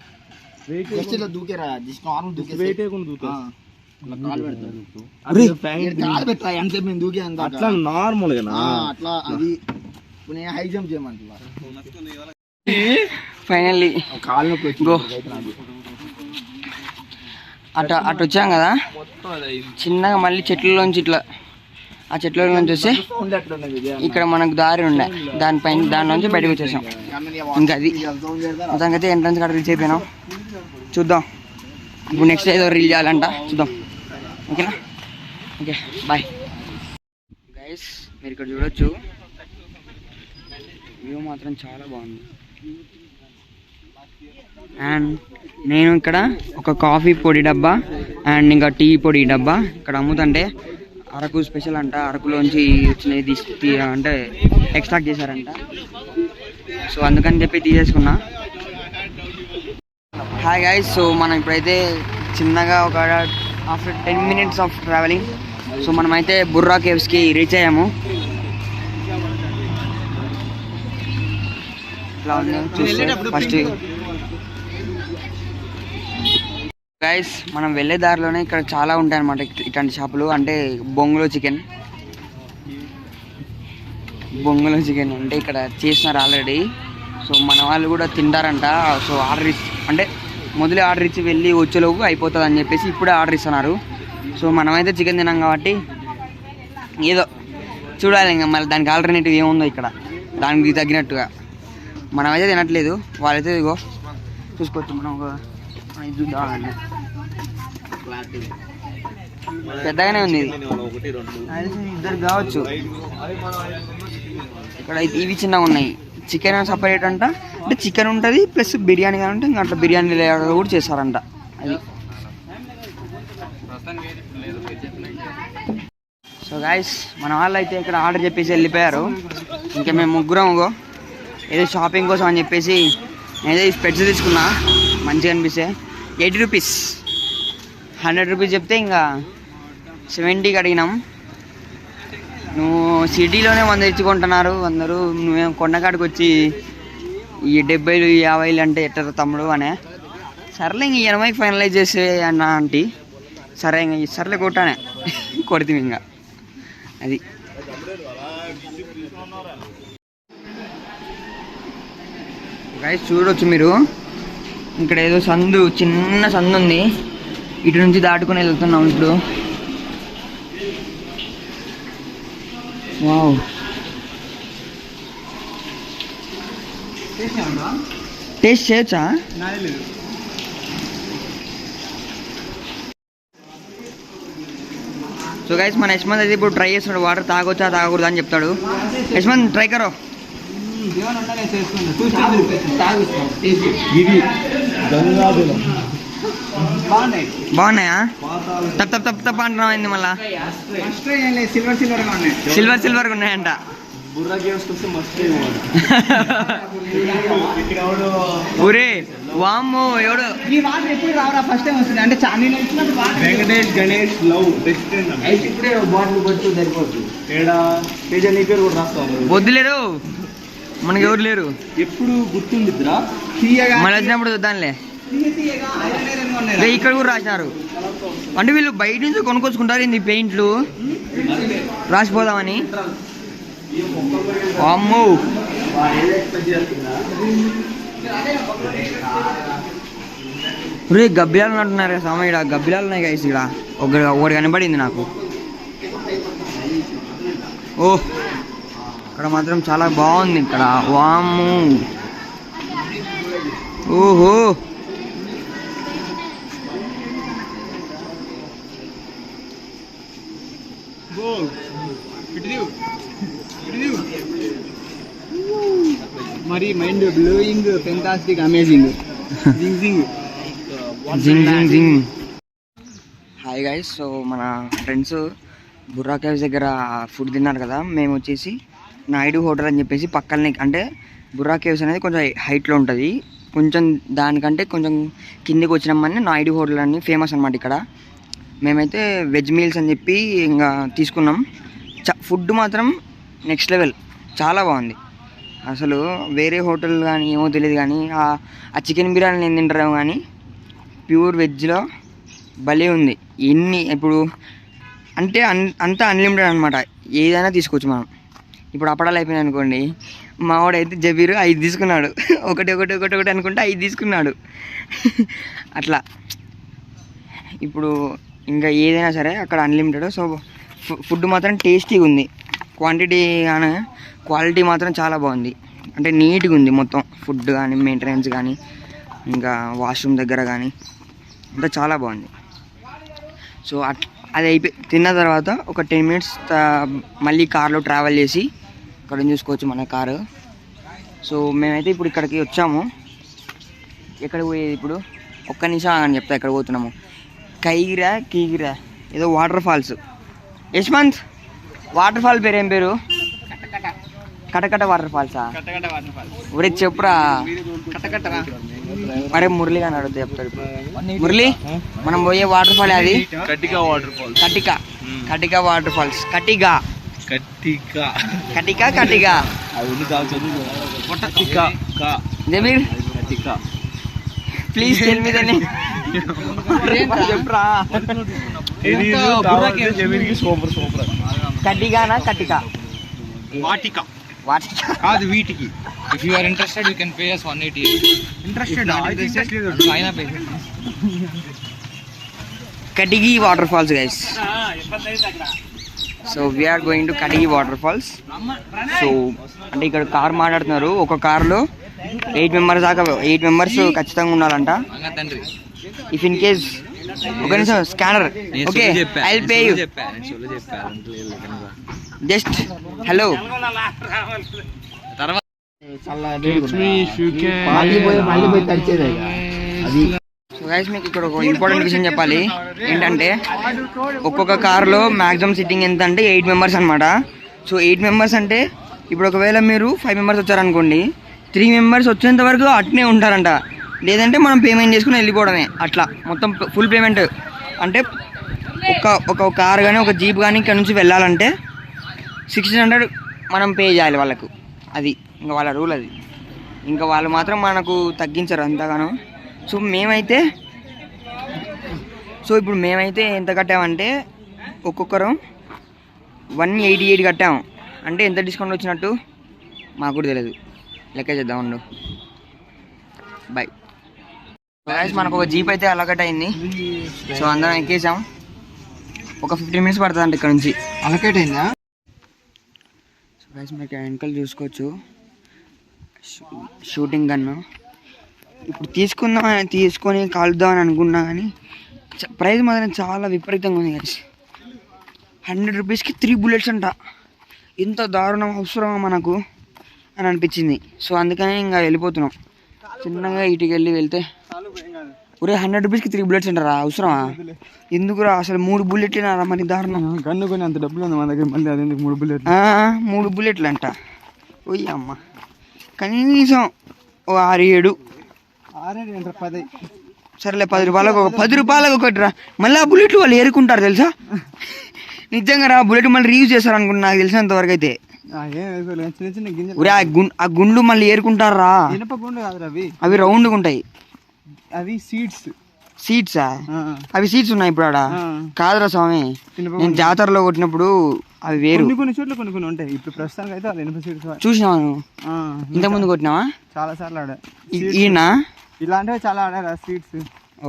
జస్ట్ ఇలా దూకేరా, జస్ట్ నార్మల్ దూకేసి వెయిట్ అయ్యకుండా దూకా. కాలు పెట్టా ఎంతసేపు నేను దూకే అంత అట్లా నార్మల్ గా అట్లా అది నేను హై జంప్ చేయమంటున్నా. ఫైనల్లీ కాలు నొప్పి గో అటు వచ్చాం కదా, చిన్నగా మళ్ళీ చెట్లలోంచి ఇట్లా ఆ చెట్ల నుంచి వస్తే ఇక్కడ మనకు దారి ఉండే, దానిలోంచి బయటకు వచ్చేసాం. ఇంకా అది మొత్తానికి అయితే ఎంట్రన్స్ కాడ రీచ్ అయిపోయినాం. చూద్దాం ఇప్పుడు నెక్స్ట్ ఏదో రీల్ చేయాలంట, చూద్దాం. ఓకేనా? Okay bye guys. మీరు ఇక్కడ చూడొచ్చు, వ్యూ మాత్రం చాలా బాగుంది. అండ్ నేను ఇక్కడ ఒక కాఫీ పొడి డబ్బా అండ్ ఇంకా టీ పొడి డబ్బా ఇక్కడ అమ్ముతుంటే, అరకు స్పెషల్ అంట, అరకులోంచి వచ్చినవి అంటే ఎక్స్ట్రాక్ట్ చేశారంట. సో అందుకని చెప్పి తీసేసుకున్నా. హాయ్ గైస్, సో మనం ఇప్పుడైతే చిన్నగా ఒక after 10 minutes of travelling so మనమైతే బుర్రా కేవ్స్కి రీచ్ అయ్యాము. ఇట్లా ఉంది ఫస్ట్ గైస్. మనం వెళ్ళే దారిలోనే ఇక్కడ చాలా ఉంటాయి అన్నమాట ఇట్లాంటి షాపులు. అంటే బొంగులో చికెన్ అంటే ఇక్కడ చేసినారు ఆల్రెడీ. సో మన వాళ్ళు కూడా తింటారంట. సో ఆర్డర్ అంటే మొదలే ఆర్డర్ ఇచ్చి వెళ్ళి వచ్చేలోపు అయిపోతుంది అని చెప్పేసి ఇప్పుడే ఆర్డర్ ఇస్తున్నారు. సో మనమైతే చికెన్ తినాం కాబట్టి ఏదో చూడాలి ఇంకా మళ్ళీ దానికి ఆల్టర్నేటివ్ ఏముందో ఇక్కడ దానికి తగ్గినట్టుగా. మనమైతే తినట్లేదు, వాళ్ళైతే ఇగో చూసుకోవచ్చు. మనం ఇది చూద్దామండి, పెద్దగానే ఉంది ఇది, ఇద్దరు కావచ్చు. ఇక్కడ ఇవి చిన్నగా ఉన్నాయి. చికెన్ సపరేట్ అంట, అంటే చికెన్ ఉంటుంది ప్లస్ బిర్యానీ కానీ ఉంటే ఇంకా అట్లా బిర్యానీ లేయర్ కూడా చేస్తారంట. అది సో గాయస్, మన వాళ్ళు అయితే ఇక్కడ ఆర్డర్ చెప్పేసి వెళ్ళిపోయారు. ఇంకా మేము ముగ్గురం ఏదో షాపింగ్ కోసం అని చెప్పేసి నేనేదో ఈ స్పెట్స్ తీసుకున్నా, మంచిగా అనిపిస్తే. 80 రూపీస్, 100 రూపీస్ చెప్తే ఇంకా 70కి అడిగినాం. నువ్వు సిటీలోనే 100 ఇచ్చుకుంటున్నారు అందరూ, నువ్వేం కొండకాడికి వచ్చి ఈ 70 50 అంటే ఎట్టారు తమ్ముడు అనే. సర్లే ఇంక 80కి ఫైనలైజ్ చేసే అన్న ఆంటీ. సరే ఇంక సర్లే కొట్టానే కొడితే ఇంకా అది. గైస్ చూడొచ్చు మీరు, ఇక్కడ ఏదో సందు, చిన్న సందు ఉంది, ఇటు నుంచి దాటుకుని వెళ్తున్నాం ఇప్పుడు. వావ్, టేస్ట్ చేయొచ్చా? సో గైస్, మన యశ్వంత్ అయితే ఇప్పుడు ట్రై చేస్తున్నాడు, వాటర్ తాగొచ్చా తాగకూడదా అని చెప్తాడు. యశ్వంత్ ట్రై కరో. బాగున్నాయా? తప్ప తప్ప తప్ప తప్ప అంటున్నావు ఏంది మళ్ళా? సిల్వర్ ఉన్నాయంట. ఊరే వామ్మో ఎవడు ఫస్ట్ టైం వస్తుంది అంటే వెంకటేష్ గణేష్ లవ్ బెస్ట్ ఇప్పుడే బాటిల్ పట్టు సరిపోతుంది. వద్దులేరు, మనకి ఎవరు లేరు. ఎప్పుడు గుర్తుండిద్దిరా, మళ్ళీ వచ్చినప్పుడు చూద్దాంలే. ఇక్కడ కూడా రాసినారు అంటే వీళ్ళు బయట నుంచి కొనుక్కొచ్చుకుంటారు ఇది పెయింట్లు రాసిపోదామని. అమ్మో, రే గబ్బిలాలు అంటున్నారు కదా స్వామి, ఇక్కడ గబ్బిలాలు ఉన్నాయి కదా ఇక్కడ ఒకటి కనబడింది నాకు. ఓ ఇక్కడ మాత్రం చాలా బాగుంది ఇక్కడ. వామ్మో, ఓహో మరి మైండ్ బ్లోయింగ్ ఫెంటాస్టిక్ అమేజింగ్ జింగ్ జింగ్ జింగ్ జింగ్ జింగ్. హాయ్ గైస్, సో మన ఫ్రెండ్స్ బుర్రా కేవ్స్ దగ్గర ఫుడ్ తిన్నారు కదా. మేము వచ్చేసి నాయుడు హోటల్ అని చెప్పేసి పక్కనే, అంటే బుర్రా కేవ్స్ అనేది కొంచెం హైట్లో ఉంటుంది, కొంచెం దానికంటే కొంచెం కిందికి వచ్చినామని నాయుడు హోటల్ అని ఫేమస్ అనమాట ఇక్కడ. మేమైతే వెజ్ మీల్స్ అని చెప్పి ఇంకా తీసుకున్నాం. ఫుడ్ మాత్రం నెక్స్ట్ లెవెల్, చాలా బాగుంది అసలు. వేరే హోటల్ కానీ ఏమో తెలియదు కానీ ఆ చికెన్ బిర్యానీ నేను తింటారేమో కానీ ప్యూర్ వెజ్లో భలే ఉంది. ఇప్పుడు అంటే అంతా అన్లిమిటెడ్ అనమాట, ఏదైనా తీసుకోవచ్చు మనం. ఇప్పుడు అప్పడాలు అయిపోయినాయి అనుకోండి, మా వాడైతే జబీరు 5 తీసుకున్నాడు, ఒకటి అనుకుంటే 5 తీసుకున్నాడు అట్లా. ఇప్పుడు ఇంకా ఏదైనా సరే అక్కడ అన్లిమిటెడ్. సో ఫుడ్ మాత్రం టేస్టీగా ఉంది, క్వాలిటీ మాత్రం చాలా బాగుంది. అంటే నీట్గా ఉంది మొత్తం ఫుడ్ కానీ, మెయింటెనెన్స్ కానీ, ఇంకా వాష్రూమ్ దగ్గర కానీ అంతా చాలా బాగుంది. సో అది తిన్న తర్వాత ఒక 10 మినిట్స్ మళ్ళీ కార్లో ట్రావెల్ చేసి ఇక్కడ చూసుకోవచ్చు మన కారు. సో మేమైతే ఇప్పుడు ఇక్కడికి వచ్చాము. ఎక్కడికి పోయేది ఇప్పుడు, ఒక్క నిమిషం అని చెప్తా ఎక్కడ పోతున్నాము. కీగిరా ఏదో waterfalls. Yashwant, waterfall పేరు ఏం పేరు? కటకట వాటర్ ఫాల్సా? ఒరే చెప్పురా. అరే మురళి అని అడిగితే చెప్తాడు. మురళి, మనం పోయే వాటర్ ఫాల్ అది Katika waterfalls. Katika waterfalls. Katiga Jameer, please tell me the name. చెప్పురా. కటిగానా కటికా? వాటికా వాటికా కాదు, వీటికి. If you are interested, you can pay us 180. Katiki waterfalls guys. So we're going to Katiki waterfalls. So అంటే ఇక్కడ కార్ మాట్లాడుతున్నారు, ఒక కార్లో 8 మెంబర్స్ దాకా, 8 మెంబర్స్ ఖచ్చితంగా ఉండాలంట. ఇఫ్ ఇన్ కేస్ ఒక నిమిషం scanner. Okay, I will pay you. Just hello. So guys, మీకు ఇక్కడ ఒక ఇంపార్టెంట్ విషయం చెప్పాలి. ఏంటంటే ఒక్కొక్క కార్లో మ్యాక్సిమం సిట్టింగ్ ఎంత అంటే 8 మెంబర్స్ అనమాట. సో 8 మెంబర్స్ అంటే ఇప్పుడు ఒకవేళ మీరు 5 మెంబర్స్ వచ్చారనుకోండి, 3 మెంబర్స్ వచ్చేంత వరకు అట్నే ఉంటారంట. లేదంటే మనం పేమెంట్ చేసుకుని వెళ్ళిపోవడమే. అట్లా మొత్తం ఫుల్ పేమెంట్. అంటే ఒక కార్ కానీ ఒక జీప్ కానీ ఇక్కడ నుంచి వెళ్ళాలంటే 1600 మనం పే చేయాలి వాళ్ళకు. అది ఇంకా వాళ్ళ రూల్ అది. ఇంకా వాళ్ళు మాత్రం మనకు తగ్గించరు అంతగానో. సో ఇప్పుడు మేమైతే ఎంత కట్టామంటే ఒక్కొక్కరం 188 కట్టాము. అంటే ఎంత డిస్కౌంట్ వచ్చినట్టు మాకు కూడా తెలియదు, లెక్క చేద్దాం ఉండు. బాయ్. మనకు ఒక జీప్ అయితే అలకట్ అయింది. సో అందరం ఎక్కేసాం. ఒక 15 మినిట్స్ పడుతుంది అంటే ఇక్కడ నుంచి. అలకేట్ అయిందా? సో గైస్, మీకు వెనకాల చూసుకోవచ్చు షూటింగ్ గన్ను. ఇప్పుడు తీసుకొని కాలుద్దాం అని అనుకున్నా కానీ ప్రైస్ మాత్రం చాలా విపరీతంగా ఉంది గైస్. 100 రూపీస్కి 3 బుల్లెట్స్ అంట. ఇంత దారుణం అవసరమా మనకు అని అనిపించింది. సో అందుకని ఇంకా వెళ్ళిపోతున్నాం. చిన్నగా ఇటుకి వెళ్తే ఒరే 100 రూపీస్కి 3 బుల్లెట్స్ అంటారా? అవసరమా? ఎందుకురా అసలు? 3 బుల్లెట్లు రా మరి, దారుణం. గన్ను కొని అంత డబ్బులు ఉంది మన దగ్గర, మళ్ళీ అదే 3 బుల్లెట్లు. 3 బుల్లెట్లు అంట. ఓయ్ అమ్మ, కనీసం 6-7. సరేలే, 10 రూపాయలకు ఒకటి రా. మళ్ళీ ఆ బుల్లెట్లు వాళ్ళు ఏరుకుంటారు తెలుసా? నిజంగా రా, బుల్లెట్ మళ్ళీ రీయూజ్ చేస్తారు అనుకుంటున్నా నాకు తెలిసినంత వరకు అయితే. ఆ గుండ్లు మళ్ళీ ఏరుకుంటారా? అవి రౌండ్గా ఉంటాయి. అవి సీడ్సా? అవి సీడ్స్ ఉన్నాయి ఇప్పుడు ఆడ? కాదురా స్వామి, నేను జాతరలో కొట్టినప్పుడు అవి వేరు. కొన్ని చోట్ల కొన్ని ఉంటాయి. ఇప్పుడు ప్రస్తుతానికి అయితే అది ఇనుప సీడ్స్ చూసినావా? ఇంతకుముందు కొట్టినావా? చాలా సార్లు ఆడా. ఈయన ఇలాంటివి చాలా ఆడారా సీడ్స్.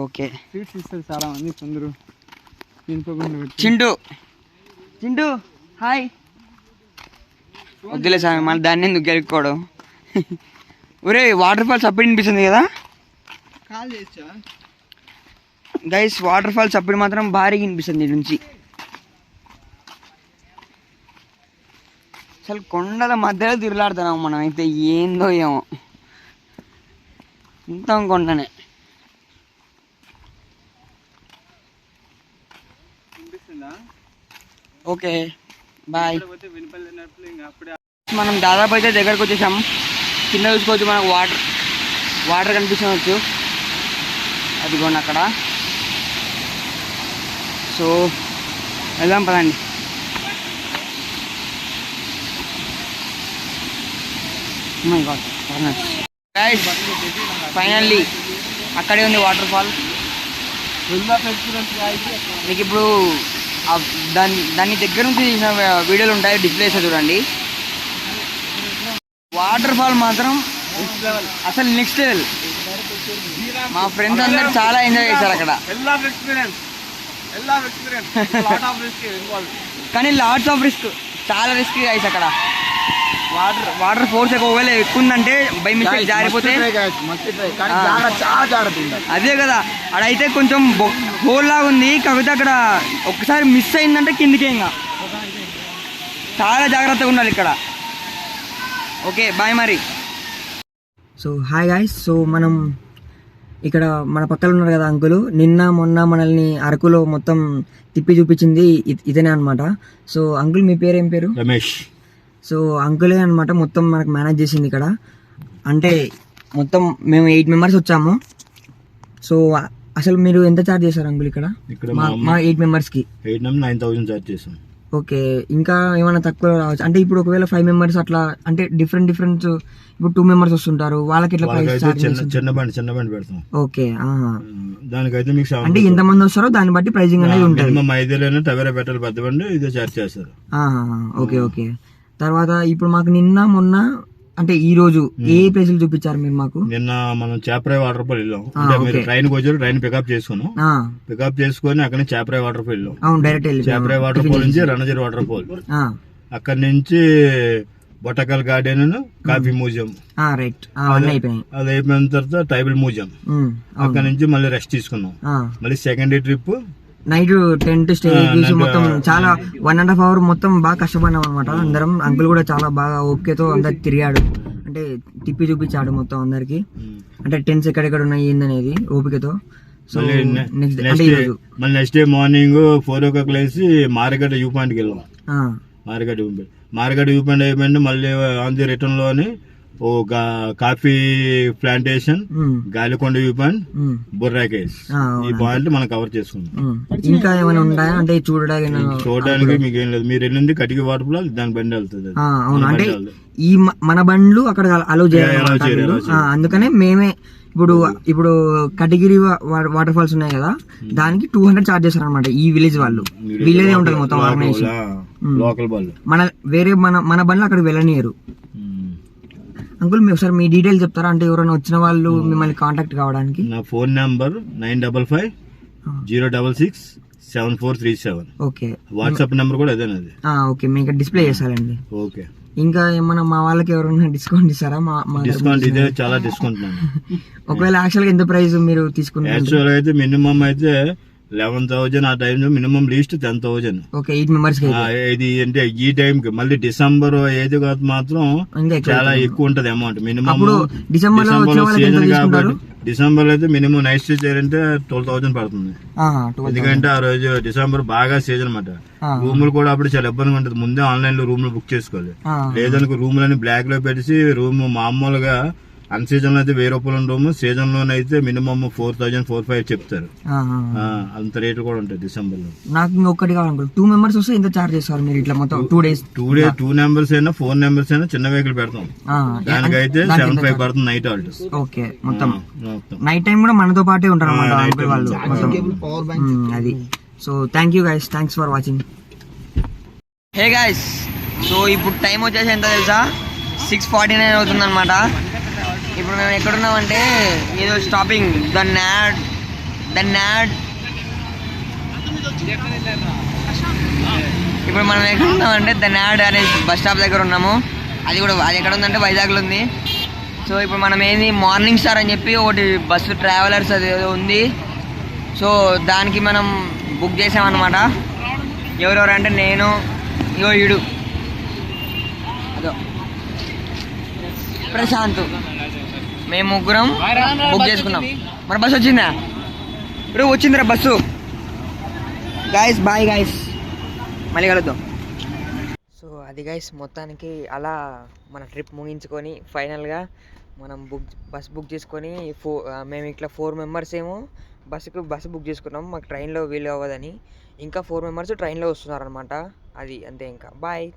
ఓకే, సీడ్స్ ఇస్తారు చాలా మంది కొందరు. చింటూ హాయ్. వద్దులే స్వామి, మళ్ళీ దాన్ని ఎందుకు గెలుక్కోవడం. ఒరే వాటర్ ఫాల్స్ అప్పుడు వినిపిస్తుంది కదా గైస్. వాటర్ ఫాల్స్ అప్పుడు మాత్రం భారీగా వినిపిస్తుంది నుంచి. అసలు కొండల మధ్యలో తిరుగులాడుతున్నాం మనం అయితే, ఏందో ఏమో మొత్తం కొండనే. Okay bye. మనం దాదాపు అయితే దగ్గరకు వచ్చేసాం. కింద చూసుకోవచ్చు మనకు వాటర్ కనిపించవచ్చు, అదిగోండి అక్కడ. సో వెళ్దాం పదండి. ఫైనల్లీ అక్కడే ఉంది వాటర్ ఫాల్. మీకు ఇప్పుడు దాని దగ్గర నుంచి తీసిన వీడియోలు ఉంటాయి, డిస్ప్లేస్ చూడండి. వాటర్ ఫాల్ మాత్రం అసలు నెక్స్ట్ లెవెల్. మా ఫ్రెండ్స్ అందరు చాలా ఎంజాయ్ చేశారు అక్కడ. కానీ లాట్స్ ఆఫ్ రిస్క్, చాలా రిస్క్ గైస్ అక్కడ. వాటర్ ఫోర్స్ ఒకవేళ ఎక్కువ ఉందంటే బై మిస్టేక్ జారిపోతే అదే కదా. అడైతే కొంచెం హోల్ లాగా ఉంది, కాకపోతే అక్కడ ఒక్కసారి మిస్ అయిందంటే కిందికే ఇంకా. చాలా జాగ్రత్తగా ఉండాలి ఇక్కడ. ఓకే బాయ్ మరి. So hi guys. సో మనం ఇక్కడ మన పక్కన ఉన్నారు కదా అంకులు, నిన్న మొన్న మనల్ని అరకులో మొత్తం తిప్పి చూపించింది ఇతనే అనమాట. సో అంకుల్ మీ పేరు ఏం పేరు? రమేష్. సో అంకులే అనమాట మొత్తం మనకు మేనేజ్ చేసింది ఇక్కడ. అంటే మొత్తం మేము 8 మెంబర్స్ వచ్చాము. సో అసలు మీరు ఎంత ఛార్జ్ చేశారు అంకుల్ ఇక్కడ? మా 8 మెంబర్స్కి 9,000 ఛార్జ్ చేసాం. ఓకే, ఇంకా ఏమైనా తక్కువ రావచ్చు అంటే? ఇప్పుడు ఒకవేళ 5 మెంబర్స్ అట్లా అంటే డిఫరెంట్ ఇప్పుడు 2 మెంబర్స్ వస్తుంటారు, వాళ్ళకి ఎట్లా చిన్న బండి పెడతాం. ఓకే, దానికైతే మీకు అంటే ఎంత మంది వస్తారో దాన్ని బట్టి ప్రైజింగ్ అనేది ఉంటుంది. 5 టవేరా పెట్టాలి, పెద్ద బండి ఇదే ఛార్జ్ చేస్తారు. Okay okay. తర్వాత ఇప్పుడు మాకు నిన్న మొన్న అంటే ఈ రోజు ఏ ప్లేసులు చూపించారు మీరు మాకు? నిన్న మనం చేపరాయి వాటర్ ఫాల్ వెళ్ళాం. అంటే మీరు ట్రైన్ కి వచ్చారు, ట్రైన్ పికప్ చేసుకున్నాం. పికప్ చేసుకుని అక్కడ నుంచి చేపరాయి వాటర్ ఫాల్ వెళ్ళాం. అవును, డైరెక్ట్ చేపరాయి వాటర్ ఫాల్ నుంచి రణగిరి వాటర్ ఫాల్, అక్కడ నుంచి బొటకల్ గార్డెన్, కాఫీ మ్యూజియం. రైట్, అది అయిపోయిన తర్వాత ట్రైబల్ మ్యూజియం. అక్కడ నుంచి మళ్ళీ రెస్ట్ తీసుకున్నాం. మళ్ళీ second trip night tent stay చేసి మొత్తం చాలా 1.5 hour మొత్తం బాగా కష్టపడినాం అనమాట అందరం. అంకుల్ కూడా చాలా బాగా ఓకేతో అందరికి తిరిగాడు, అంటే తిప్పి చూపించాడు మొత్తం అందరికి, అంటే టెంట్స్ ఎక్కడెక్కడ ఉన్నాయి ఏందనేది ఓపికతో. So next day morning 4 o'clock లేసి మారిగడ్డ వ్యూ పాయింట్కి వెళ్ళాం. మారిగడ్డ వ్యూ పాయింట్ అయిపోయింది. మళ్ళీ ఆన్ ది రిటర్న్ లోని coffee plantation, Galikonda view point, Borra caves, ఈ పాయింట్ మనం కవర్ చేసుకున్నాం. ఇంకా ఏమైనా ఉంటాయా అంటే చూడడానికి? మీకు ఏం లేదు, మీరు వెళ్ళింది కటికి వాటర్ ఫాల్, దాని బండి వెళ్తుంది. అవును, అంటే ఈ మన బండ్లు అక్కడ అలౌ చేయాలి, అందుకనే మేమే ఇప్పుడు కటిగిరి వాటర్ ఫాల్స్ ఉన్నాయి కదా, దానికి 200 ఛార్జ్ చేస్తారు అనమాట ఈ విలేజ్ వాళ్ళు. విలేజ్ ఉంటుంది మొత్తం ఆర్గనైజేషన్. లోకల్ బండ్లు మన బండ్లు అక్కడికి వెళ్ళనియరు. అంకుల్ మీరు ఒకసారి మీ డీటెయిల్ చెప్తారా? అంటే ఎవరైనా వచ్చిన వాళ్ళు మిమ్మల్ని కాంటాక్ట్ కావడానికి. నా phone number 955-066-7437. Okay, WhatsApp number కూడా అదేనది. ఓకే, మీకు డిస్ప్లే చేసాలండి. ఓకే. ఇంకా ఏమన్నా మా వాళ్ళకి ఎవరైనా డిస్కౌంట్ ఇస్తారా? డిస్కౌంట్ ఇదే చాలా డిస్కౌంట్. ఒకవేళ యాక్చువల్ గా ఎంత ప్రైస్ మీరు తీసుకున్నారు? యాక్చువల్ అయితే మినిమం అయితే 11,000, ఆ time minimum least 10,000. Okay, 8 members. ఇది అంటే ఈ టైం కి మళ్ళీ డిసెంబర్ ఏది కాదు మాత్రం చాలా ఎక్కువ ఉంటది అమౌంట్. మినిమం డిసెంబర్ సీజన్ కాబట్టి డిసెంబర్ అయితే మినిమం నైట్ స్టే చేయాలంటే 12,000 పడుతుంది. ఎందుకంటే ఆ రోజు డిసెంబర్ బాగా సీజన్ అన్నమాట. రూములు కూడా అప్పుడు చాలా ఇబ్బందిగా ఉంటుంది. ముందే ఆన్లైన్ లో రూమ్ లో బుక్ చేసుకోవాలి. లేదనుకో రూములని బ్లాక్ లో పెట్టేసి రూమ్ మామూలుగా అన్ సీజన్ లో అయితే 1000 రూపాయలు రూమ్, సీజన్ లోనైతే మినిమం 4,000, 4,500 చెప్తారు. అంత రేట్లు కూడా ఉంటాయి డిసెంబర్ లో. నాకు ఇంకొకటి కావాలి, 2 మెంబర్స్ వస్తే ఎంత చార్జ్ చేస్తారు మీరు ఇట్లా మొత్తం 2 days? 2 నెంబర్స్ అయినా 4 నెంబర్స్ అయినా చిన్న వెహికల్ పెడతాం. దానికైతే 75 పడుతుంది నైట్ హాల్ట్. ఓకే, మొత్తం నైట్ టైం కూడా మనతో పాటే ఉంటారు అన్నమాట వాళ్ళు. అది. So thank you guys, thanks for watching. Hey guys, so ఇప్పుడు టైం వచ్చేసి ఎంత తెలుసా? 6:49 అవుతుంది అనమాట. ఇప్పుడు మేము ఎక్కడున్నామంటే ఏదో స్టాపింగ్ ద నాడ్ ఇప్పుడు మనం ఎక్కడున్నామంటే ద నాడ్ అనే బస్ స్టాప్ దగ్గర ఉన్నాము. అది ఎక్కడ ఉందంటే వైజాగ్లో ఉంది. సో ఇప్పుడు మనం ఏంది మార్నింగ్ స్టార్ అని చెప్పి ఒకటి బస్సు ట్రావెలర్స్ అది ఏదో ఉంది. సో దానికి మనం బుక్ చేసామన్నమాట. ఎవరెవరు అంటే నేను, ఇగో ప్రశాంత్ మేము ముగ్గురం బుక్ చేసుకున్నాం. మన బస్సు వచ్చిందా? ఇప్పుడు వచ్చిందిరా బస్సు. గాయస్ బాయ్ గాయస్, మళ్ళీ కలుద్దాం. సో అది గాయస్, మొత్తానికి అలా మన ట్రిప్ ముగించుకొని ఫైనల్గా మనం బస్ బుక్ చేసుకొని మేము ఇట్లా 4 మెంబర్స్ ఏమో బస్సు బుక్ చేసుకున్నాం. మాకు ట్రైన్లో వీలు అవ్వదని ఇంకా 4 మెంబర్స్ ట్రైన్లో వస్తున్నారనమాట. అది అంతే, ఇంకా బాయ్.